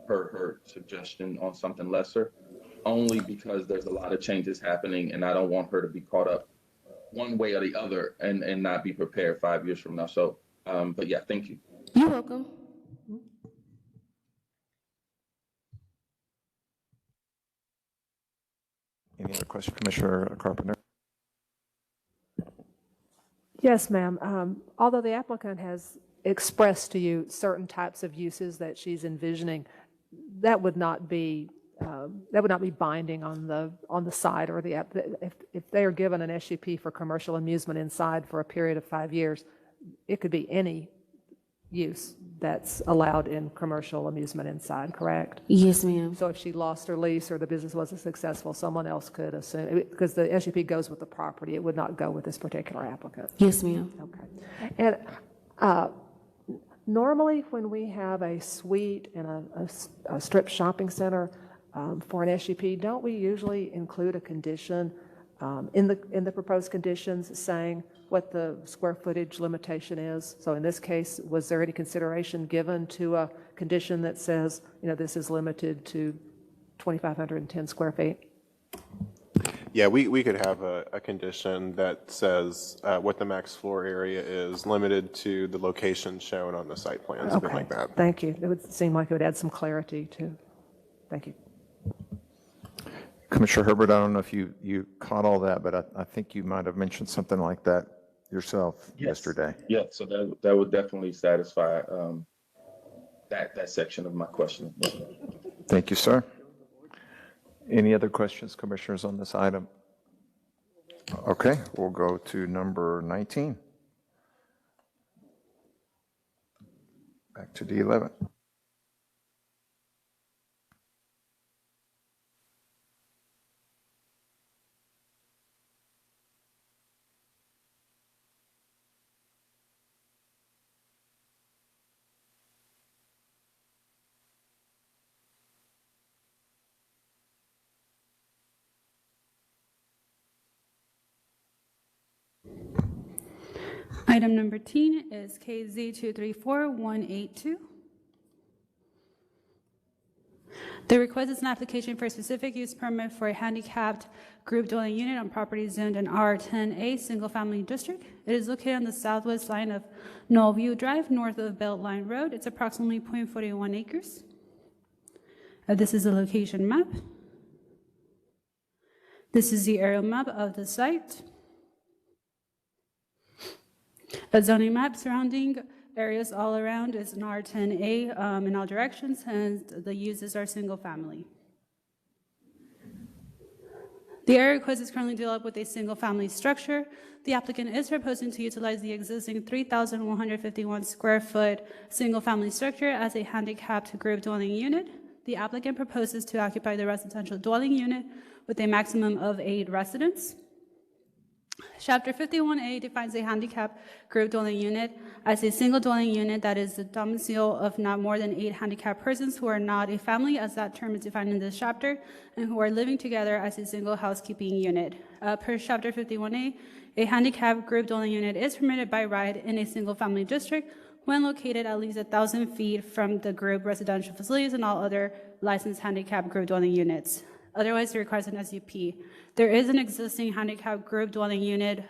her suggestion on something lesser, only because there's a lot of changes happening and I don't want her to be caught up one way or the other and not be prepared 5 years from now. So, but yeah, thank you. You're welcome. Any other question, Commissioner Carpenter? Yes, ma'am. Although the applicant has expressed to you certain types of uses that she's envisioning, that would not be binding on the site or the app. If they are given an SUP for commercial amusement inside for a period of 5 years, it could be any use that's allowed in commercial amusement inside, correct? Yes, ma'am. So if she lost her lease or the business wasn't successful, someone else could assume, because the SUP goes with the property, it would not go with this particular applicant. Yes, ma'am. Okay. And normally when we have a suite in a strip shopping center, For an SUP, don't we usually include a condition in the proposed conditions saying what the square footage limitation is? So in this case, was there any consideration given to a condition that says, this is limited to 2,510 square feet? Yeah, we could have a condition that says what the max floor area is, limited to the location shown on the site plan, something like that. Thank you. It would seem like it would add some clarity too. Thank you. Commissioner Herbert, I don't know if you caught all that, but I think you might have mentioned something like that yourself yesterday. Yeah, so that would definitely satisfy that section of my question. Thank you, sir. Any other questions, commissioners, on this item? Okay, we'll go to number 19. Back to D11. Item number 10 is KZ 234182. The request is an application for a specific use permit for a handicapped group dwelling unit on property zoned in R10A Single Family District. It is located on the southwest line of Knollview Drive, north of Beltline Road. It's approximately 0.41 acres. This is the location map. This is the aerial map of the site. A zoning map surrounding areas all around is an R10A in all directions, and the uses are single family. The area request is currently developed with a single family structure. The applicant is proposing to utilize the existing 3,151 square foot single family structure as a handicapped group dwelling unit. The applicant proposes to occupy the residential dwelling unit with a maximum of 8 residents. Chapter 51A defines a handicapped group dwelling unit as a single dwelling unit that is the domicile of not more than 8 handicapped persons who are not a family, as that term is defined in this chapter, and who are living together as a single housekeeping unit. Per Chapter 51A, a handicapped group dwelling unit is permitted by right in a single family district when located at least 1,000 feet from the group residential facilities and all other licensed handicapped group dwelling units. Otherwise, it requires an SUP. There is an existing handicapped group dwelling unit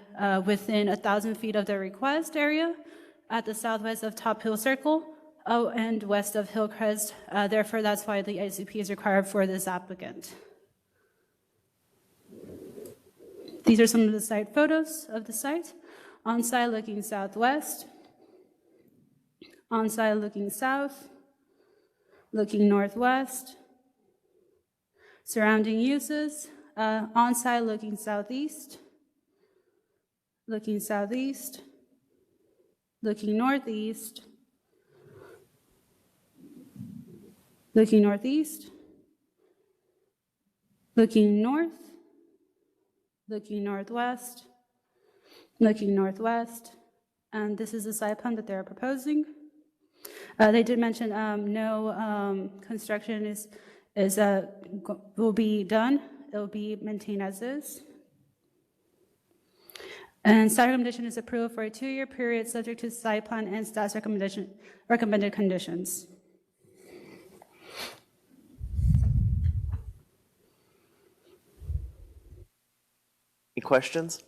within 1,000 feet of the request area at the southwest of Top Hill Circle and west of Hillcrest. Therefore, that's why the SUP is required for this applicant. These are some of the site photos of the site. On-site looking southwest, on-site looking south, looking northwest. Surrounding uses, on-site looking southeast, looking southeast, looking northeast, looking northeast, looking north, looking northwest, looking northwest, and this is the site plan that they're proposing. They did mention no construction will be done. It will be maintained as is. And site recommendation is approved for a 2-year period subject to site plan and staff's recommended conditions. Any questions?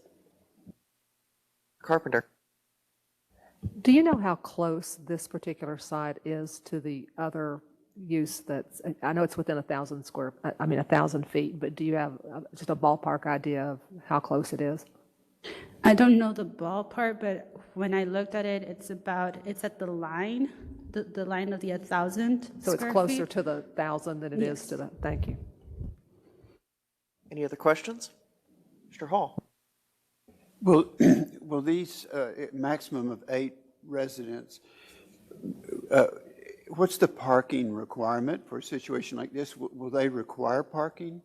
Carpenter. Do you know how close this particular site is to the other use that's, I know it's within 1,000 feet, but do you have just a ballpark idea of how close it is? I don't know the ballpark, but when I looked at it, it's at the line, the line of the 1,000 So it's closer to the 1,000 than it is to the, thank you. Any other questions? Mr. Hall. Will these maximum of 8 residents, what's the parking requirement for a situation like this? Will they require parking?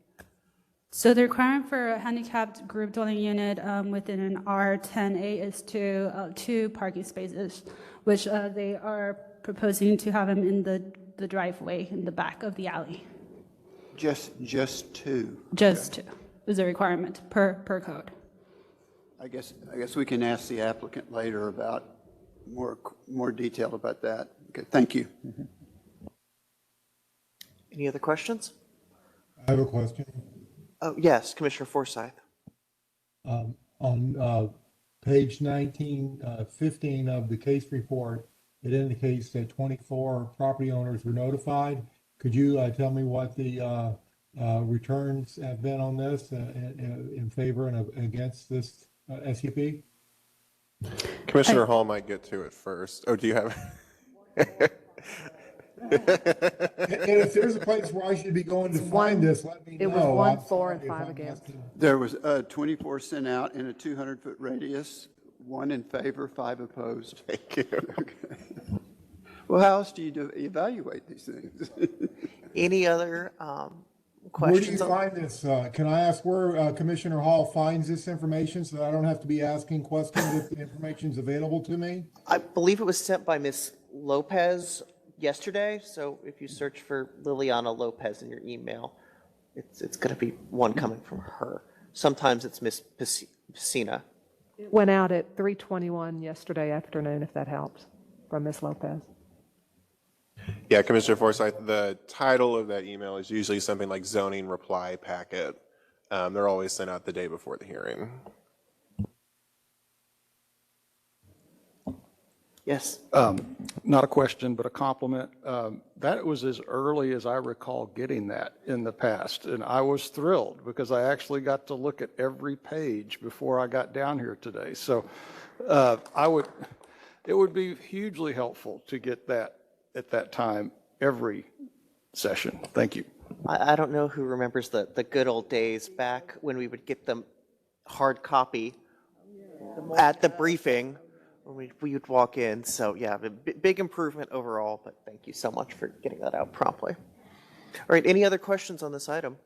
So the requirement for a handicapped group dwelling unit within an R10A is 2 parking spaces, which they are proposing to have them in the driveway in the back of the alley. Just two. Just two is a requirement per code. I guess we can ask the applicant later about more detail about that. Okay, thank you. Any other questions? I have a question. Oh, yes, Commissioner Forsyth. On page 15 of the case report, it indicates that 24 property owners were notified. Could you tell me what the returns have been on this in favor and against this SUP? Commissioner Hall might get to it first. Oh, do you have? And if there's a place where I should be going to find this, let me know. It was 1 for and 5 against. There was 24 sent out in a 200-foot radius, 1 in favor, 5 opposed. Thank you. Okay. Well, how else do you evaluate these things? Any other Where do you questions? find this? Can I ask where Commissioner Hall finds this information so that I don't have to be asking questions if the information's available to me? I believe it was sent by Ms. Lopez yesterday, so if you search for Liliana Lopez in your email, it's going to be one coming from her. Sometimes it's Ms. Piscina. It went out at 3:21 yesterday afternoon, if that helps, from Ms. Lopez. Yeah, Commissioner Forsyth, the title of that email is usually something like zoning reply packet. They're always sent out the day before the hearing. Yes. Not a question, but a compliment. That was as early as I recall getting that in the past, and I was thrilled because I actually got to look at every page before I got down here today. So it would be hugely helpful to get that at that time every session. Thank you. I don't know who remembers the good old days back when we would get them hard copy at the briefing when we would walk in. So yeah, big improvement overall, but thank you so much for getting that out promptly. All right, any other questions on this item?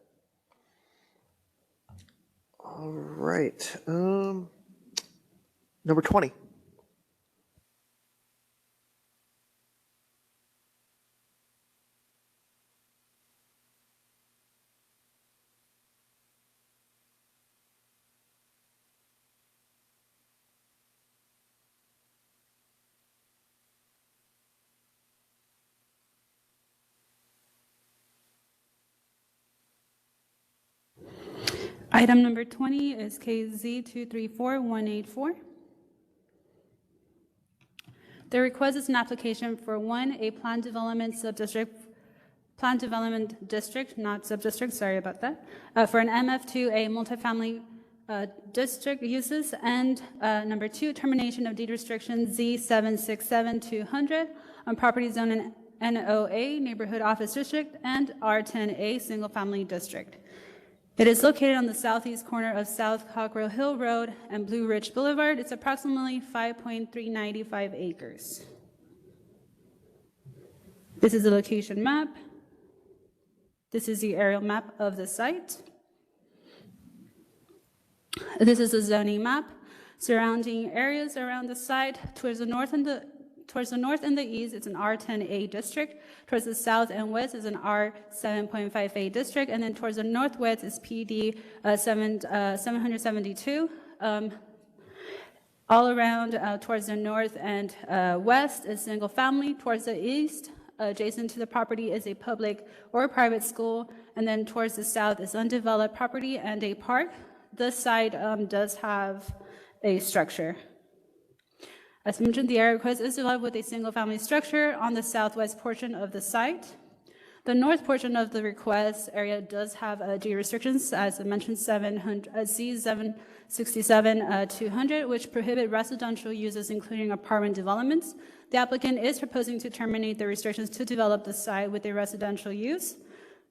All right, number 20. Item number 20 is KZ 234184. The request is an application for a plan development district, not subdistrict, sorry about that, for an MF2A multifamily district uses, and number 2, termination of deed restriction Z767200 on property zone in NOA, Neighborhood Office District, and R10A, Single Family District. It is located on the southeast corner of South Cockrell Hill Road and Blue Ridge Boulevard. It's approximately 5.395 acres. This is the location map. This is the aerial map of the site. This is the zoning map. Surrounding areas around the site, towards the north and the east, it's an R10A district. Towards the south and west is an R7.5A district. And then towards the northwest is PD 772. All around towards the north and west is single family. Towards the east, adjacent to the property, is a public or private school. And then towards the south is undeveloped property and a park. This site does have a structure. As mentioned, the area request is developed with a single-family structure on the southwest portion of the site. The north portion of the request area does have deed restrictions, as I mentioned, Z767-200, which prohibit residential uses, including apartment developments. The applicant is proposing to terminate the restrictions to develop the site with a residential use.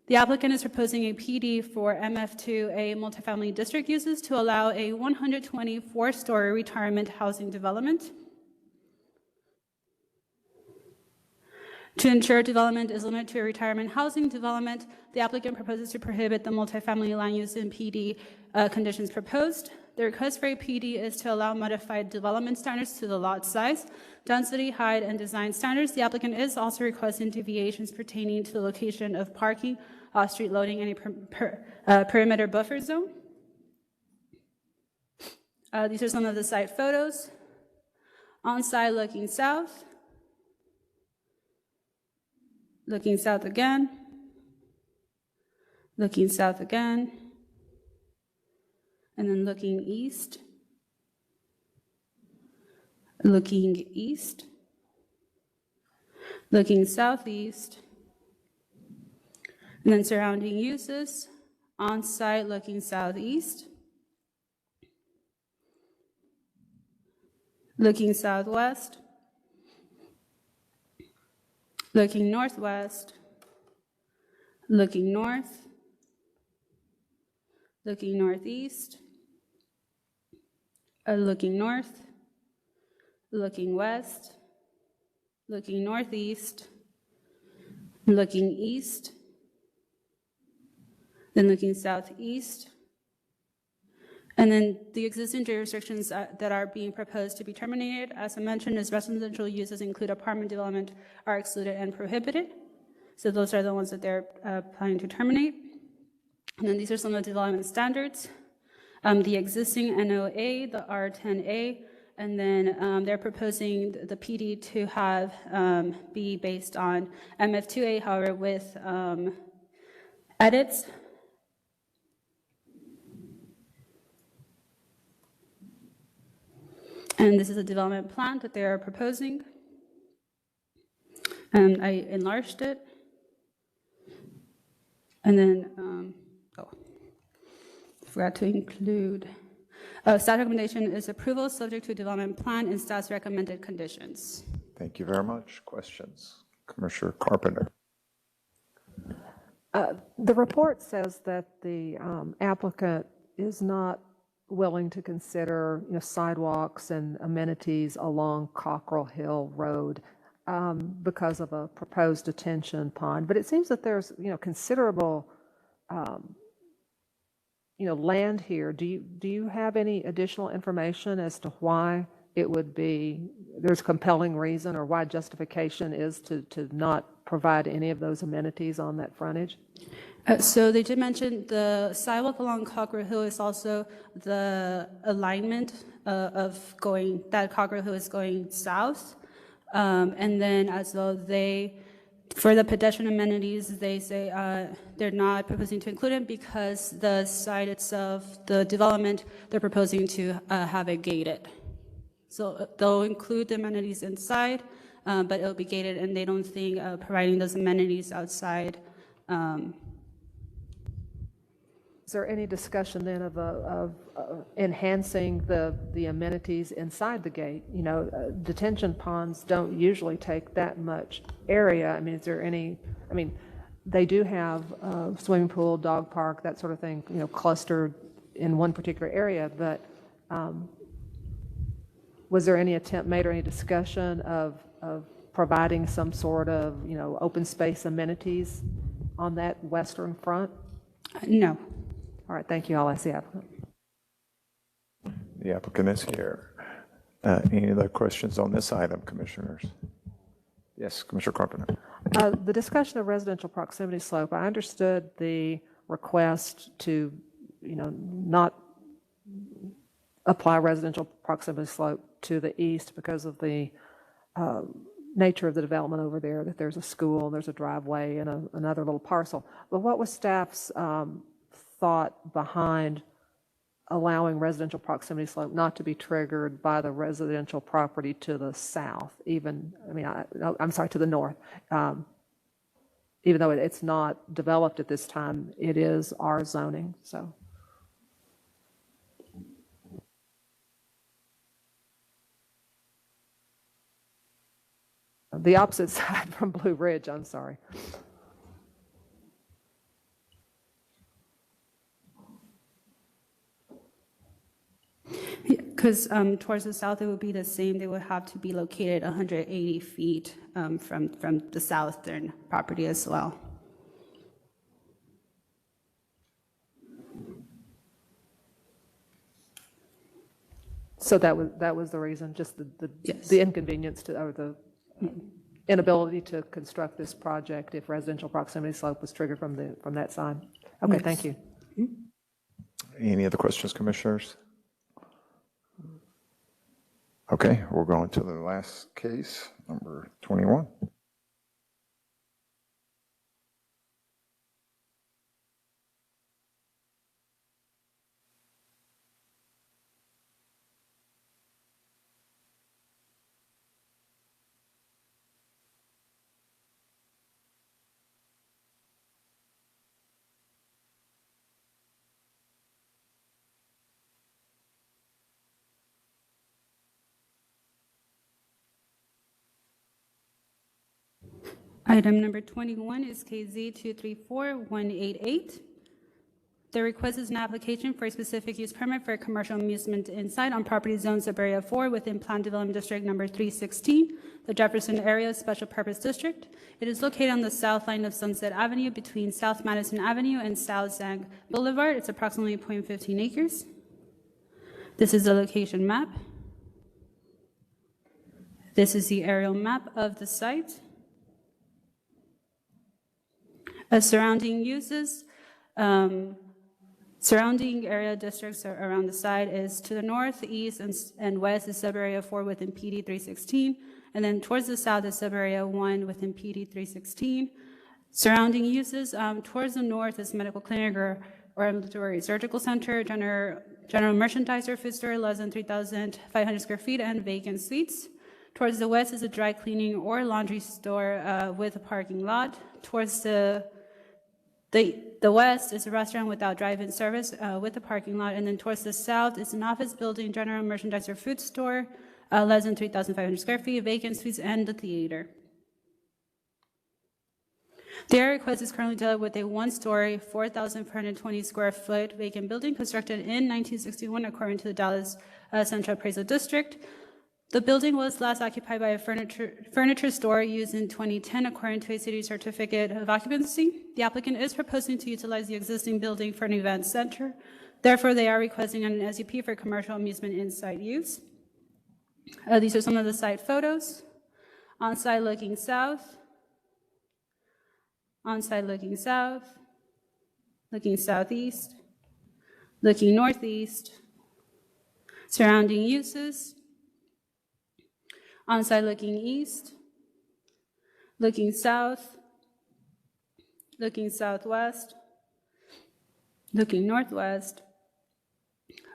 The applicant is proposing a PD for MF2A multifamily district uses to allow a 124-story retirement housing development. To ensure development is limited to a retirement housing development, the applicant proposes to prohibit the multifamily land use in PD conditions proposed. The request for a PD is to allow modified development standards to the lot size, density, height, and design standards. The applicant is also requesting deviations pertaining to the location of parking off-street loading, any perimeter buffer zone. These are some of the site photos. On-site looking south again, looking south again, and then looking east, looking east, looking southeast, and then surrounding uses, on-site looking southeast, looking southwest, looking northwest, looking north, looking northeast, looking north, looking west, looking northeast, looking east, then looking southeast, and then the existing jurisdictions that are being proposed to be terminated, as I mentioned, as residential uses include apartment development, are excluded and prohibited. So those are the ones that they're planning to terminate. And then these are some of the development standards. The existing NOA, the R10A, and then they're proposing the PD to have be based on MF2A, however, with edits. And this is a development plan that they are proposing. And I enlarged it. And then, forgot to include, staff recommendation is approval subject to development plan and staff's recommended conditions. Thank you very much. Questions? Commissioner Carpenter. The report says that the applicant is not willing to consider, sidewalks and amenities along Cockrell Hill Road because of a proposed detention pond. But it seems that there's, considerable, land here. Do you have any additional information as to why it would be, there's compelling reason or why justification is to not provide any of those amenities on that frontage? So they did mention the sidewalk along Cockrell Hill is also the alignment of going, that Cockrell Hill is going south. And then as well, for the pedestrian amenities, they say they're not proposing to include it because the site itself, the development, they're proposing to have it gated. So they'll include the amenities inside, but it'll be gated, and they don't think providing those amenities outside. Is there any discussion then of enhancing the amenities inside the gate? Detention ponds don't usually take that much area. I mean, is there any, they do have a swimming pool, dog park, that sort of thing, clustered in one particular area, but was there any attempt made or any discussion of providing some sort of, open space amenities on that western front? No. All right, thank you. I'll ask the applicant. The applicant is here. Any other questions on this item, commissioners? Yes, Commissioner Carpenter. The discussion of residential proximity slope, I understood the request to, not apply residential proximity slope to the east because of the nature of the development over there, that there's a school, there's a driveway, and another little parcel. But what was staff's thought behind allowing residential proximity slope not to be triggered by the residential property to the south, even, I'm sorry, to the north? Even though it's not developed at this time, it is our zoning, so. The opposite side from Blue Ridge, I'm sorry. Because towards the south, it would be the same. They would have to be located 180 feet from the southern property as well. So that was the reason, just the inconvenience to, or the inability to construct this project if residential proximity slope was triggered from that side. Okay, Yes. thank you. Any other questions, commissioners? Okay, we're going to the last case, number 21. Item number 21 is KZ 234188. The request is an application for a specific use permit for a commercial amusement inside on property zone sub-area 4 within Plan Development District number 316, the Jefferson Area Special Purpose District. It is located on the south line of Sunset Avenue between South Madison Avenue and South Zang Boulevard. It's approximately 0.15 acres. This is the location map. This is the aerial map of the site. Surrounding uses, surrounding area districts around the site is to the north, east, and west is sub-area 4 within PD 316, and then towards the south is sub-area 1 within PD 316. Surrounding uses, towards the north is medical clinic or ambulatory surgical center, general merchandise or food store less than 3,500 square feet and vacant suites. Towards the west is a dry cleaning or laundry store with a parking lot. Towards the west is a restaurant without drive-in service with a parking lot, and then towards the south is an office building, general merchandise or food store, less than 3,500 square feet, vacant suites, and the theater. The area request is currently dealt with a one-story, 4,420 square foot vacant building constructed in 1961 according to the Dallas Central Appraisal District. The building was last occupied by a furniture store used in 2010 according to a city certificate of occupancy. The applicant is proposing to utilize the existing building for an event center. Therefore, they are requesting an SUP for commercial amusement inside use. These are some of the site photos. On-site looking south. On-site looking south. Looking southeast. Looking northeast. Surrounding uses. On-site looking east, looking south, looking southwest, looking northwest,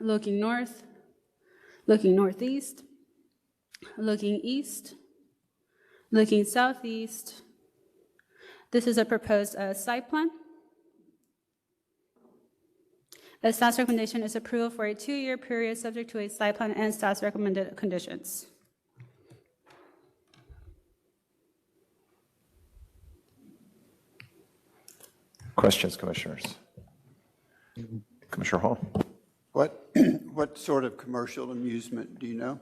looking north, looking northeast, looking east, looking southeast. This is a proposed site plan. The staff's recommendation is approval for a 2-year period subject to a site plan and staff's recommended conditions. Questions, commissioners? Commissioner Hall? What sort of commercial amusement, do you know?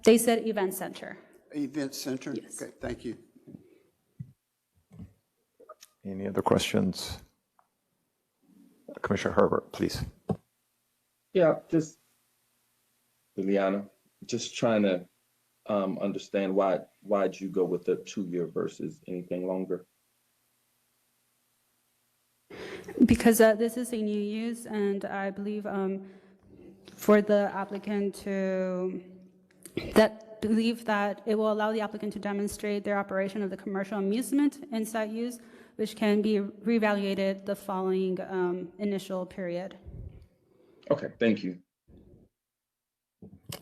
They said event center. Event center? Yes. Okay, thank you. Any other questions? Commissioner Herbert, please. Yeah, just, Liliana, just trying to understand why'd you go with the 2-year versus anything longer? Because this is a new use, and I believe for the applicant to, believe that it will allow the applicant to demonstrate their operation of the commercial amusement inside use, which can be reevaluated the following initial period. Okay, thank you.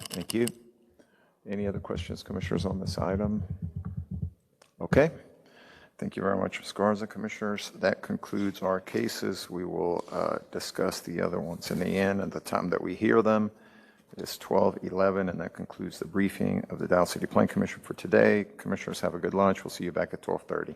Thank you. Any other questions, commissioners, on this item? Okay. Thank you very much, Ms. Garza. Commissioners, that concludes our cases. We will discuss the other ones in the end at the time that we hear them. It is 12:11, and that concludes the briefing of the Dallas City Planning Commission for today. Commissioners, have a good lunch. We'll see you back at 12:30.